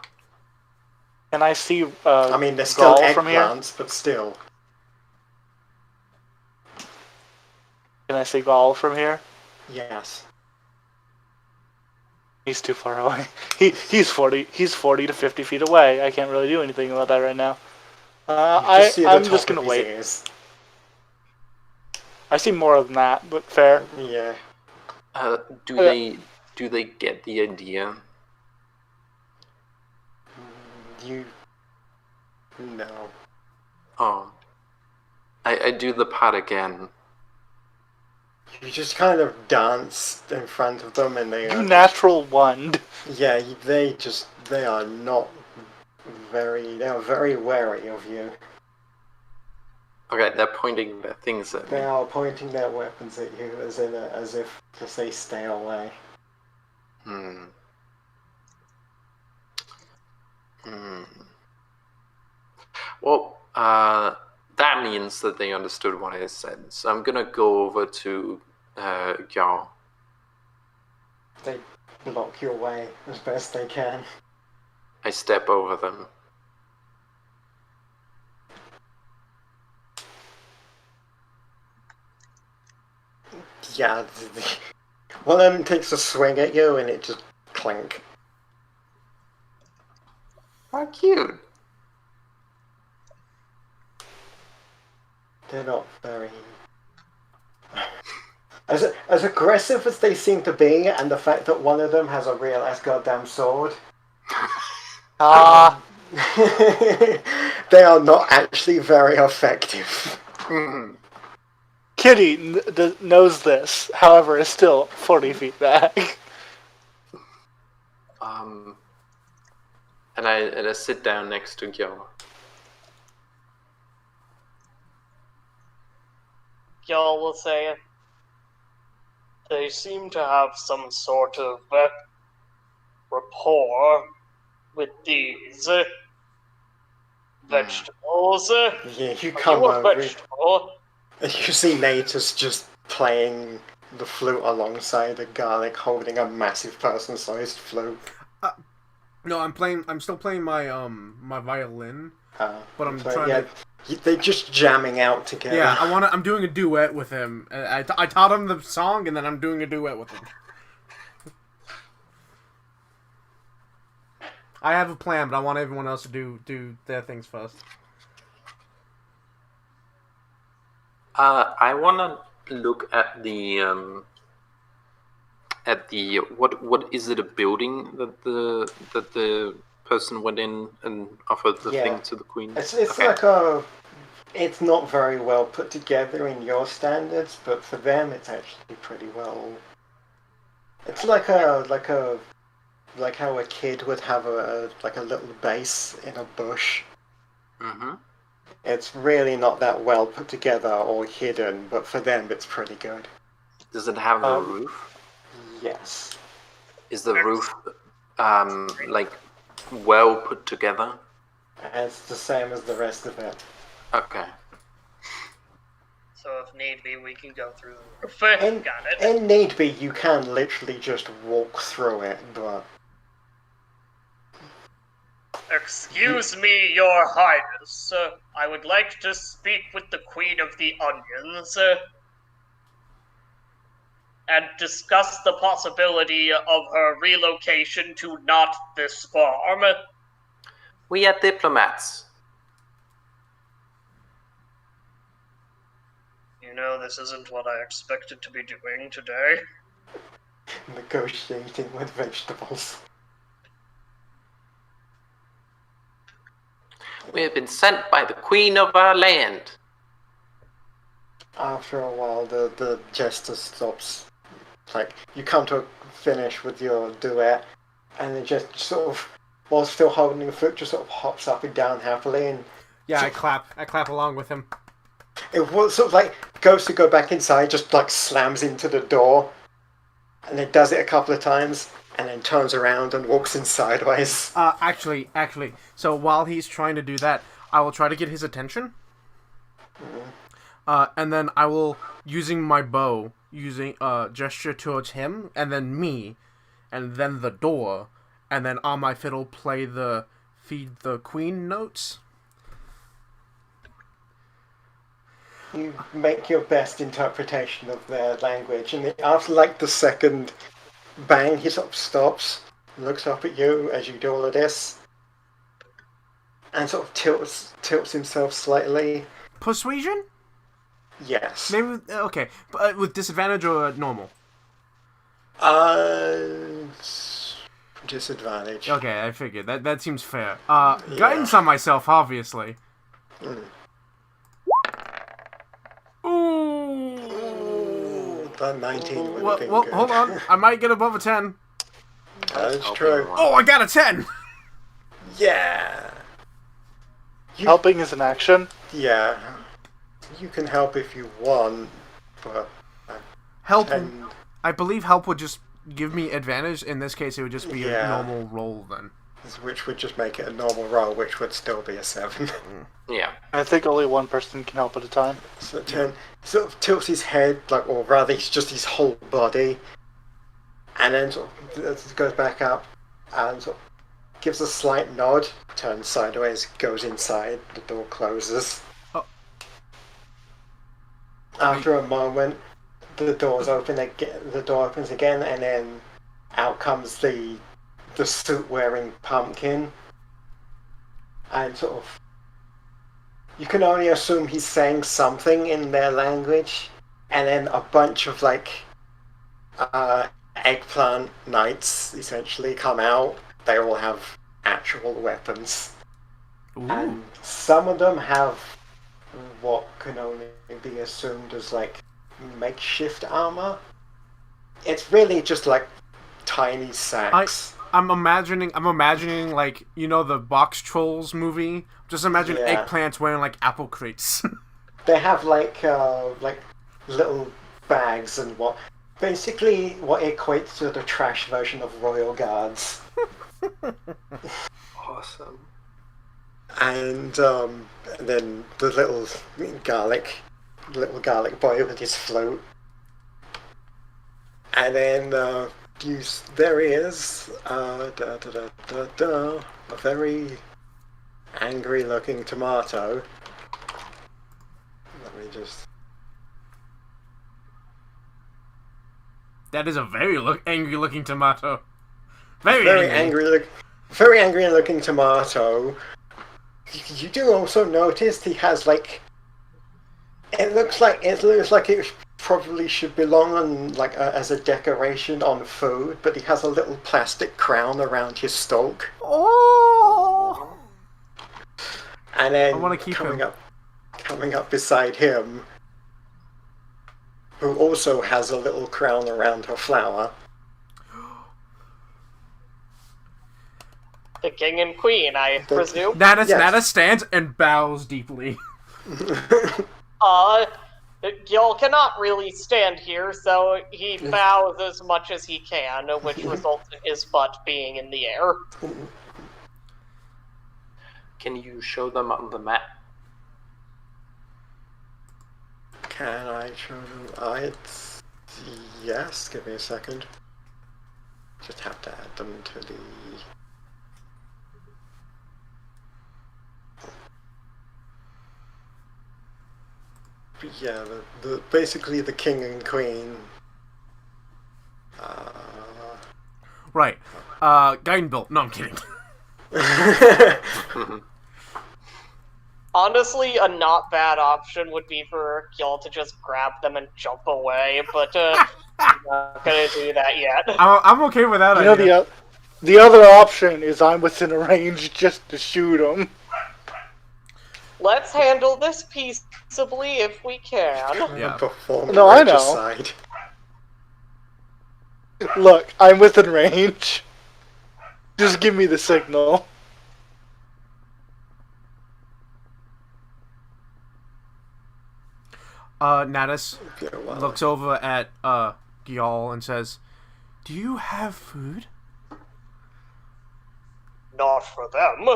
Can I see? I mean, they're still Gaul from here? eggplants, but still. Can I see Gaul from here? Yes. He's too far away. He's 40 to 50 feet away. I can't really do anything about that right now. I'm just gonna wait. Ears. I see more than that, but fair. Yeah. Do they get the idea? You. No. Oh. I do the part again. You just kind of dance in front of them, and they. You natural one. Yeah, they are not very. They are very wary of you. Okay, they're pointing their things at They me. are pointing their weapons at you as if to say stay away. Well, that means that they understood what I said. So I'm gonna go over to Yao. They block your way as best they can. I step over them. Yeah, one of them takes a swing at you and it just clink. How cute. They're not very... As aggressive as they seem to be, and the fact that one of them has a real ass goddamn sword, they are not actually very effective. Kitty knows this, however, is still 40 feet back. And I sit down next to Yao. Y'all will say they seem to have some sort of rapport with these vegetables. Yeah, you Are come you a over, vegetable? and you see Natus just playing the flute alongside a garlic holding a massive person-sized flute. No, I'm still playing my my violin, but I'm trying to. They're just jamming out together. Yeah, I'm doing a duet with him. I taught him the song, and then I'm doing a duet with him. I have a plan, but I want everyone else to do their things first. I want to look at the what is it, a building that the person went in and offered the thing to the queen? It's okay. It's not very well put together in your standards, but for them it's actually pretty well. It's like how a kid would have a little base in a bush. Mm-hmm. It's really not that well put together or hidden, but for them it's pretty good. Does it have a roof? Yes. Is the roof like well put together? It's the same as the rest of it. Okay. So if need be, we can go through the roof. In, Got it. in need be, you can literally just walk through it, but Excuse me, Your Highness. I would like to speak with the Queen of the Onions and discuss the possibility of her relocation to not this farm. We are diplomats. You know, this isn't what I expected to be doing today. Negotiating with vegetables. We have been sent by the queen of our land. After a while, the jester stops. Like, you come to a finish with your duet, and it just sort of, while still holding the foot, just sort of hops up and down happily, and Yeah, I clap along with him. it was sort of like goes to go back inside, just like slams into the door, and it does it a couple of times, and then turns around and walks in sideways. Actually, so while he's trying to do that, I will try to get his attention. And then I will, using my bow, gesture towards him, and then me, and then the door, and then on my fiddle play the Feed the Queen notes. You make your best interpretation of their language, and after like the second bang, he sort of stops, looks up at you as you do all of this, and sort of tilts himself slightly. Persuasion? Yes. Maybe, okay. But, with disadvantage or normal? Disadvantage. Okay, I figured. That seems fair. Guidance on myself, obviously. Ooh. That 19 would have been good. Hold on. I might get above a 10. That's true. Oh, I got a 10! Yeah. Helping is an action. Yeah. You can help if you want, but... Help, I believe help would just give me advantage. In this case, it would just be a normal roll then. Which would just make it a normal roll, which would still be a 7. Yeah. I think only one person can help at a time. So 10 sort of tilts his head, like, or rather, it's just his whole body, and then sort of goes back up and sort of gives a slight nod, turns sideways, goes inside, the door closes. Oh. After a moment, the doors open again. The door opens again, and then out comes the suit-wearing pumpkin, and sort of you can only assume he's saying something in their language, and then a bunch of like eggplant knights essentially come out. They all have actual weapons. Ooh. And some of them have what can only be assumed as like makeshift armor. It's really just like tiny sacks. I'm imagining like, you know, the Box Trolls movie. Just imagine eggplants wearing like apple crates. They have like little bags and what basically what equates to the trash version of Royal Guards. Awesome. And then the little garlic boy with his float. And then there he is, a very angry looking tomato. Let me just... That is a very angry looking tomato. Very angry looking tomato. You do also notice he has like... It looks like it probably should belong on like as a decoration on food, but he has a little plastic crown around his stalk. Oh! And then I want to keep coming up beside him, who also has a little crown around her flower. The king and queen, I presume. Nana stands and bows deeply. Y'all cannot really stand here, so he bows as much as he can, which results in his butt being in the air. Can you show them on the map? Can I show them? Yes, give me a second. Just have to add them to the... Yeah, basically the king and queen. Right. Guiding Bill. No, I'm kidding. Honestly, a not bad option would be for y'all to just grab them and jump away, but I'm not gonna do that yet. I'm okay with that You know, idea. the other option is I'm within range just to shoot him. Let's handle this peaceably if we can. Yeah. Perform No, I know. regicide. Look, I'm within range. Just give me the signal. Natus Yeah, well, looks over at Gyal and says, "Do you have food?" Not for them.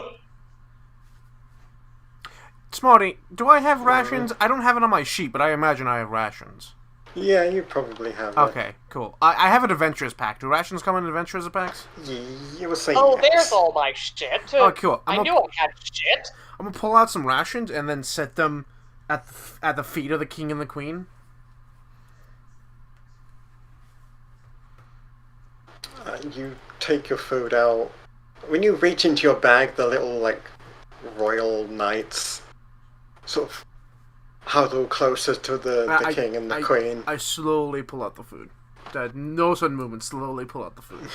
Smarty, do I have rations? I don't have it on my sheet, but I imagine I have rations. yeah, you probably have it. Okay, cool. I have an adventurers pack. Do rations come in adventurers packs? You will say Oh, yes. there's all my shit. Oh, cool. I knew I had shit. I'm gonna pull out some rations and then set them at the feet of the king and the queen. You take your food out. When you reach into your bag, the little, like, royal knights sort of huddle closer to the king and the queen. I slowly pull out the food. No sudden movement. Slowly pull out the food.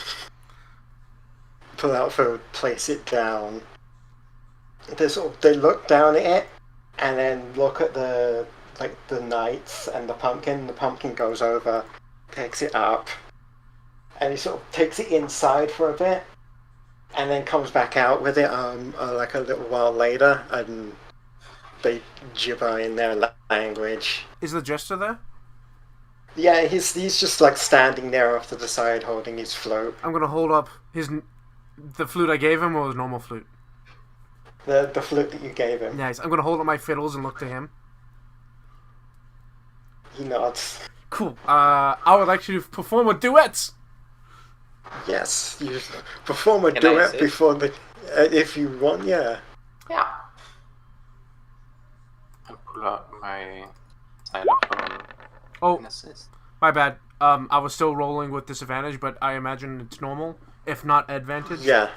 Pull out food, place it down. They look down at it, and then look at the knights and the pumpkin. The pumpkin goes over, picks it up, and he sort of takes it inside for a bit, and then comes back out with it like a little while later, and they gibber in their language. Is the jester there? Yeah, he's just like standing there off to the side holding his float. I'm gonna hold up the flute I gave him, or his normal flute. The flute that you gave him. Nice. I'm gonna hold up my fiddles and look to him. He nods. Cool. I would like to perform a duet. Yes, you perform a Can I duet assist? before the if you want. Yeah. Yeah. I pull out my xylophone Oh, and assist. my bad. I was still rolling with disadvantage, but I imagine it's normal, if not advantage. Yeah.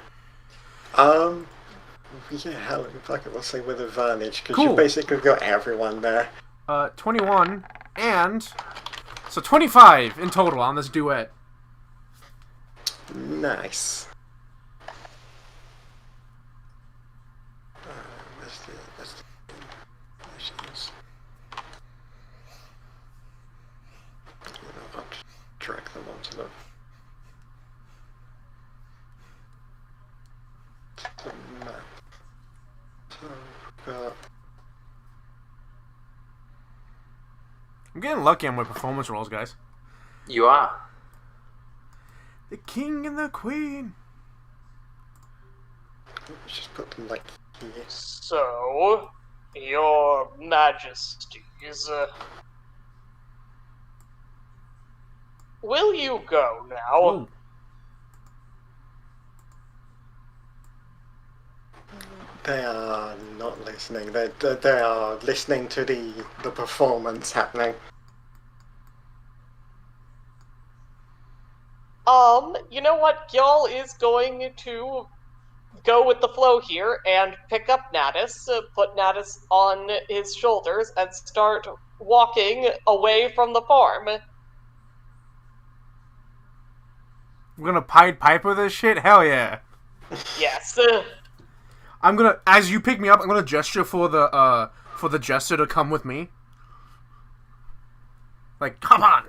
Yeah, hell, fuck it, we'll say with advantage, because Cool. you basically got everyone there. 21 and so 25 in total on this duet. Nice. I'll drag them onto the map. So, I'm getting lucky on my performance rolls, guys. You are. The king and the queen. let's just put them like here. So, your majesties, will you go now? Ooh. They are not listening. They are listening to the performance happening. You know what? Y'all is going to go with the flow here and pick up Natus, put Natus on his shoulders, and start walking away from the farm. We're gonna Pied Piper this shit? Hell yeah. Yes. I'm gonna, as you pick me up, I'm gonna gesture for the jester to come with me. Like, come on!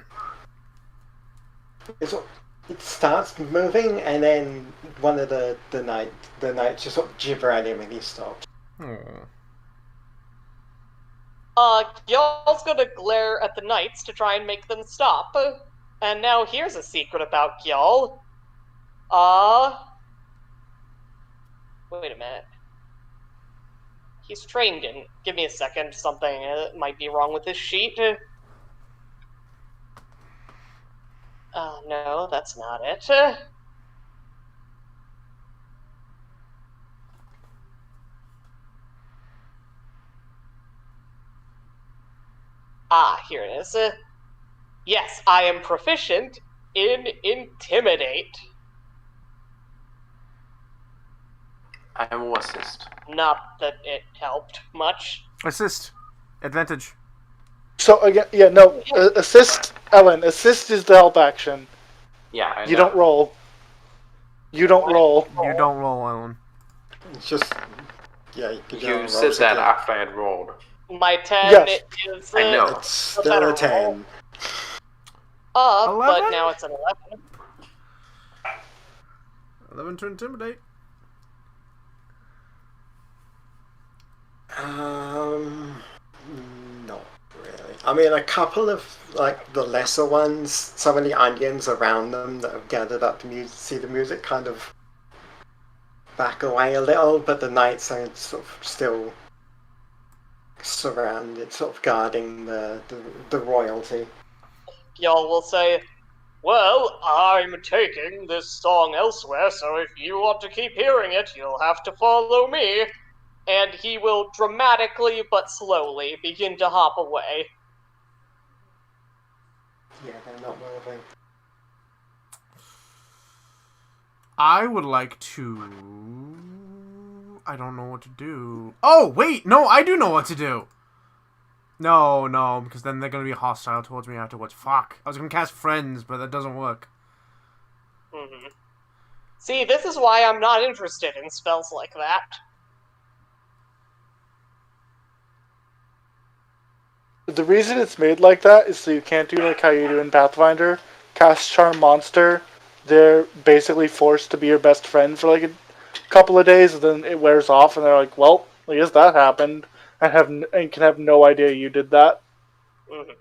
It starts moving, and then one of the knights just sort of gibber at him, and he stops. Y'all's gonna glare at the knights to try and make them stop. And now here's a secret about y'all. Wait a minute. He's trained in. Give me a second. Something might be wrong with this sheet. No, that's not it. here it is. Yes, I am proficient in Intimidate. I will assist. Not that it helped much. Assist. Advantage. So again, yeah, no. Assist, Ellen. Assist is the help action. Yeah, I You know. don't roll. You don't roll. You don't roll, Ellen. It's just, yeah, you can do You it said that after I had rolled. My 10 Yes. is I know. It's still a 10. but 11? now it's an 11. 11 to intimidate. Not really. I mean, a couple of, like, the lesser ones, some of the onions around them that have gathered up to see the music kind of back away a little, but the knights are sort of still surrounded, sort of guarding the royalty. Y'all will say, well, I'm taking this song elsewhere, so if you want to keep hearing it, you'll have to follow me. And he will dramatically but slowly begin to hop away. Yeah, they're not moving. I would like to... I don't know what to do. Oh, wait! No, I do know what to do! No, because then they're going to be hostile towards me afterwards. Fuck. I was going to cast Friends, but that doesn't work. Mm-hmm. See, this is why I'm not interested in spells like that. The reason it's made like that is so you can't do like how you do in Pathfinder. Cast Charm Monster. They're basically forced to be your best friend for like a couple of days, and then it wears off, and they're like, well, I guess that happened. And can have no idea you did that. Mm-hmm.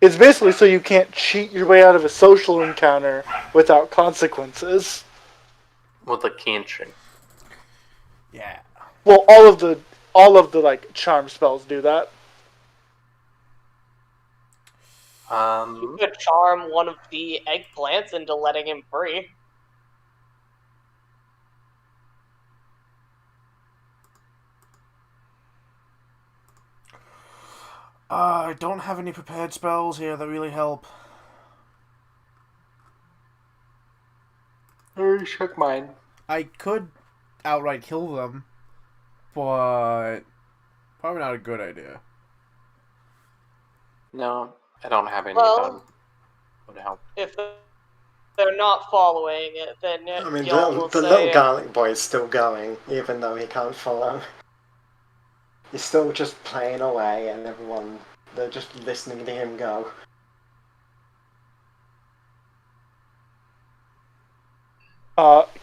It's basically so you can't cheat your way out of a social encounter without consequences. With a cantrip. Yeah. Well, all of the like charm spells do that. You could charm one of the eggplants into letting him free. I don't have any prepared spells here that really help. I already checked mine. I could outright kill them, but probably not a good idea. No, I don't have any Well, that would help. if they're not following it, then I mean, y'all will the say... little garlic boy is still going, even though he can't follow. He's still just playing away, and they're just listening to him go.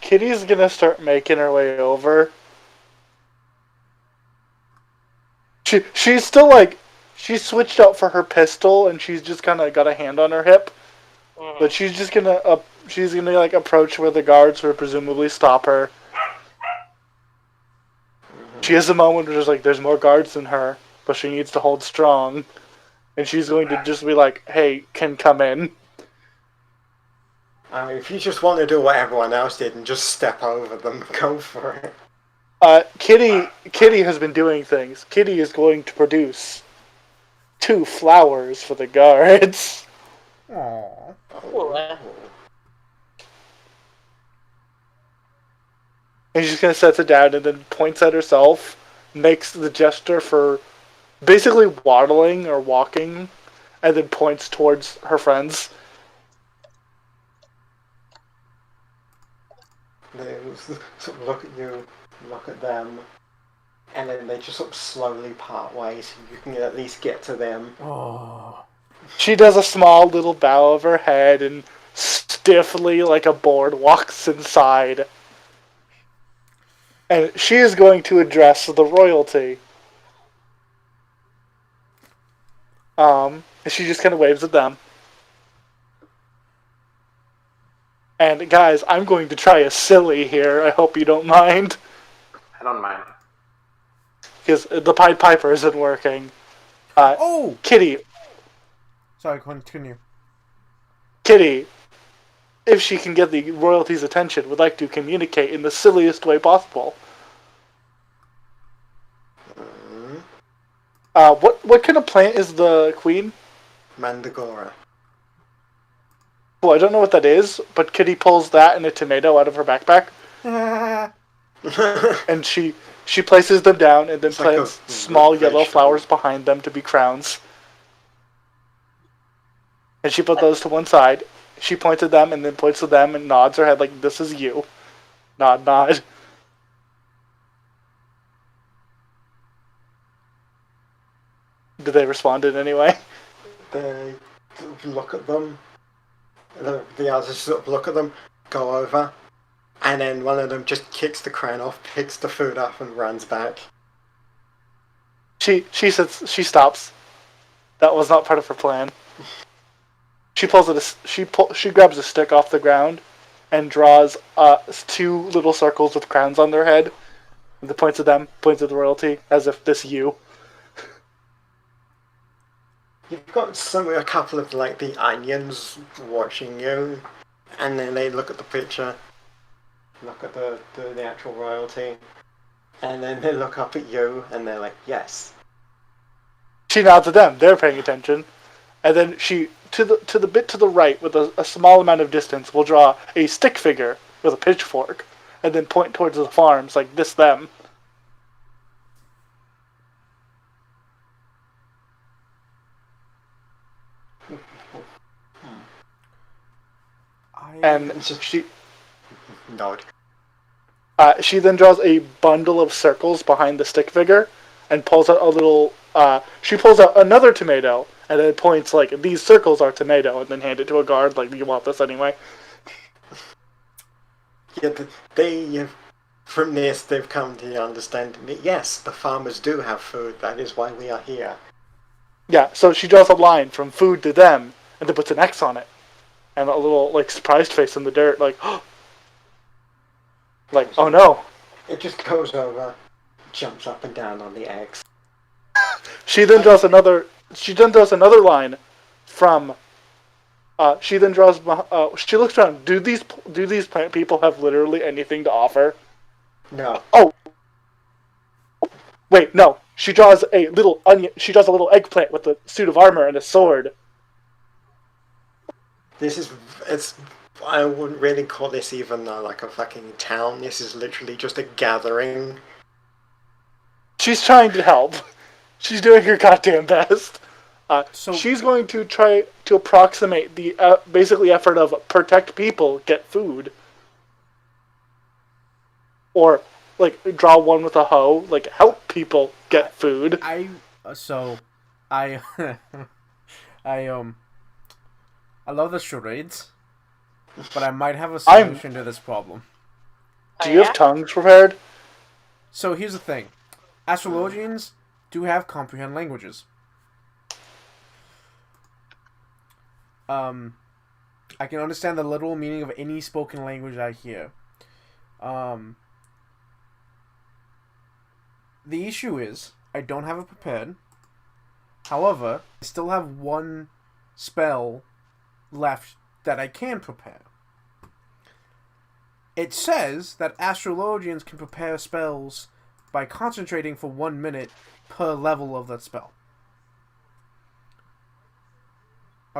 Kitty's gonna start making her way over. She's still like, she switched out for her pistol, and she's just kind of got a hand on her hip. Mm-hmm. But she's just gonna like approach where the guards will presumably stop her. She has a moment where there's more guards than her, but she needs to hold strong. And she's going to just be like, hey, can come in. I mean, if you just want to do what everyone else did and just step over them, go for it. Kitty has been doing things. Kitty is going to produce 2 flowers for the guards. Aww. Cool. And she's going to set it down and then points at herself, makes the gesture for basically waddling or walking, and then points towards her friends. They sort of look at you, look at them, and then they just sort of slowly part ways so you can at least get to them. Oh. She does a small little bow of her head and stiffly, like a board, walks inside. And she is going to address the royalty. And she just kind of waves at them. And guys, I'm going to try a silly here. I hope you don't mind. I don't mind. Because the Pied Piper isn't working. Oh! Kitty, Sorry, continue. if she can get the royalty's attention, would like to communicate in the silliest way possible. What kind of plant is the queen? Mandragora. Well, I don't know what that is, but Kitty pulls that and a tomato out of her backpack, and she places them down and then It's like plants a small root yellow vegetable. flowers behind them to be crowns. And she put those to one side. She points at them and then points to them and nods her head like, "This is you." Nod, nod. Did they respond in any way? They look at them. The others sort of look at them, go over, and then one of them just kicks the crown off, picks the food up, and runs back. She stops. That was not part of her plan. She pulls it. She grabs a stick off the ground, and draws 2 little circles with crowns on their head. And the points at them, points at the royalty, as if this you. You've got a couple of like the onions watching you, and then they look at the picture, look at the actual royalty, and then they look up at you, and they're like, yes. She nods at them. They're paying attention, and then she to the bit to the right with a small amount of distance will draw a stick figure with a pitchfork, and then point towards the farms like this them. And she Nod. She then draws a bundle of circles behind the stick figure and pulls out a little. She pulls out another tomato and then points like, "These circles are tomato," and then hand it to a guard like, "You want this anyway?" Yeah, from this they've come to the understanding that yes, the farmers do have food. That is why we are here. Yeah, so she draws a line from food to them and then puts an X on it. And a little, like, surprised face in the dirt, like, like, oh no. It just goes over, jumps up and down on the X. She then draws another line from, she then draws, she looks around, do these plant people have literally anything to offer? No. Oh! Wait, no. She draws a little eggplant with a suit of armor and a sword. I wouldn't really call this even like a fucking town. This is literally just a gathering. She's trying to help. She's doing her goddamn best. So she's going to try to approximate the basically effort of protect people, get food. Or, like, draw one with a hoe, like, help people get food. I love the charades, but I might have a solution to this problem. Do you have tongues prepared? So here's the thing. Astrologians do have comprehend languages. I can understand the literal meaning of any spoken language I hear. The issue is, I don't have it prepared. However, I still have one spell left that I can prepare. It says that astrologians can prepare spells by concentrating for 1 minute per level of that spell.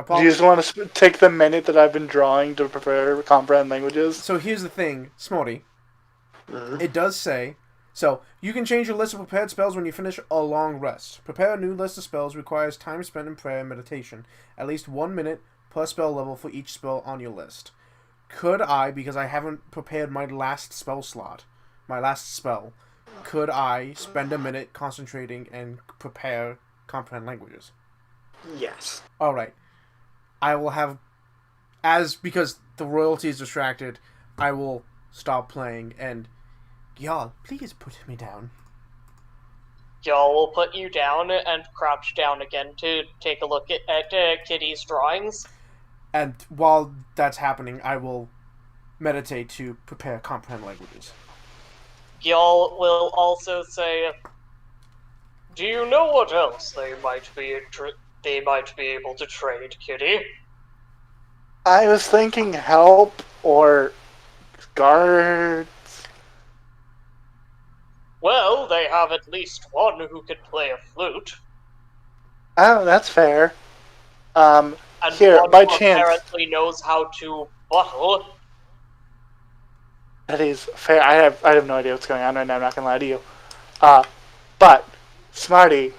Do you just want to take the minute that I've been drawing to prepare comprehend languages? So here's the thing, Smarty. It does say, so you can change your list of prepared spells when you finish a long rest. Prepare a new list of spells requires time spent in prayer and meditation. At least 1 minute per spell level for each spell on your list. Could I, because I haven't prepared my last spell slot, could I spend a minute concentrating and prepare comprehend languages? Yes. Alright. I will have, because the royalty is distracted, I will stop playing and, y'all, please put me down. Y'all will put you down and crouch down again to take a look at Kitty's drawings. And while that's happening, I will meditate to prepare comprehend languages. Y'all will also say, "Do you know what else they might be able to trade, Kitty?" I was thinking help or guards. Well, they have at least one who can play a flute. Oh, that's fair. And Here, one by who chance, apparently knows how to bottle. that is fair. I have no idea what's going on right now. I'm not gonna lie to you. But Smarty,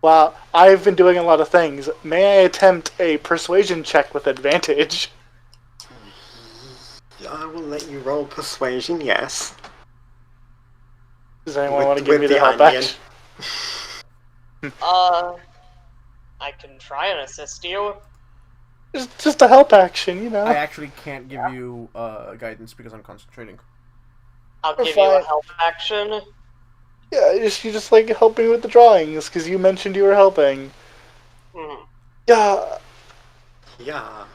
while I've been doing a lot of things, may I attempt a persuasion check with advantage? I will let you roll persuasion, yes. Does anyone With- want to give with me the the help onion. action? I can try and assist you. Just a help action, you know. I actually can't give you guidance because I'm concentrating. I'll We're give you a fine. help action. Yeah, you just like helping with the drawings because you mentioned you were helping. Mhm. Yeah. Yeah.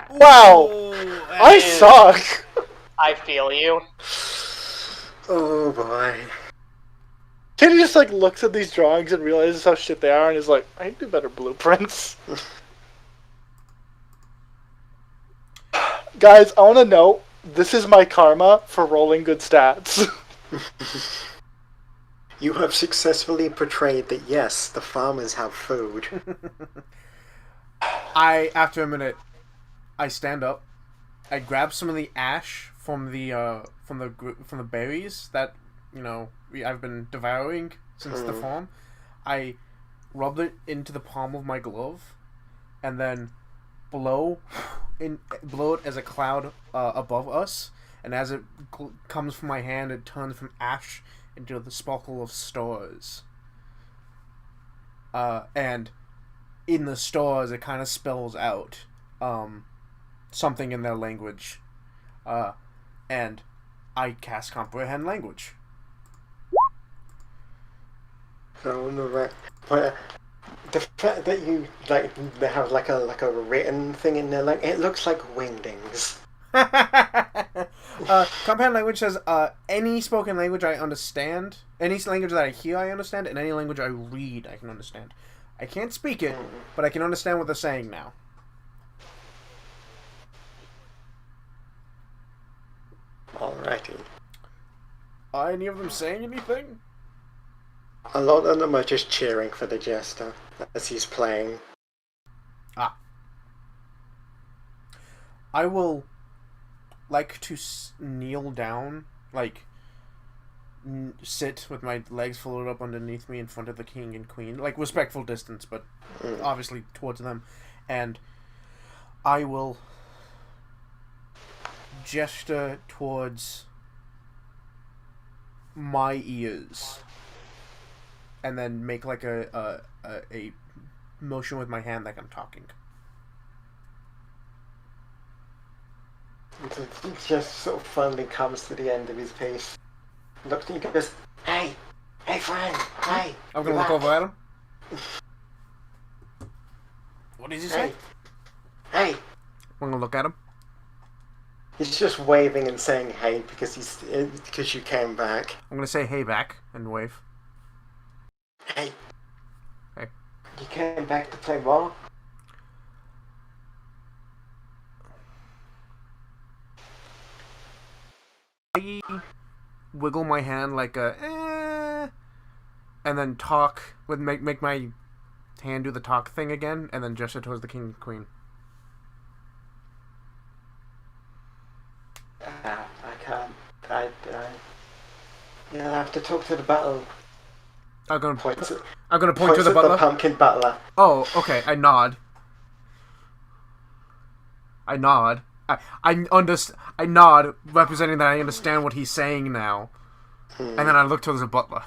Wow. Ooh, I suck. I feel you. Oh boy. Kenny just like looks at these drawings and realizes how shit they are and is like, I need to do better blueprints. Guys, I want to know, this is my karma for rolling good stats. You have successfully portrayed that yes, the farmers have food. After a minute, I stand up. I grab some of the ash from the berries that I've been devouring since the farm. I rub it into the palm of my glove, and then blow it as a cloud above us. And as it comes from my hand, it turns from ash into the sparkle of stars. And in the stars, it kind of spells out something in their language. And I cast comprehend language. So but the fact that you they have like a written thing in there, like it looks like wingdings. Comprehend language says any spoken language I understand, any language that I hear I understand, and any language I read I can understand. I can't speak it, but I can understand what they're saying now. Alrighty. Are any of them saying anything? A lot of them are just cheering for the jester as he's playing. I will like to kneel down, sit with my legs folded up underneath me in front of the king and queen, like respectful distance, but obviously towards them, and I will gesture towards my ears, and then make like a motion with my hand like I'm talking. It just sort of finally comes to the end of his piece. Looks at you and goes, hey friend, hey. I'm gonna look over at him. What did he say? Hey. I'm gonna look at him. He's just waving and saying hey because you came back. I'm gonna say hey back and wave. Hey. Hey. You came back to play ball? I wiggle my hand like and then talk make my hand do the talk thing again, and then gesture towards the king and queen. I can't. You'll have to talk to the battle. I'm gonna point Points to at the butler. the pumpkin butler. Oh, okay. I nod. I nod, representing that I understand what he's saying now. And then I look towards the butler.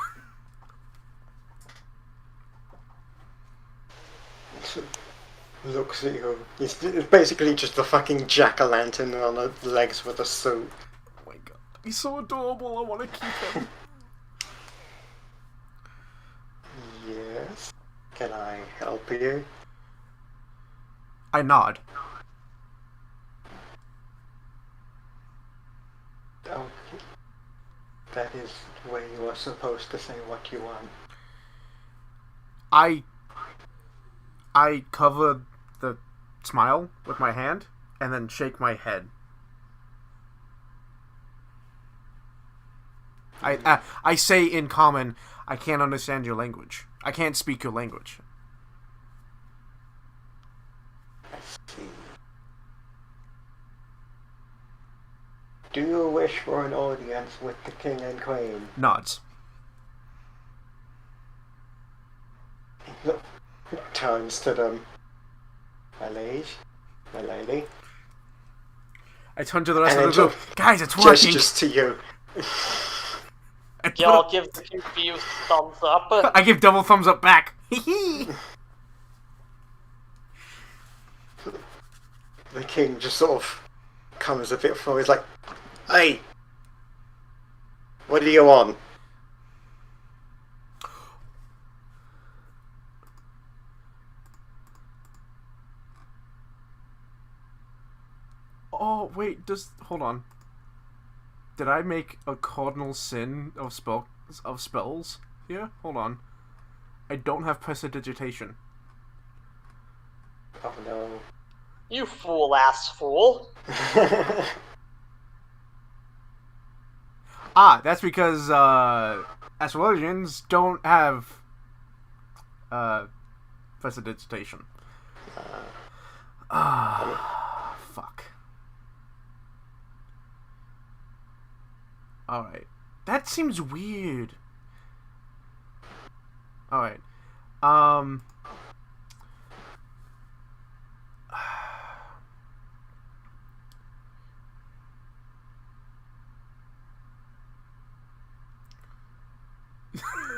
Looks at you. It's basically just a fucking jack-o'-lantern on the legs with a suit. Oh my god. He's so adorable, I want to keep him. Yes. Can I help you? I nod. Okay. That is where you are supposed to say what you want. I cover the smile with my hand and then shake my head. I say in common, I can't understand your language. I can't speak your language. Do you wish for an audience with the king and queen? Nods. Turns to them. My liege, my lady. I turn to the rest And of the then group. Guys, it's working! Gestures to you. Y'all give the confused thumbs up. I give double thumbs up back. The king just sort of comes a bit forward. He's like, "Hey, what do you want?" Oh, wait, hold on. Did I make a cardinal sin of spells here? Hold on. I don't have prestidigitation. Oh no. You fool-ass fool. That's because, astrologians don't have, prestidigitation. Fuck. Alright. That seems weird. Alright.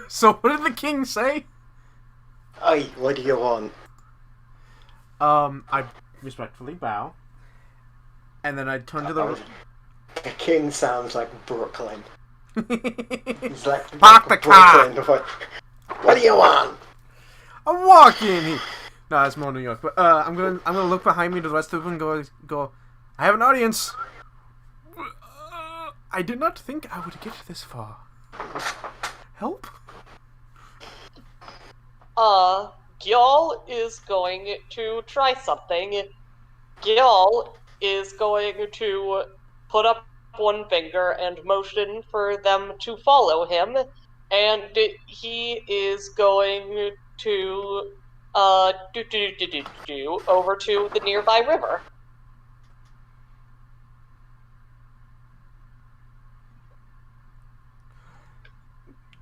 So what did the king say? Hey, what do you want? I respectfully bow. And then I turn to the... The king sounds like Brooklyn. He's like Park the car! Brooklyn. What do you want? I'm walking! No, that's more New York. But I'm gonna look behind me to the rest of them and go, I have an audience! I did not think I would get this far. Help? Gyal is going to try something. Gyal is going to put up one finger and motion for them to follow him, and he is going to, over to the nearby river.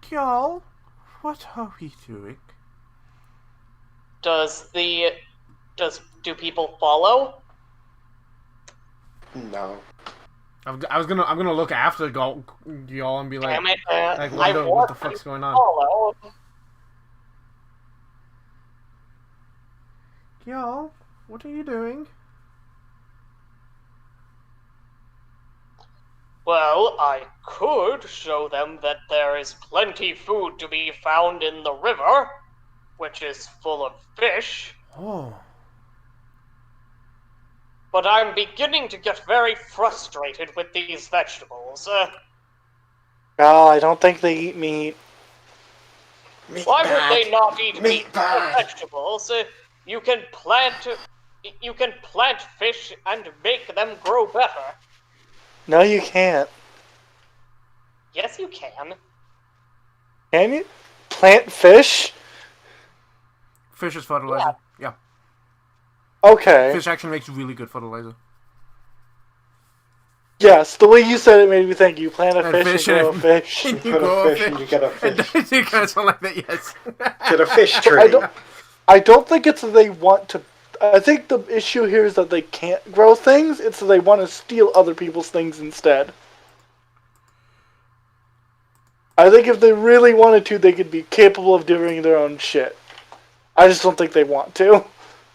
Gyal, what are we doing? Do people follow? No. I'm gonna look after Gyal and be like, Damn it, like I what the fuck's going on? follow. Gyal, what are you doing? Well, I could show them that there is plenty food to be found in the river, which is full of fish. Oh. But I'm beginning to get very frustrated with these vegetables. Oh, I don't think they eat meat. Why would they not eat meat or bag. vegetables? You can plant fish and make them grow better. No, you can't. Yes, you can. Can you? Plant fish? Fish is fertilizer. Yeah. Okay. Fish actually makes really good fertilizer. Yes, the way you said it made me think you plant a And fish fish and grow a and- fish. You Put grow a fish and you get a fish. You kind of sound like that, yes. Get a fish tree. I don't think it's that they want to... I think the issue here is that they can't grow things. It's that they want to steal other people's things instead. I think if they really wanted to, they could be capable of doing their own shit. I just don't think they want to.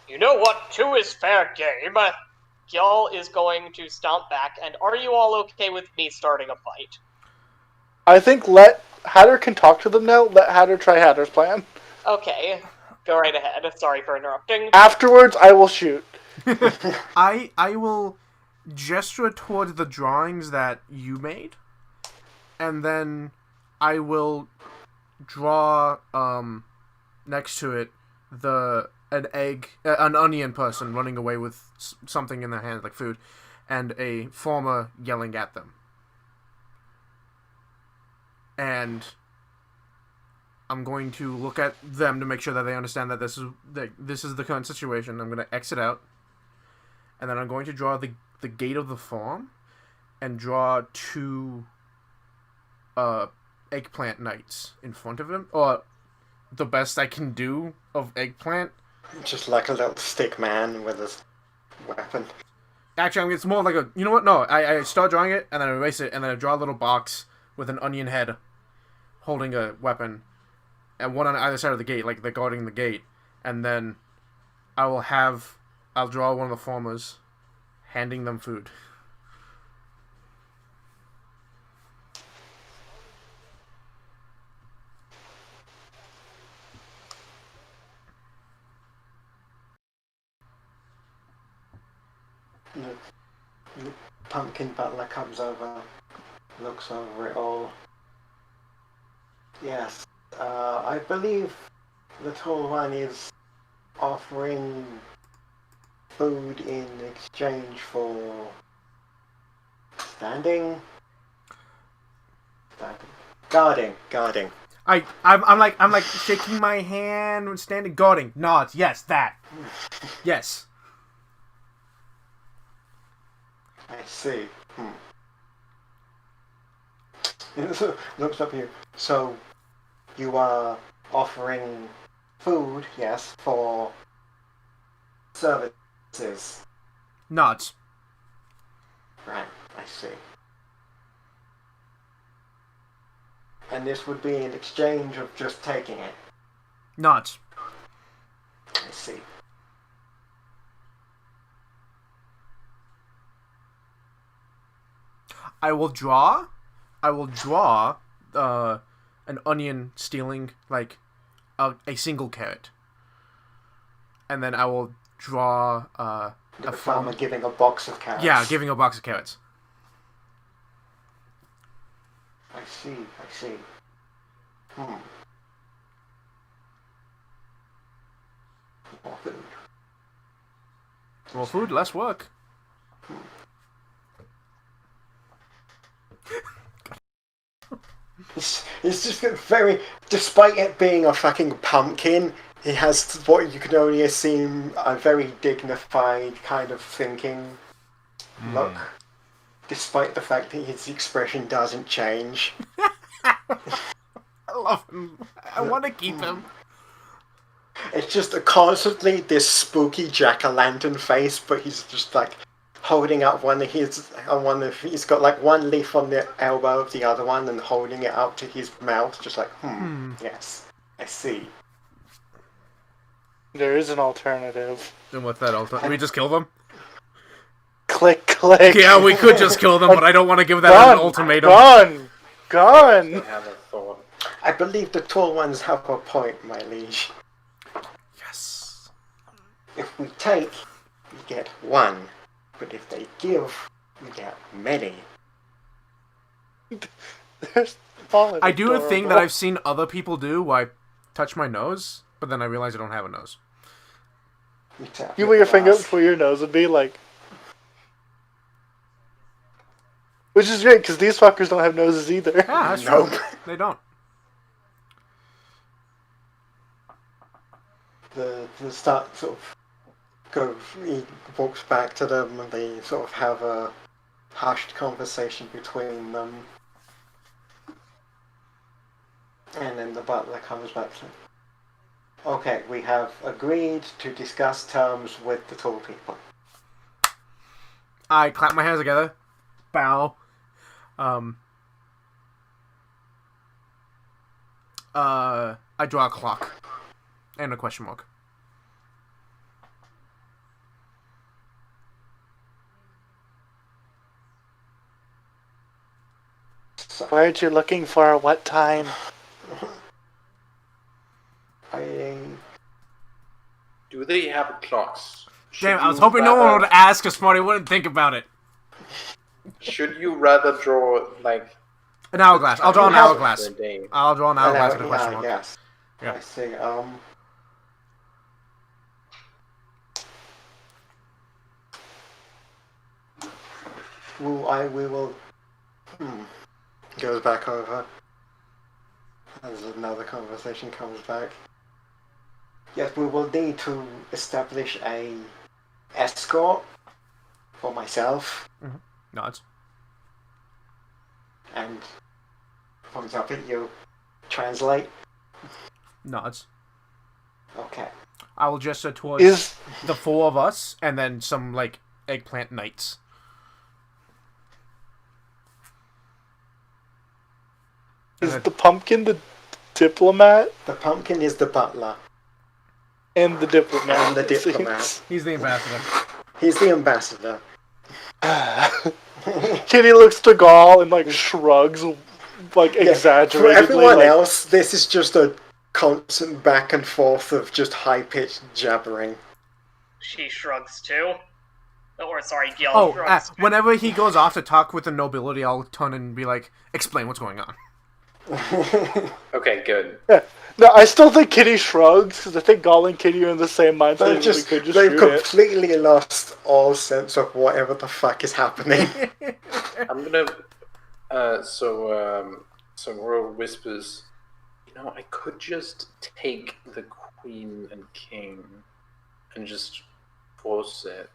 You know what? Two is fair game. Gyal is going to stomp back, and are you all okay with me starting a fight? I think Hatter can talk to them now. Let Hatter try Hatter's plan. Okay, go right ahead. Sorry for interrupting. Afterwards, I will shoot. I will gesture towards the drawings that you made, and then I will draw next to it an onion person running away with something in their hand like food, and a farmer yelling at them. And I'm going to look at them to make sure that they understand that this is the current situation. I'm going to exit out, and then I'm going to draw the gate of the farm, and draw 2 eggplant knights in front of him, or the best I can do of eggplant. Just like a little stick man with a weapon. Actually, I mean, it's more like a... You know what? No, I start drawing it, and then I erase it, and then I draw a little box with an onion head holding a weapon, and one on either side of the gate, like they're guarding the gate. And then I'll draw one of the farmers handing them food. The pumpkin butler comes over, looks over it all. Yes, I believe the tall one is offering food in exchange for standing. Guarding. I'm like shaking my hand and standing, guarding, nods. Yes, that. Yes. I see. Looks up here. So, you are offering food, yes, for services. Nods. Right, I see. And this would be in exchange of just taking it. Nods. I see. I will draw an onion stealing like a single carrot, and then I will draw a farmer giving a box of carrots. Yeah, giving a box of carrots. I see. More food. More food, less work. It's just very... Despite it being a fucking pumpkin, he has what you can only assume a very dignified kind of thinking look. Despite the fact that his expression doesn't change. I love him. I want to keep him. It's just constantly this spooky jack-o'-lantern face, but he's just like holding up he's got like one leaf on the elbow of the other one and holding it up to his mouth, just like, yes, I see. There is an alternative. And what's that alternative? We just kill them? Click, click. Yeah, we could just kill them, but I don't want to give that as an ultimatum. Gone! I have a thought. I believe the tall ones have a point, my liege. Yes. If we take, we get one. But if they give, we get many. I do a thing that I've seen other people do where I touch my nose, but then I realize I don't have a nose. You put your finger up where your nose would be, like... Which is great, because these fuckers don't have noses either. Yeah, that's true. They don't. The start sort of he walks back to them and they sort of have a hushed conversation between them. And then the butler comes back to, okay, we have agreed to discuss terms with the tall people. I clap my hands together. Bow. I draw a clock. And a question mark. Why aren't you looking for a what time? Do they have clocks? Damn, I was hoping no one would ask because Smarty wouldn't think about it. Should you rather draw, like... An hourglass. I'll draw an hourglass. I'll draw an hourglass with a question mark. Yes. Yeah. I see. We will... Goes back over. As another conversation comes back. Yes, we will need to establish a escort for myself. Nods. And points up at you. Translate. Nods. Okay. I will gesture towards the four of us, and then some, like, eggplant knights. Is the pumpkin the diplomat? The pumpkin is the butler. And the diplomat. And the diplomat. He's the ambassador. He's the ambassador. Kitty looks to Gaul and, like, shrugs, like, exaggeratedly. For everyone like, else, this is just a constant back and forth of just high-pitched jabbering. She shrugs too. Or, sorry, Gil shrugs too. Whenever he goes off to talk with the nobility, I'll turn and be like, explain what's going on. Okay, good. Yeah. No, I still think Kitty shrugs, because I think Gaul and Kitty are in the same mindset. They've completely lost all sense of whatever the fuck is happening. I'm gonna. So Royal whispers. You know, I could just take the queen and king and just force it.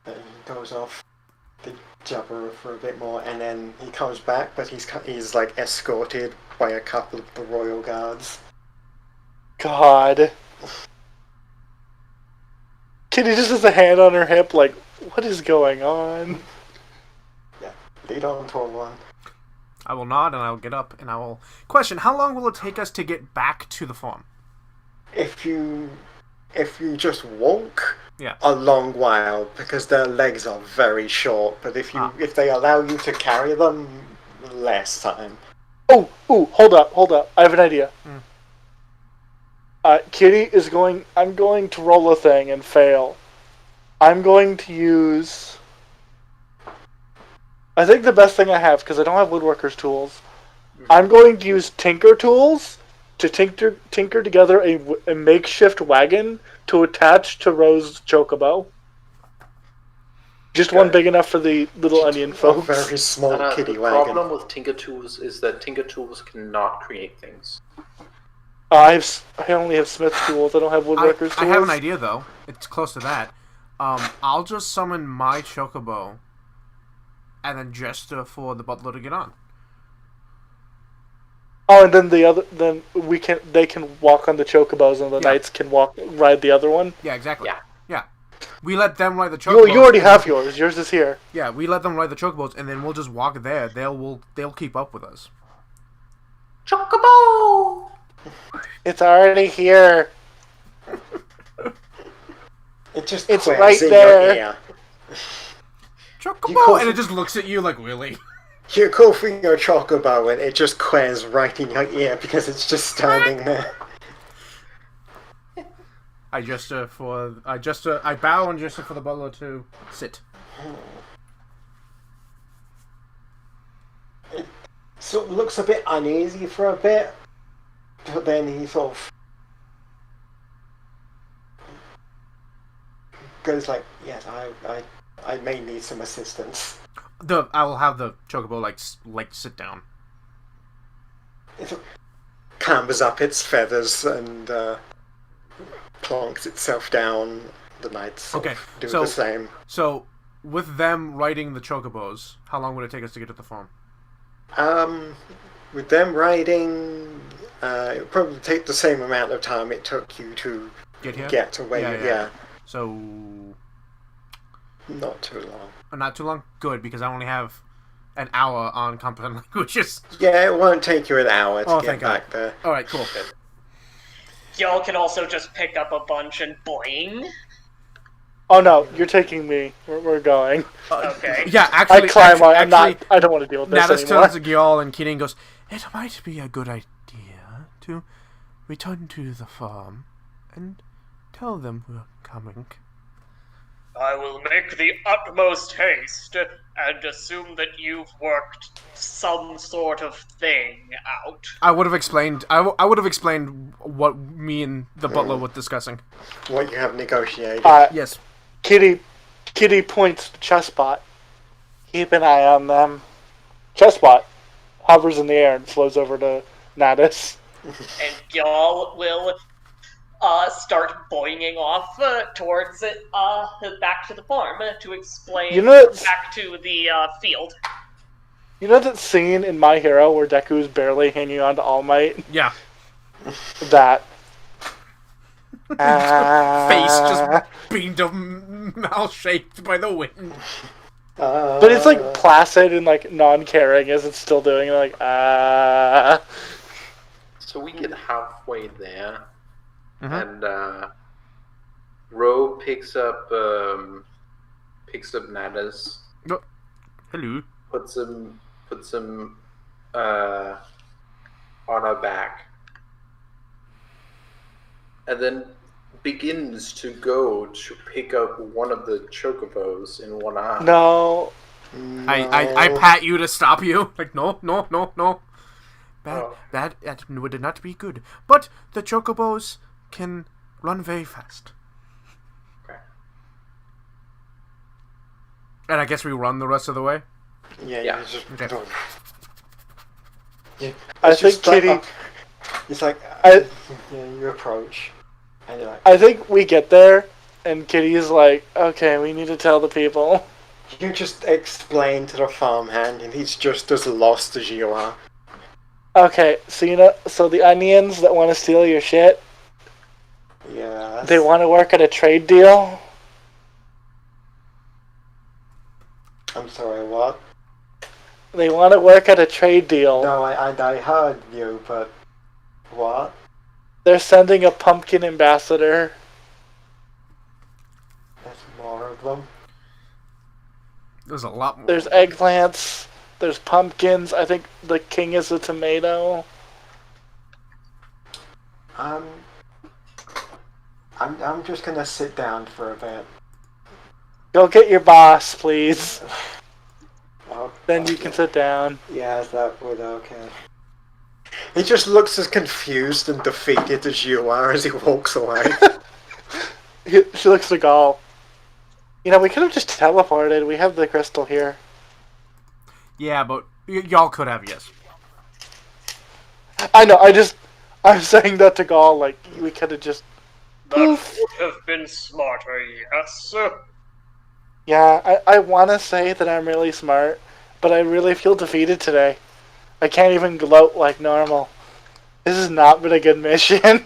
And he goes off the jabber for a bit more, and then he comes back, but he's like escorted by a couple of the royal guards. God. Kitty just has a hand on her hip, like, what is going on? Yeah, lead on, tall one. I will nod, and I will get up, and I will... Question, how long will it take us to get back to the farm? If you just walk, yeah, a long while, because their legs are very short, but if they allow you to carry them, less time. Oh, hold up. I have an idea. Kitty is going... I'm going to roll a thing and fail. I'm going to use... I think the best thing I have, because I don't have woodworker's tools, I'm going to use tinker tools to tinker together a makeshift wagon to attach to Rose's chocobo. Just one big enough for the little onion folks. A very small kitty the wagon. The problem with tinker tools is that tinker tools cannot create things. I only have smith's tools. I don't have woodworker's tools. I have an idea, though. It's close to that. I'll just summon my chocobo and then gesture for the butler to get on. Oh, and then they can walk on the chocobos, and the knights can ride the other one. Yeah, exactly. Yeah. We let them ride the chocobos. You already have yours. Yours is here. Yeah, we let them ride the chocobos, and then we'll just walk there. They'll keep up with us. Chocobo! It's already here. It's right there. Chocobo! And it just looks at you like, really? You call for your chocobo and it just quails right in your ear because it's just standing there. I bow and gesture for the butler to sit. It sort of looks a bit uneasy for a bit, but then he sort of goes like, yes, I may need some assistance. I will have the chocobo like sit down. It clambers up its feathers and plonks itself down. The knights do the same. So, with them riding the chocobos, how long would it take us to get to the farm? With them riding, it would probably take the same amount of time it took you to get to where yeah. So... Not too long. Not too long? Good, because I only have an hour on competent languages. Yeah, it won't take you an hour to get back there. Alright, cool. Y'all can also just pick up a bunch and boing. Oh no, you're taking me. We're going. Okay. Yeah, actually... I don't want to deal with this Natus anymore. turns to Gyal and Keating goes, it might be a good idea to return to the farm and tell them we're coming. I will make the utmost haste and assume that you've worked some sort of thing out. I would have explained. I would have explained what me and the butler were discussing. What you have negotiated. Yes. Kitty points to Chessbot. Keep an eye on them. Chessbot hovers in the air and flows over to Natus. And y'all will start boinging off towards back to the farm to explain You know it's- back to the field. You know that scene in My Hero where Deku's barely hanging on to All Might? Yeah. That. Face just beamed of mouth shaped by the wind. But it's like placid and like non-caring as it's still doing like So we get halfway there, Mhm. and Ro picks up Nadas, Oh, hello. puts him on her back, and then begins to go to pick up one of the chocobos in one arm. no. I pat you to stop you. Like, no. That, Oh. that would not be good. But the chocobos can run very fast. Okay. And I guess we run the rest of the way? Yeah. Yeah. You just, Okay. yeah, I it's think just like, Kitty. it's like I- yeah, you approach, and you're like, I think we get there, and Kitty's like, "Okay, we need to tell the people." you just explain to the farmhand, and he's just as lost as you are. Okay, so the onions that want to steal your shit, Yeah. they want to work at a trade deal. I'm sorry. What? They want to work at a trade deal. No, I heard you, but what? They're sending a pumpkin ambassador. There's more of them. There's a lot more. There's eggplants. There's pumpkins. I think the king is a tomato. I'm just gonna sit down for a bit. Go get your boss, please. Oh, Then you can sit down. Yeah, that would okay. He just looks as confused and defeated as you are as he walks away. She looks to Gaul. You know, we could have just teleported. We have the crystal here. Yeah, but y'all could have, yes. I know, I'm saying that to Gaul, like, we could have just... That would have been smarter, yes. Yeah, I want to say that I'm really smart, but I really feel defeated today. I can't even gloat like normal. This has not been a good mission.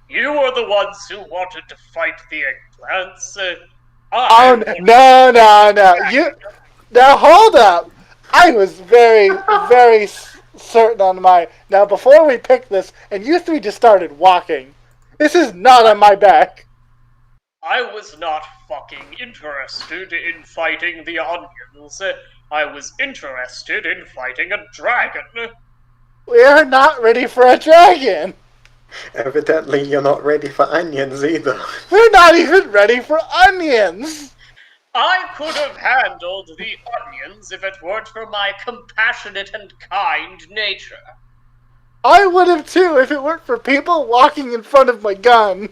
You were the ones who wanted to fight the eggplants. Oh, no. Now, hold up. I was very, very certain on my... Now, before we picked this, and you three just started walking, this is not on my back. I was not fucking interested in fighting the onions. I was interested in fighting a dragon. We're not ready for a dragon. Evidently, you're not ready for onions either. We're not even ready for onions. I could have handled the onions if it weren't for my compassionate and kind nature. I would have too if it weren't for people walking in front of my gun.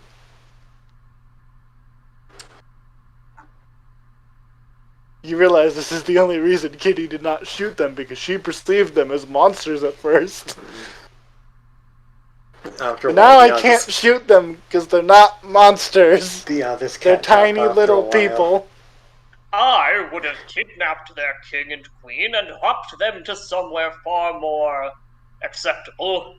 You realize this is the only reason Kitty did not shoot them, because she perceived them as monsters at first. After a But now while, I the can't others- shoot them because they're not monsters. The others They're catch up tiny after little a while. people. I would have kidnapped their king and queen and hopped them to somewhere far more acceptable.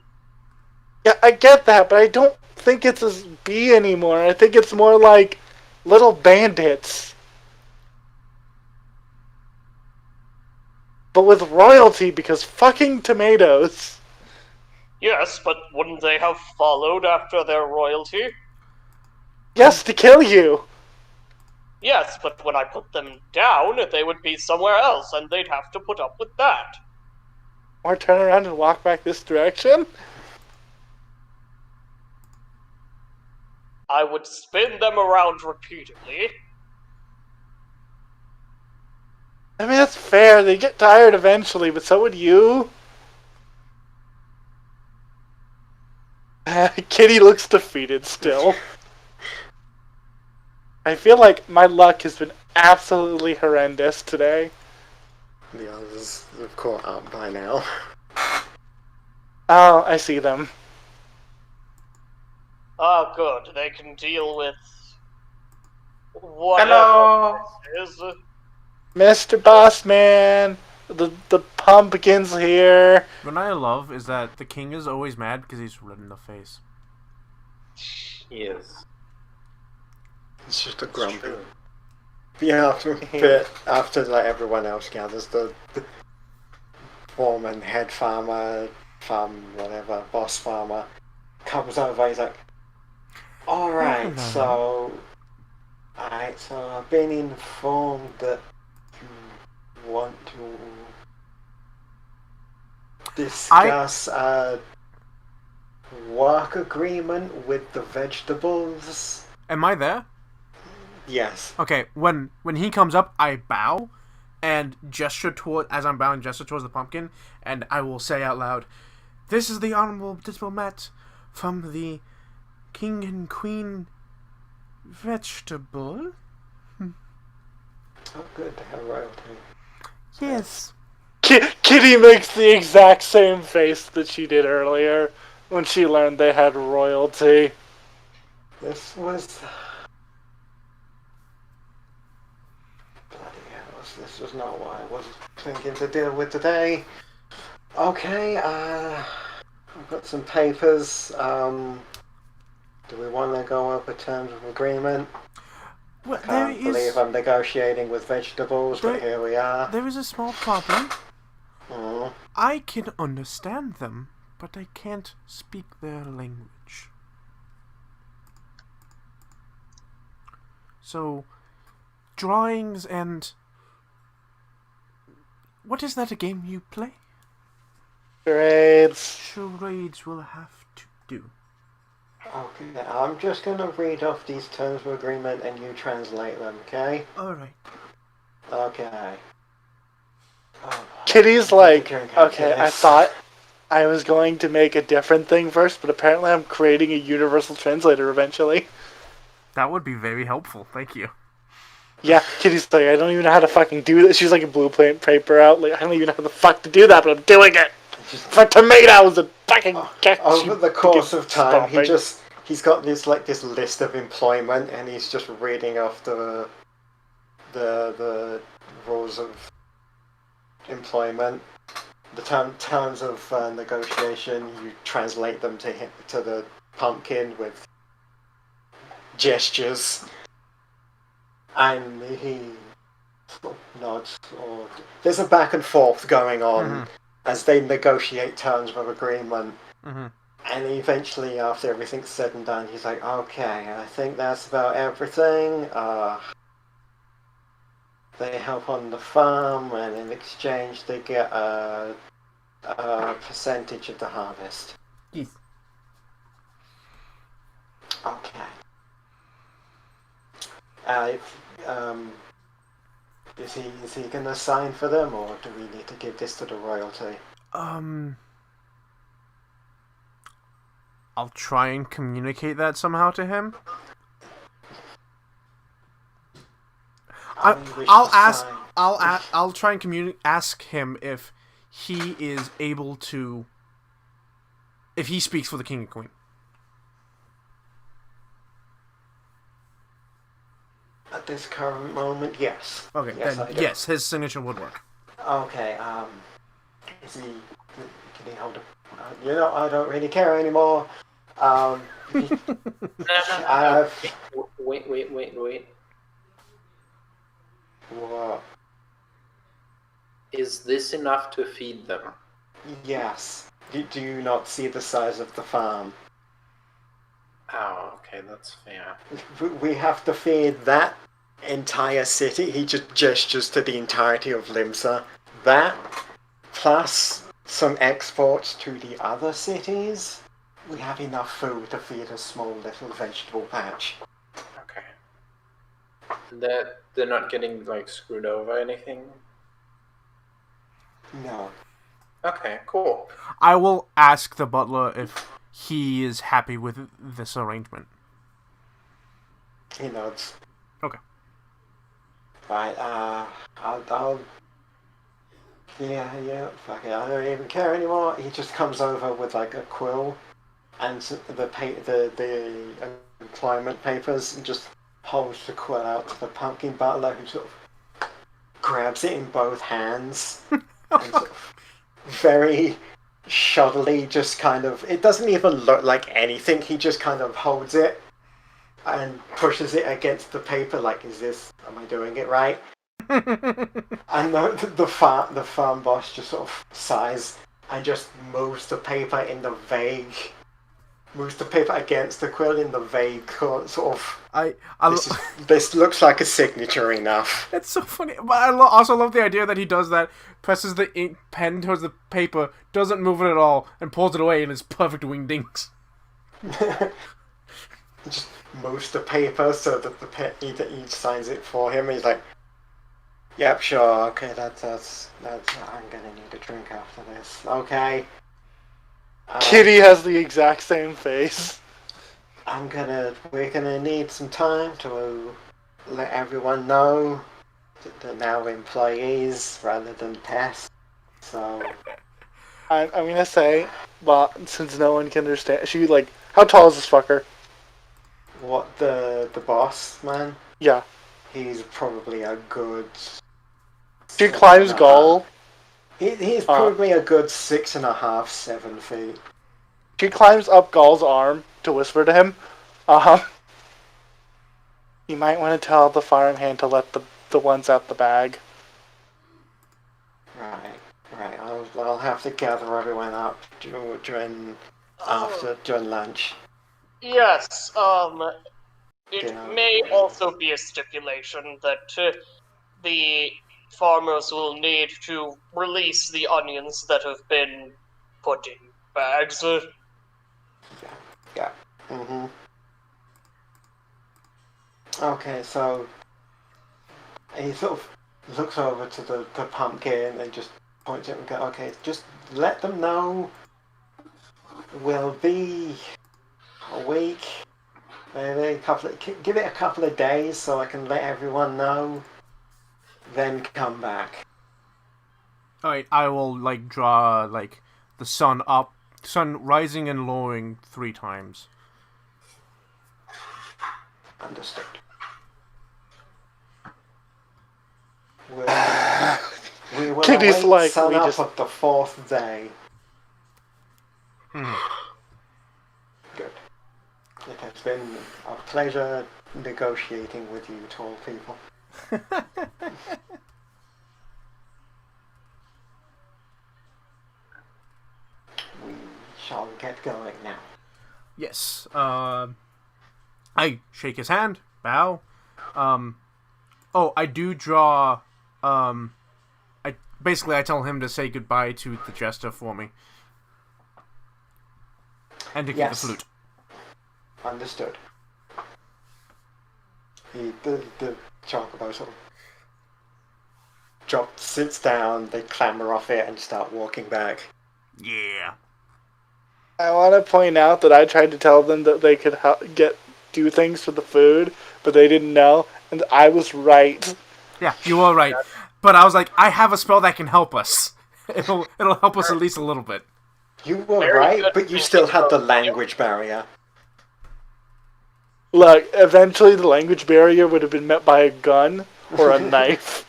Yeah, I get that, but I don't think it's as B anymore. I think it's more like little bandits. But with royalty, because fucking tomatoes. Yes, but wouldn't they have followed after their royalty? Yes, to kill you. Yes, but when I put them down, they would be somewhere else, and they'd have to put up with that. Or turn around and walk back this direction. I would spin them around repeatedly. I mean, that's fair. They get tired eventually, but so would you. Kitty looks defeated still. I feel like my luck has been absolutely horrendous today. The others have caught up by now. Oh, I see them. Oh, good. They can deal with whatever Hello. this is. Mr. Bossman, the pumpkin's here. What I love is that the king is always mad because he's red in the face. Yes. It's just a It's grumpy. true. Yeah, after like everyone else gathers, the foreman, head farmer, whatever, boss farmer, comes over. He's like, "Alright, so I've been informed that you want to discuss a work agreement with the vegetables." Am I there? Yes. Okay, when he comes up, I bow and gesture as I'm bowing, gesture towards the pumpkin, and I will say out loud, "This is the honorable diplomat from the King and Queen Vegetable." Oh, good to have royalty. Yes. Kitty makes the exact same face that she did earlier when she learned they had royalty. This was... Bloody hell, this was not what I was thinking to deal with today. Okay, I've got some papers. Do we want to go over terms of agreement? Well, I can't believe I'm negotiating with vegetables, but here we are. There is a small problem. Mm. I can understand them, but I can't speak their language. So, drawings and... What is that a game you play? Charades. Charades will have to do. Okay, I'm just going to read off these terms of agreement and you translate them, okay? Alright. Okay. Oh, Kitty's like, okay, I this. thought I was going to make a different thing first, but apparently I'm creating a universal translator eventually. That would be very helpful, thank you. Yeah, Kitty's like, I don't even know how to fucking do this. She's like a blueprint paper out. Like, I don't even know how the fuck to do that, but I'm doing it. For tomatoes and fucking over the course of time, he's got this list of employment, and he's just reading off the rules of employment, the terms of negotiation. You translate them to the pumpkin with gestures, and he nods. Or there's a back and forth going on as they negotiate terms of agreement. And eventually, after everything's said and done, he's like, "Okay, I think that's about everything. They help on the farm, and in exchange, they get a percentage of the harvest." Yes. Okay. Is he gonna sign for them, or do we need to give this to the royalty? I'll try and communicate that somehow to him. I'll try and ask him if he is able to, if he speaks for the king and queen. At this current moment, yes. Okay, yes, his signature would work. Okay, is he... Can he hold a... I don't really care anymore. Wait. What? Is this enough to feed them? Yes. Do you not see the size of the farm? Oh, okay, that's fair. We have to feed that entire city. He just gestures to the entirety of Limsa. That, plus some exports to the other cities. We have enough food to feed a small little vegetable patch. Okay. They're not getting, screwed over or anything? No. Okay, cool. I will ask the butler if he is happy with this arrangement. He nods. Okay. Right, I'll... Yeah, fuck it, I don't even care anymore. He just comes over with, a quill, and the employment papers, and just holds the quill out to the pumpkin butler, who sort of grabs it in both hands and sort of very shoddily just kind of, it doesn't even look like anything, he just kind of holds it and pushes it against the paper like, am I doing it right? And the farm boss just sort of sighs and just moves the paper against the quill in the vague sort of, this looks like a signature enough. It's so funny, but I also love the idea that he does that, presses the ink pen towards the paper, doesn't move it at all, and pulls it away in his perfect wingdings. Just moves the paper so that he signs it for him. He's like, "Yep, sure, okay, that's. I'm gonna need a drink after this. Okay." Kitty has the exact same face. We're gonna need some time to let everyone know that they're now employees rather than pests. So I'm gonna say, well, since no one can understand, how tall is this fucker? what the boss man? Yeah. He's probably a good. She climbs Gull. He's probably a good 6.5, 7 feet. She climbs up Gull's arm to whisper to him, you might want to tell the farmhand to let the ones out the bag. Right. I'll have to gather everyone up during lunch. Yes, it may also be a stipulation that the farmers will need to release the onions that have been put in bags. Yeah. Mm-hmm. Okay, so he sort of looks over to the pumpkin and just points at it and goes, okay, just let them know we'll be a week, maybe give it a couple of days so I can let everyone know, then come back. Alright, I will, draw, the sun rising and lowering 3 times. Understood. We will Kitty's await sun up of the 4th day. Good. It has been a pleasure negotiating with you, tall people. We shall get going now. Yes. I shake his hand, bow. I do draw. I tell him to say goodbye to the jester for me, and to keep the flute. Understood. The chocobo sort of sits down. They clamber off it and start walking back. Yeah. I want to point out that I tried to tell them that they could do things for the food, but they didn't know, and I was right. Yeah, you were right. But I was like, I have a spell that can help us. It'll help us at least a little bit. You were right, but you still had the language barrier. Look, eventually the language barrier would have been met by a gun or a knife.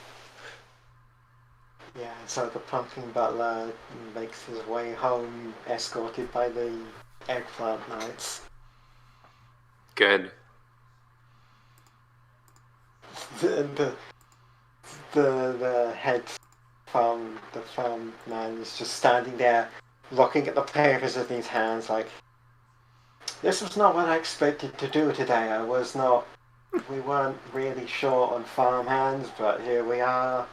Yeah, so the pumpkin butler makes his way home, escorted by the eggplant knights. Good. The head farm man is just standing there, looking at the papers in his hands, like, this was not what I expected to do today. We weren't really short on farm hands, but here we are.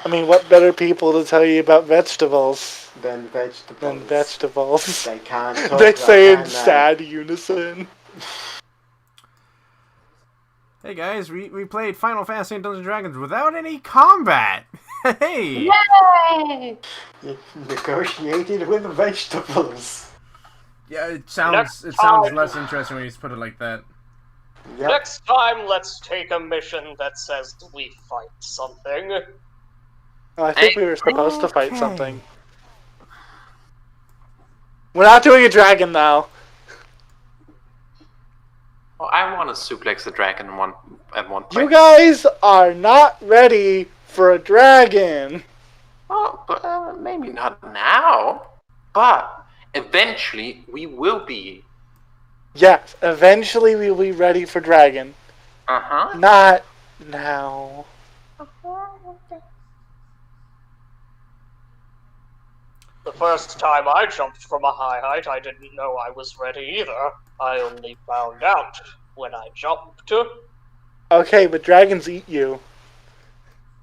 I mean, what better people to tell you about vegetables? Than vegetables. They can't talk. They say in sad unison. Hey guys, we played Final Fantasy and Dungeons & Dragons without any combat! Hey! Yay! You negotiated with vegetables. Yeah, it sounds less interesting when you put it like that. Yep. Next time, let's take a mission that says we fight something. I think we were supposed to fight something. We're not doing a dragon now. Well, I want to suplex the dragon at one point. You guys are not ready for a dragon. Well, but, maybe not now, but eventually we will be. Yes, eventually we will be ready for dragon. Uh-huh. Not now. The first time I jumped from a high height, I didn't know I was ready either. I only found out when I jumped. Okay, but dragons eat you.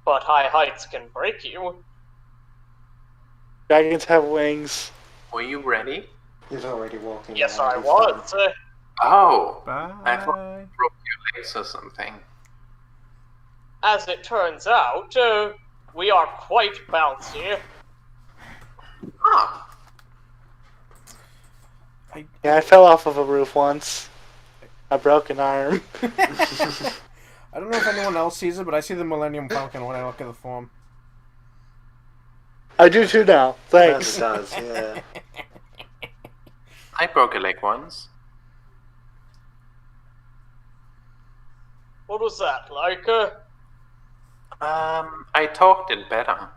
But high heights can break you. Dragons have wings. Were you ready? He's already walking. Yes, around. I He's was. Oh, Bye. I thought you broke your legs or something. As it turns out, we are quite bouncy. Ah, Yeah, I fell off of a roof once. I broke an arm. I don't know if anyone else sees it, but I see the Millennium Falcon when I look at the form. I do too now. Yes, Thanks. it does, yeah. I broke a leg once. What was that like? I talked it better.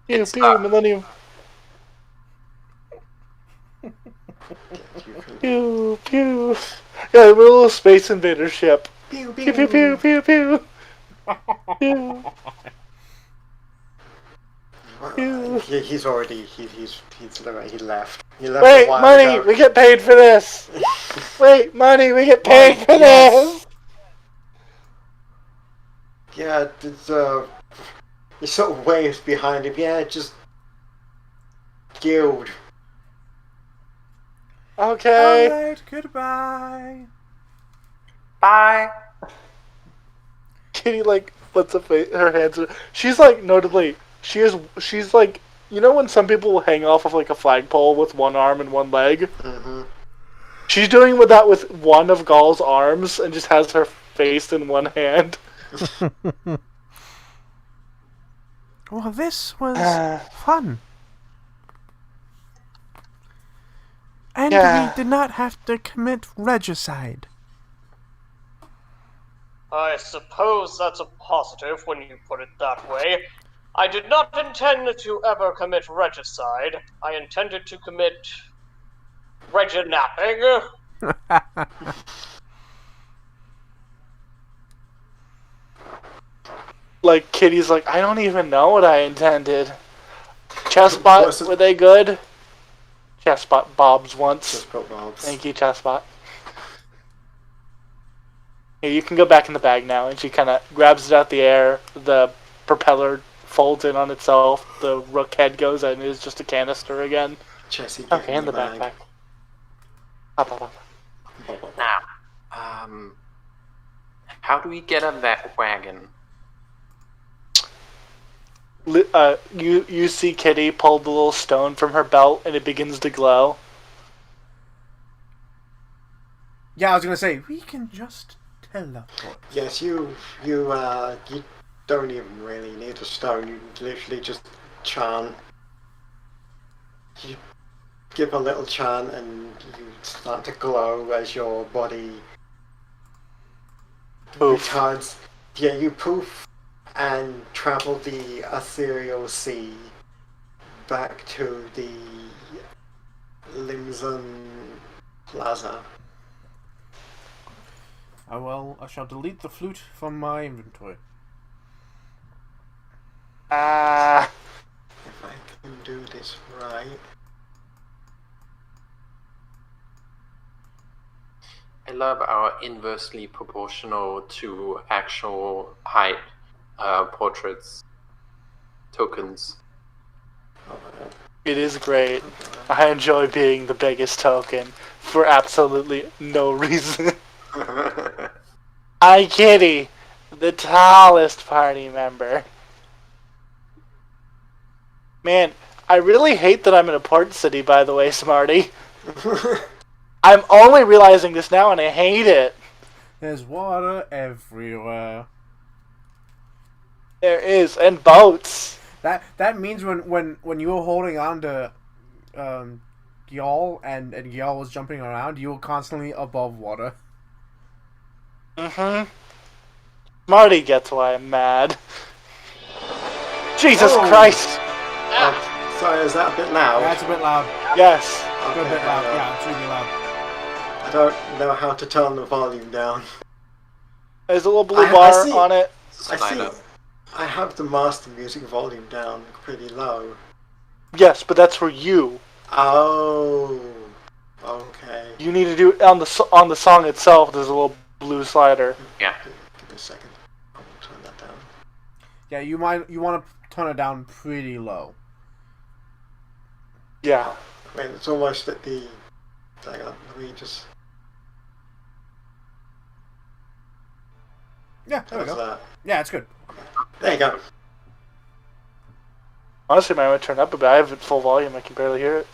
Pew It's pew, not. Millennium. You can- Pew pew. Yeah, we're a little Space Invader ship. Pew, Pew pew pew pew pew. Pew. He's already he left. He left Wait, a while money, ago. we get paid for this. Wait, money, we get paid for Yes. this. Yeah, he sort of waves behind him. Yeah, just guild. Okay. Alright, goodbye. Bye. Kitty like puts her hands. She's like notably. She's like, you know when some people will hang off of like a flagpole with one arm and one leg. Mm-hmm. She's doing that with one of Gaul's arms and just has her face in one hand. Well, this was fun. And Yeah. we did not have to commit regicide. I suppose that's a positive when you put it that way. I did not intend to ever commit regicide. I intended to commit reginapping. Like Kitty's like, I don't even know what I intended. Chessbot, Was it- were they good? Chessbot bobs once. Just got Bob's. Thank you, Chessbot. Here, you can go back in the bag now. And she kind of grabs it out the air. The propeller folds in on itself. The rook head goes and it's just a canister again. Chessie, get Okay, in the bag. backpack. Hop, hop, hop. Now, how do we get on that wagon? You see Kitty pull the little stone from her belt and it begins to glow. Yeah, I was gonna say, we can just teleport. Yes, you don't even really need a stone. You literally just chant. You give a little chant and you start to glow as your body Poof. retards. Yeah, you poof and travel the ethereal sea back to the Limson Plaza. I shall delete the flute from my inventory. Ah. If I can do this right. I love our inversely proportional to actual height portraits tokens. Oh, It is great. I enjoy being the biggest token for absolutely no reason. I Kitty, the tallest party member. Man, I really hate that I'm in a port city, by the way, Smarty. I'm only realizing this now and I hate it. There's water everywhere. There is, and boats. That means when you were holding on to Gyal and Gyal was jumping around, you were constantly above water. Mm-hmm. Marty gets why I'm mad. Jesus Christ! Oh, sorry, is that a bit loud? That's a bit loud. Yes. A bit loud. Yeah, it's really loud. I don't know how to turn the volume down. There's a little blue bar on it. I see. I have the master music volume down pretty low. Yes, but that's for you. Oh, okay. You need to do it on the song itself. There's a little blue slider. Yeah. Give me a second. I will turn that down. Yeah, you want to turn it down pretty low. Yeah. I mean, it's almost at the. Hang on, let me just. Yeah, there we go. That? Yeah, it's good. There you go. Honestly, I might turn it up a bit. I have it full volume. I can barely hear it.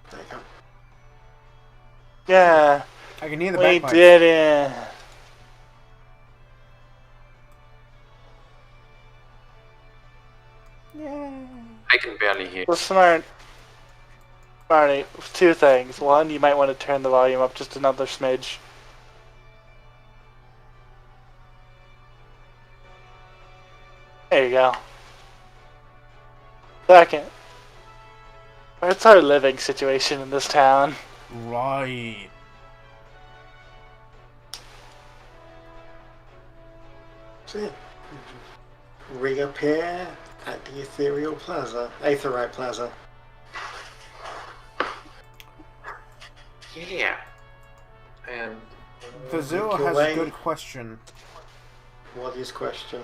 There you go. Yeah. I can hear the We bagpipes. did it. I can barely hear. Well, smart. Marty, two things. One, you might want to turn the volume up just another smidge. There you go. Second, what's our living situation in this town? Right. See, reappear at the Aetherite Plaza. Yeah. And The Zero Make your has way. a good question. What is question?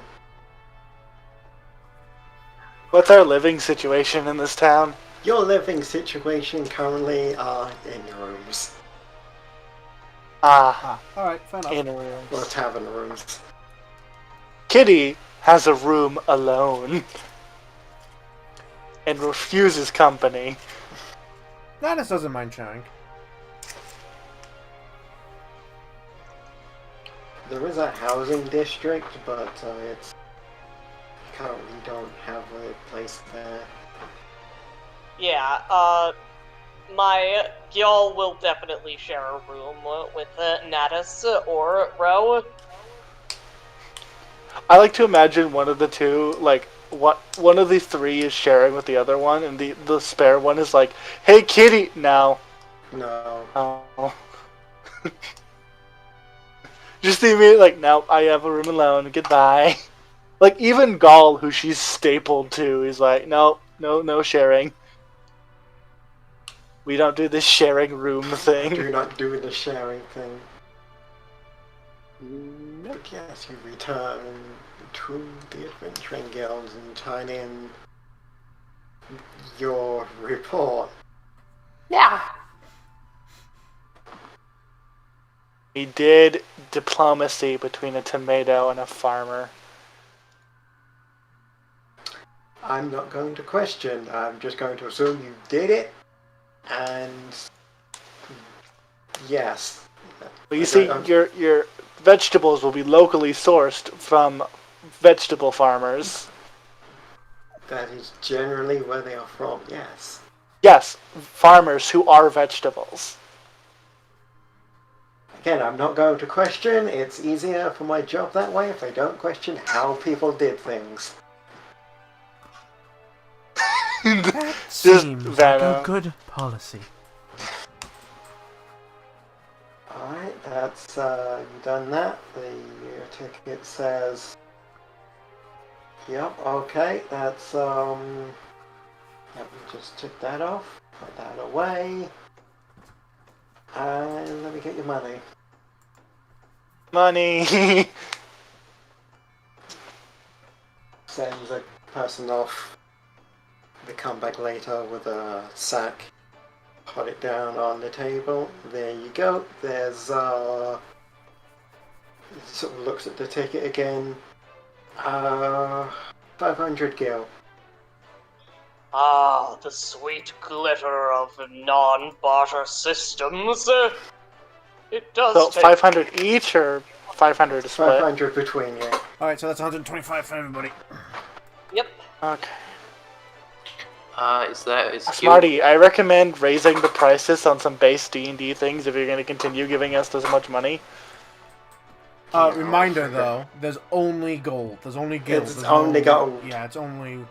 What's our living situation in this town? Your living situation currently are in rooms. Ah, Alright, fair enough. in rooms. Or tavern rooms. Kitty has a room alone and refuses company. Nidus doesn't mind sharing. There is a housing district, but it's currently don't have a place there. Yeah, my Gyal will definitely share a room with Natus or Ro. I like to imagine one of the two, like, one of these three is sharing with the other one, and the spare one is like, "Hey, Kitty, no." No. Oh. Just see me like, "No, I have a room alone. Goodbye." Like even Gall, who she's stapled to, is like, "No, no sharing. We don't do this sharing room Do thing." not do the sharing thing. But yes, you return to the Adventuring Guild and turn in your report. yeah. We did diplomacy between a tomato and a farmer. I'm not going to question. I'm just going to assume you did it. And yes. But you see, your vegetables will be locally sourced from vegetable farmers. That is generally where they are from, yes. Yes, farmers who are vegetables. Again, I'm not going to question. It's easier for my job that way if I don't question how people did things. That Just seems like Vanna. a good policy. Alright, that's, you done that. The ticket says... Yep, okay, that's, let me just tick that off, put that away, and let me get your money. Money. Sends a person off. They come back later with a sack. Put it down on the table. There you go. There's, sort of looks at the ticket again. 500 gil. Ah, the sweet glitter of non-barter systems. It does So take 500 each, or 500 to split. 500 between you. Alright, so that's 125 for everybody. Yep. Okay. Is that Smarty, I recommend raising the prices on some base D&D things if you're going to continue giving us this much money. Reminder though, there's only gold. There's only gold. It's There's only gold. Yeah, it's only...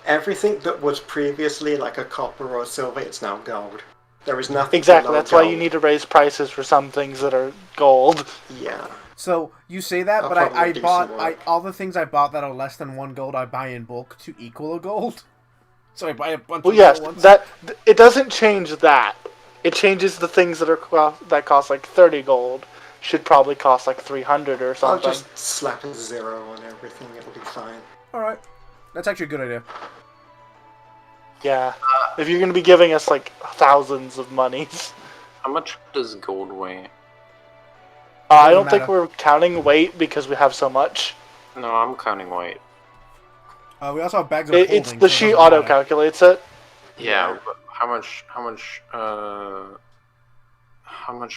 Everything that was previously like a copper or silver, it's now gold. There is nothing Exactly, below that's why you gold. need to raise prices for some things that are gold. Yeah. So, you say that, I'll but I probably do bought... some work. all the things I bought that are less than 1 gold, I buy in bulk to equal a gold. So I buy a bunch Well, of yes, gold ones. it doesn't change that. It changes the things that cost like 30 gold should probably cost like 300 or I'll something. just slap a 0 on everything, it'll be fine. Alright. That's actually a good idea. Yeah. If you're going to be giving us like thousands of monies. How much does gold weigh? I don't think matter. we're counting weight because we have so much. No, I'm counting weight. We also have bags of holding. It's the so it sheet doesn't auto matter. calculates it. Yeah, but how much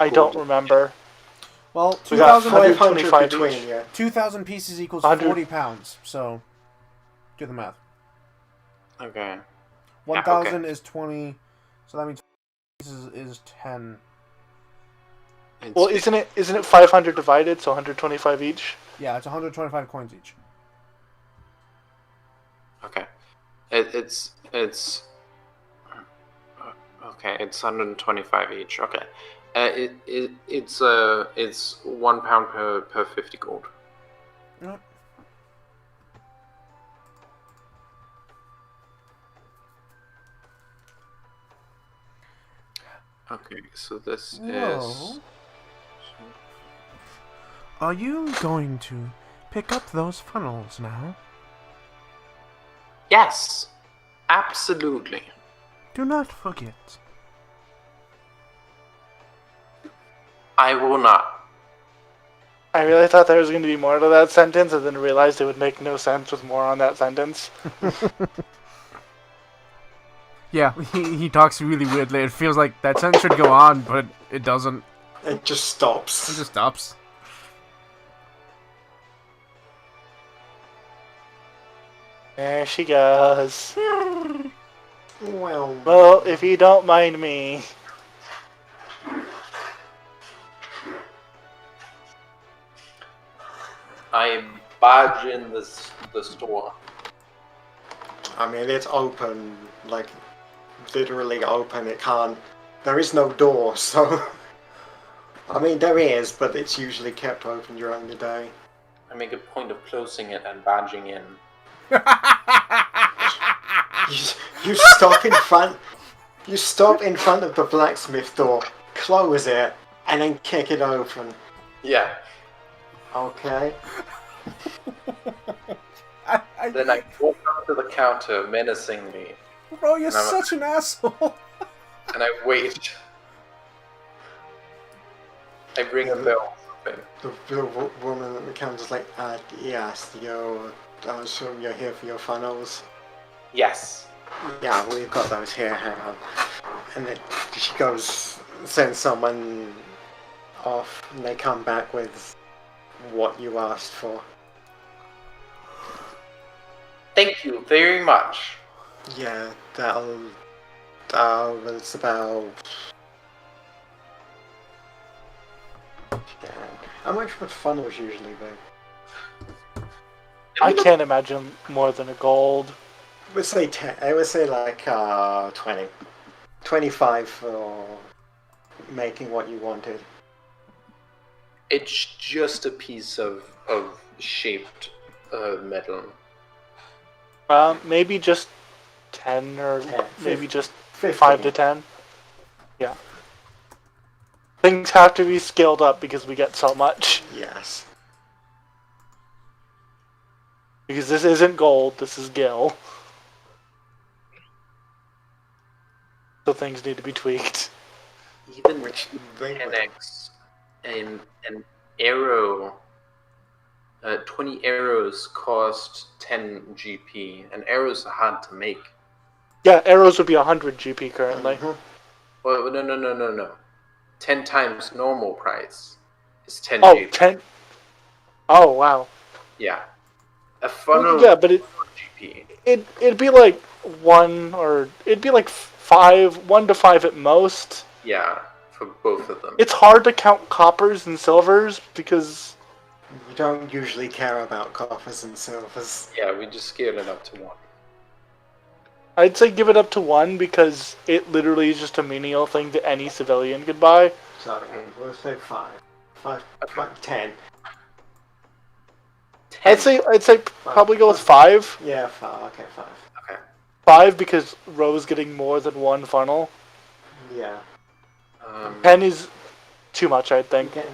I gold don't did- remember. Well, We got 2,000 500 125 between each. you. 2,000 pieces equals 100. 40 pounds. So, do the math. Okay. 1,000 is 20. So that means pieces is 10. It's, Well, isn't it 500 divided, so 125 each? Yeah, it's 125 coins each. okay. It's okay. It's 125 each. Okay. It's 1 pound per 50 gold. Yep. Okay, so this Whoa. is. Are you going to pick up those funnels now? Yes, absolutely. Do not forget. I will not. I really thought there was going to be more to that sentence, and then realized it would make no sense with more on that sentence. Yeah, he talks really weirdly. It feels like that sentence should go on, but it doesn't. It just stops. It just stops. There she goes. Well, Well, if you don't mind me. I barge in the store. I mean, it's open, like, literally open. It can't. There is no door, so. I mean, there is, but it's usually kept open during the day. I make a point of closing it and barging in. You stop in front. You stop in front of the blacksmith door, close it, and then kick it open. Yeah. Okay. Then I walk up to the counter menacingly, Bro, you're And I'm- such an asshole. and I wait. I ring a bell. The woman at the counter's like, yes, I assume you're here for your funnels. Yes. Yeah, we've got those here, hang on. And then she goes, sends someone off, and they come back with what you asked for. Thank you very much. Yeah, it's about... Yeah. How much would funnels usually be? I can't imagine more than a gold. I would say 10, I would say like 20. 25 for making what you wanted. It's just a piece of shaped metal. Maybe just 10 or 10, maybe just 15. 5 to 10. Yeah. Things have to be scaled up because we get so much. Yes. Because this isn't gold, this is gil. So things need to be tweaked. Even Which they will. 10x an arrow. 20 arrows cost 10 GP, and arrows are hard to make. Yeah, arrows would be 100 GP currently. Mhm. Well, no. 10 times normal price is 10 Oh, GP. 10. Oh wow. Yeah. A funnel. Yeah, but GP. it'd be like it'd be like 1 to 5 at most. Yeah, for both of them. It's hard to count coppers and silvers because You don't usually care about coppers and silvers. Yeah, we just scaled it up to 1. I'd say give it up to 1 because it literally is just a menial thing that any civilian could buy. So we'll say 5. 10. I'd say probably go with 5. Yeah, 5. Okay, 5. Okay. 5 because Row's getting more than 1 funnel. Yeah. 10 is too much, I think. Getting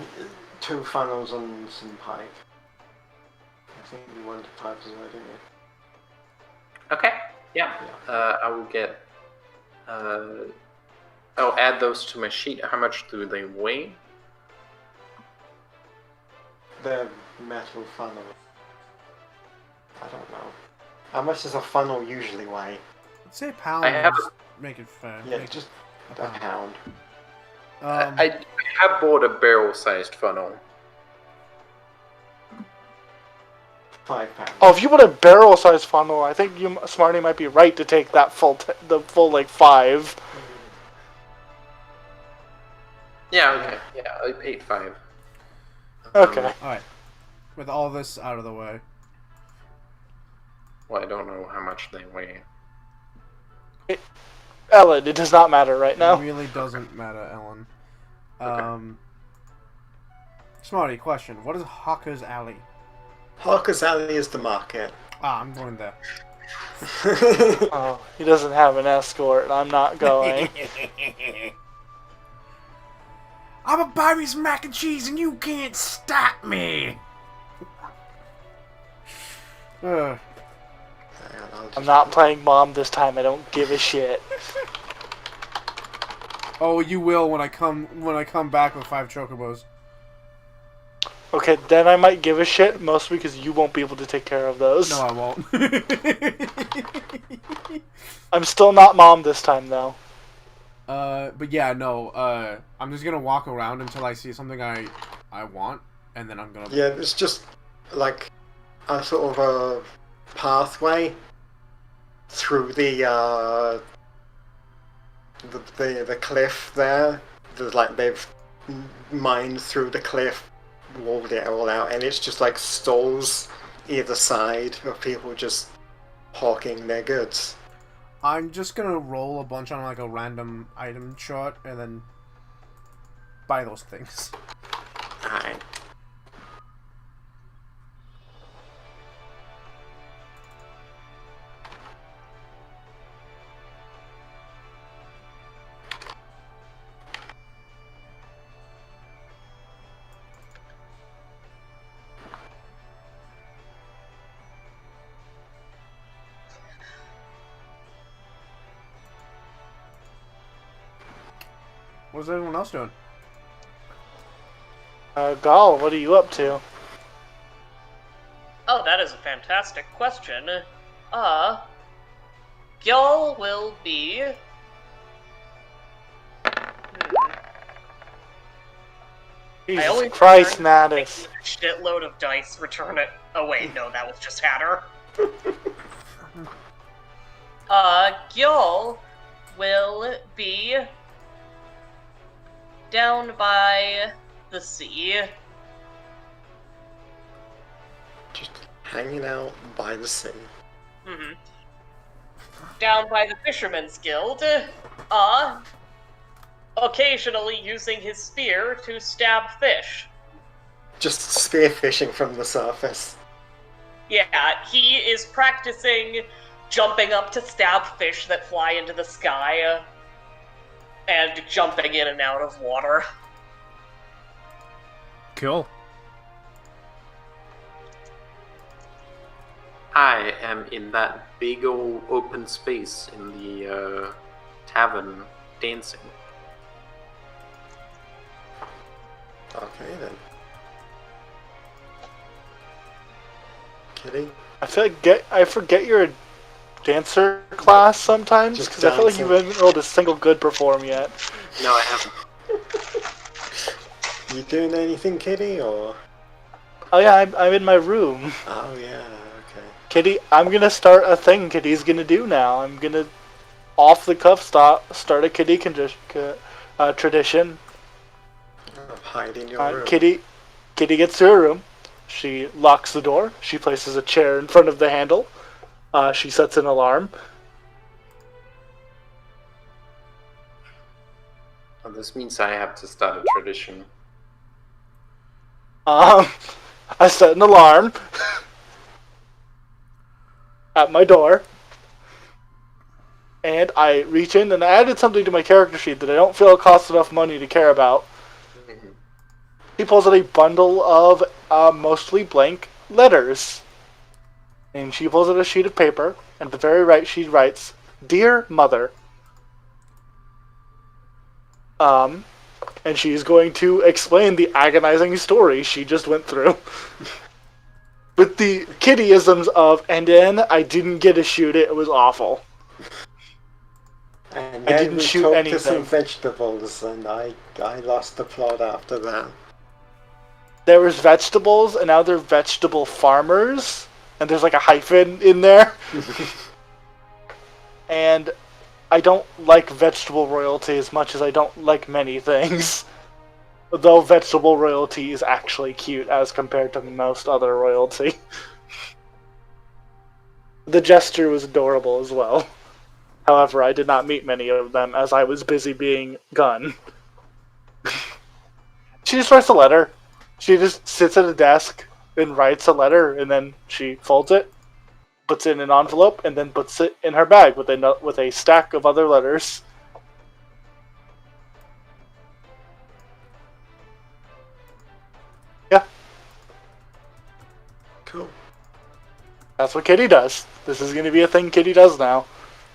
2 funnels and some pipe. I think you wanted pipe as well, didn't you? Okay. Yeah. I will get. I'll add those to my sheet. How much do they weigh? They're metal funnel. I don't know. How much does a funnel usually weigh? Let's say pound. I have. Make it fair. Yeah, Make just a a pound. I have bought a barrel-sized funnel. 5 pounds. Oh, if you put a barrel-sized funnel, I think you, Smarty, might be right to take that the full like 5. Yeah. Okay. Yeah, I paid 5. Okay. Alright. With all this out of the way. Well, I don't know how much they weigh. Ellen, it does not matter right It now. really doesn't matter, Ellen. Okay. Smarty, question. What is Hawker's Alley? Hawker's Alley is the market. Ah, I'm going there. Oh, he doesn't have an escort. I'm not going. I'm a buy me some mac and cheese and you can't stop me! I'm not playing mom this time. I don't give a shit. Oh, you will when I come back with 5 chocobos. Okay, then I might give a shit, mostly because you won't be able to take care of those. No, I won't. I'm still not mom this time, though. But yeah, no, I'm just gonna walk around until I see something I want, and then I'm gonna... Yeah, it's just like a sort of a pathway through the cliff there. There's like they've mined through the cliff, walled it all out, and it's just like stalls either side of people just hawking their goods. I'm just gonna roll a bunch on like a random item chart, and then buy those things. Alright. What's everyone else doing? Gal, what are you up to? Oh, that is a fantastic question. Y'all will be... Jesus only Christ, returned Natus. a shitload of dice, return it... Oh wait, no, that was just Hatter. Y'all will be down by the sea. Just hanging out by the sea. Mm-hmm. Down by the Fisherman's Guild. Occasionally using his spear to stab fish. Just spearfishing from the surface. Yeah, he is practicing jumping up to stab fish that fly into the sky, and jumping in and out of water. Cool. I am in that big old open space in the tavern dancing. Okay then. Kitty? I forget you're a dancer class sometimes, Just because I feel like you dancing. haven't rolled a single good perform yet. No, I haven't. You doing anything, Kitty, or? Oh yeah, I'm in my room. Oh yeah, okay. Kitty, I'm gonna start a thing Kitty's gonna do now. I'm gonna, off the cuff, start a Kitty tradition. Hide in your room. Kitty gets to her room. She locks the door. She places a chair in front of the handle. She sets an alarm. Well, this means I have to start a tradition. I set an alarm at my door. And I reach in and I added something to my character sheet that I don't feel it costs enough money to care about. He pulls out a bundle of mostly blank letters. And she pulls out a sheet of paper, and at the very right she writes, "Dear Mother." And she's going to explain the agonizing story she just went through. With the kittyisms of, and then I didn't get to shoot it, it was awful. And I then didn't we shoot talked anything. to some vegetables, and I lost the plot after that. There was vegetables, and now they're vegetable farmers, and there's like a hyphen in there. And I don't like vegetable royalty as much as I don't like many things. Though vegetable royalty is actually cute as compared to most other royalty. The jester was adorable as well. However, I did not meet many of them as I was busy being Gun. She just writes a letter. She just sits at a desk and writes a letter, and then she folds it, puts it in an envelope, and then puts it in her bag with a stack of other letters. Yeah. Cool. That's what Kitty does. This is going to be a thing Kitty does now.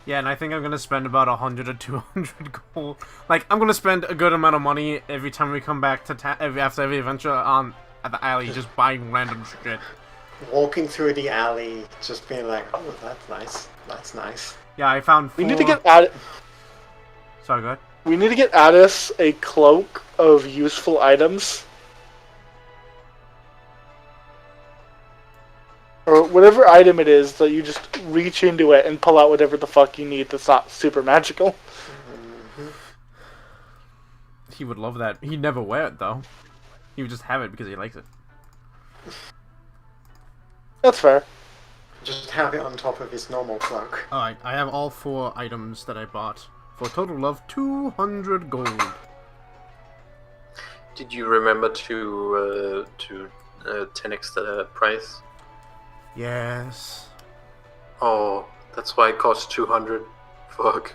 Yeah, and I think I'm gonna spend about 100 or 200 gold. Like, I'm gonna spend a good amount of money every time we come back to after every adventure at the alley, just buying random shit. Walking through the alley, just being like, oh, that's nice. That's nice. Yeah, I found 4... We need to get at it. Sorry, go ahead. We need to get Addis a cloak of useful items. Or whatever item it is that you just reach into it and pull out whatever the fuck you need that's not super magical. He would love that. He'd never wear it, though. He would just have it because he likes it. That's fair. Just have it on top of his normal cloak. Alright, I have all 4 items that I bought for a total of 200 gold. Did you remember to 10x the price? Yes. Oh, that's why it cost 200. Fuck.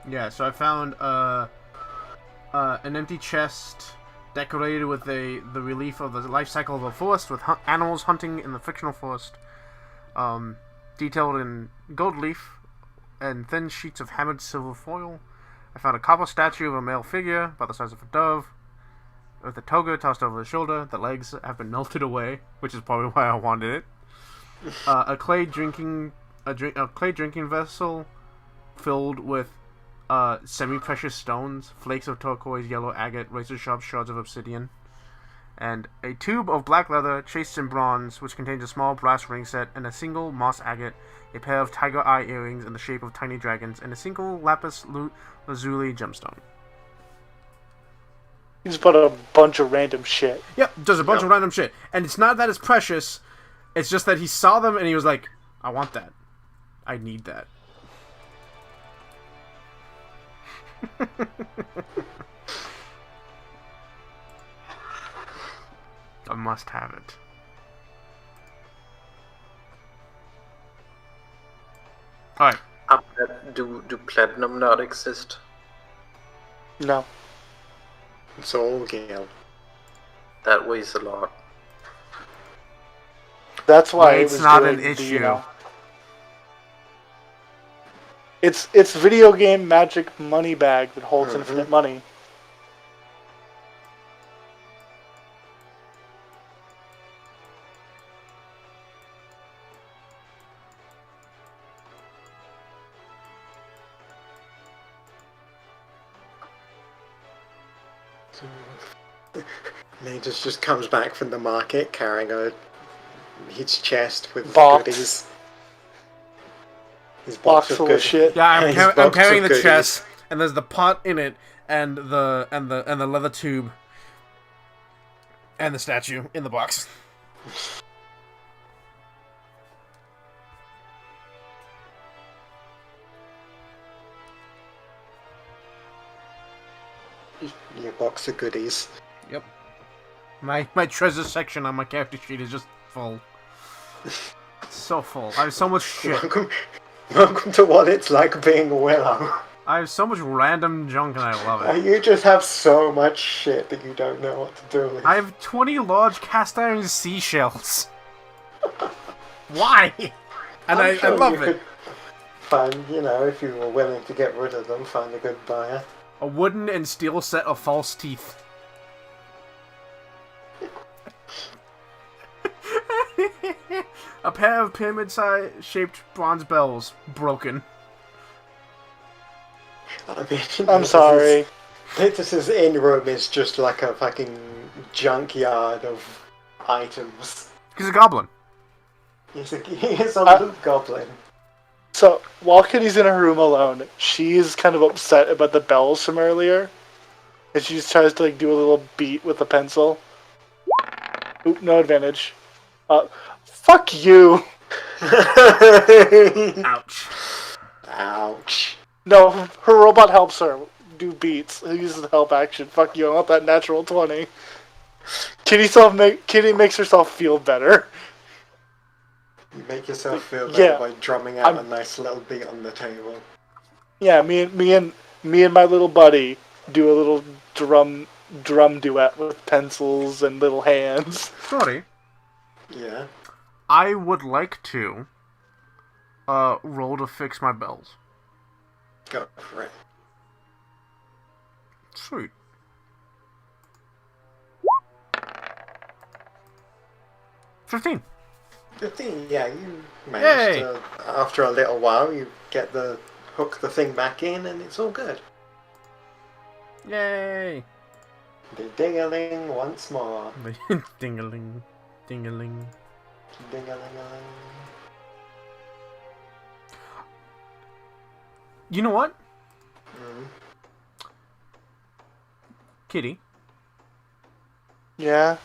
Yeah, so I found an empty chest decorated with the relief of the life cycle of a forest with animals hunting in the fictional forest, detailed in gold leaf and thin sheets of hammered silver foil. I found a copper statue of a male figure about the size of a dove, with a toga tossed over his shoulder. The legs have been melted away, which is probably why I wanted it. A clay drinking vessel filled with semi-precious stones, flakes of turquoise, yellow agate, razor-sharp shards of obsidian, and a tube of black leather chased in bronze, which contains a small brass ring set and a single moss agate, a pair of tiger eye earrings in the shape of tiny dragons, and a single lapis lazuli gemstone. You just put a bunch of random shit. Yep, there's a bunch of random shit. And it's not that it's precious, it's just that he saw them and he was like, I want that. I need that. I must have it. Alright. Do platinum not exist? No. It's all Gale. That weighs a lot. That's why it It's was not doing an issue. You know, it's video game magic money bag that holds infinite money. And he just comes back from the market carrying his chest with Box. goodies. His Box full of shit. Yeah, His I'm box carrying of the goodies. chest, and there's the pot in it, and the leather tube, and the statue in the box. Your box of goodies. Yep. My treasure section on my character sheet is just full. It's so full. I have so much shit. Welcome to what it's like being Willow. I have so much random junk, and I love it. You just have so much shit that you don't know what to do with. I have 20 large cast iron seashells. Why? And I'm sure I love you it. could find, if you were willing to get rid of them, find a good buyer. A wooden and steel set of false teeth. A pair of pyramid-shaped bronze bells. Broken. I mean, I'm sorry. This in-room is just like a fucking junkyard of items. He's a goblin. He is a little goblin. So, while Kitty's in her room alone, she's kind of upset about the bells from earlier. And she just tries to, do a little beat with a pencil. Oop, no advantage. Fuck you! Ouch. Ouch. No, her robot helps her do beats. Who uses the help action? Fuck you, I want that natural 20. Kitty makes herself feel better. You make yourself feel better by drumming out a nice little beat on the table. Yeah, me and my little buddy do a little drum duet with pencils and little hands. Sorry. Yeah. I would like to roll to fix my bells. Go for it. Sweet. $15. 15, yeah, you managed Yay! to, after a little while, you get hook the thing back in and it's all good. Yay! The ding-a-ling once more. Ding-a-ling. Ding-a-ling. Ding-a-ling-a-ling. You know what? Mm. Kitty. Yeah.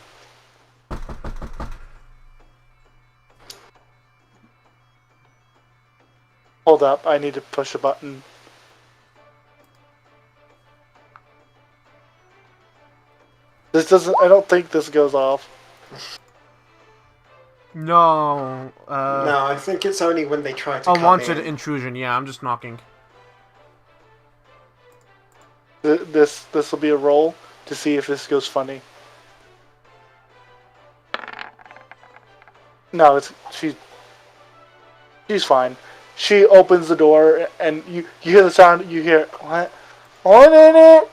Hold up, I need to push a button. I don't think this goes off. No. No, I think it's only when they try to Unwanted in. intrusion. Yeah, I'm just knocking. This will be a roll to see if this goes funny. No, she's fine. She opens the door and you hear the sound. You hear what? What in it?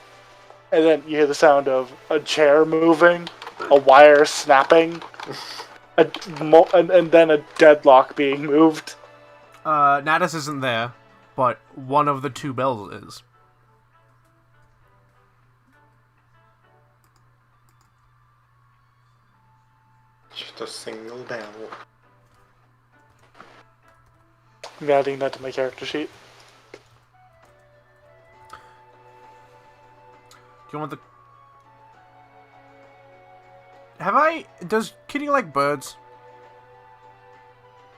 And then you hear the sound of a chair moving, a wire snapping, and then a deadlock being moved. Natus isn't there, but one of the two bells is. Just a single bell. I'm adding that to my character sheet. Do you want the... Does Kitty like birds?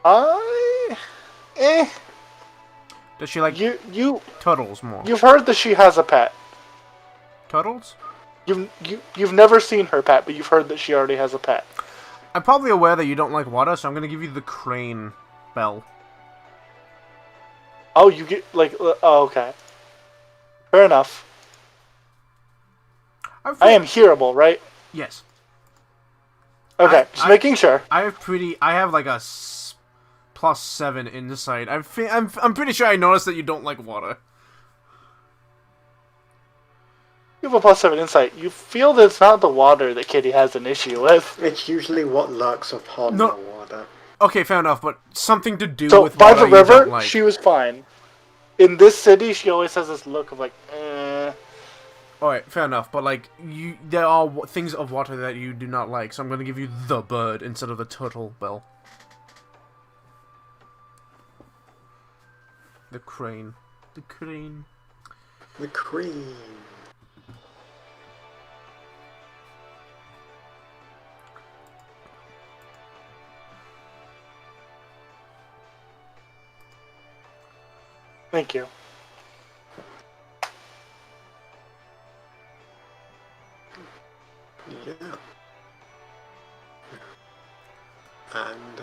Does she like turtles more? You've heard that she has a pet. Turtles? You've never seen her pet, but you've heard that she already has a pet. I'm probably aware that you don't like water, so I'm gonna give you the crane bell. Oh, you get okay. Fair enough. I am hearable, right? Yes. Okay, just making sure. I have like a +7 insight. I'm pretty sure I noticed that you don't like water. You have a +7 insight. You feel that it's not the water that Kitty has an issue with. It's usually what lurks upon the water. Okay, fair enough, but something to do So with by water the river, you don't like. she was fine. In this city, she always has this look of like, eh. Alright, fair enough, but like, there are things of water that you do not like, so I'm gonna give you the bird instead of the turtle bell. The crane. The crane. The cream. Thank you. Yeah. And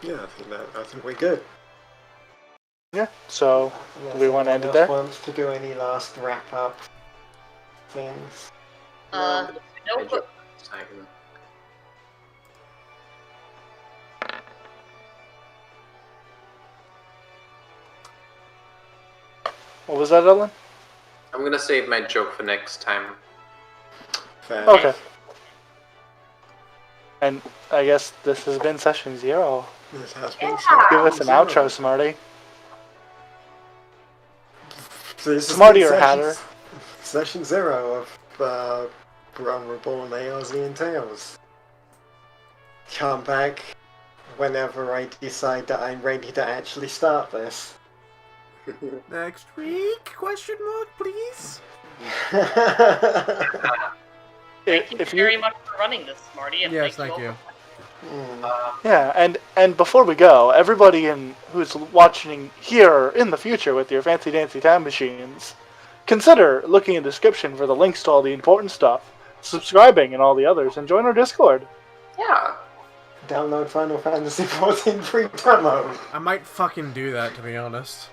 yeah, I think we're good. Yeah. So, do we want to end it there? Wants to do any last wrap up things? No, but What was that, Ellen? I'm gonna save my joke for next time. Fair. Okay. And I guess this has been session 0. This has been Give us an zero. outro, Smarty. So this has Smarty been or Hatter? Session 0 of Reborn Eorzean Tales. Come back whenever I decide that I'm ready to actually start this. Next week? Question mark, please? thank you very much for running this, Marty. And Yes, thank thank you. you. Yeah, and before we go, everybody who's watching here in the future with your fancy dancy time machines, consider looking in the description for the links to all the important stuff, subscribing and all the others, and join our Discord. Yeah. Download Final Fantasy XIV free demo. I might fucking do that, to be honest.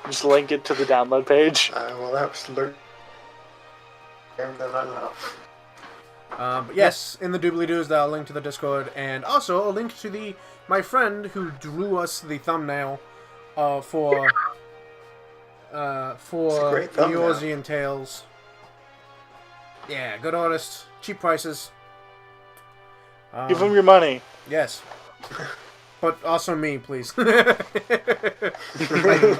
Just link it to the download page. I will absolutely game that I love. But yes, in the doobly-doos, there'll link to the Discord, and also a link to my friend who drew us the thumbnail for great thumbnail. Eorzean Tales. Yeah, good artist, cheap prices. Give them your money. Yes. But also me, please. I'm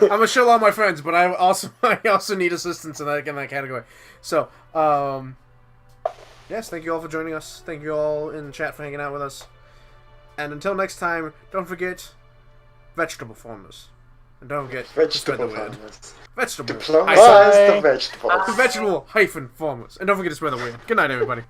gonna show all my friends, but I also need assistance in that category. So, yes, thank you all for joining us. Thank you all in the chat for hanging out with us. And until next time, don't forget vegetable farmers. And don't forget to spread the Vegetable word. farmers. Vegetable. Diplomatize Bye. the vegetables. Vegetable hyphen farmers. And don't forget to spread the word. Good night, everybody.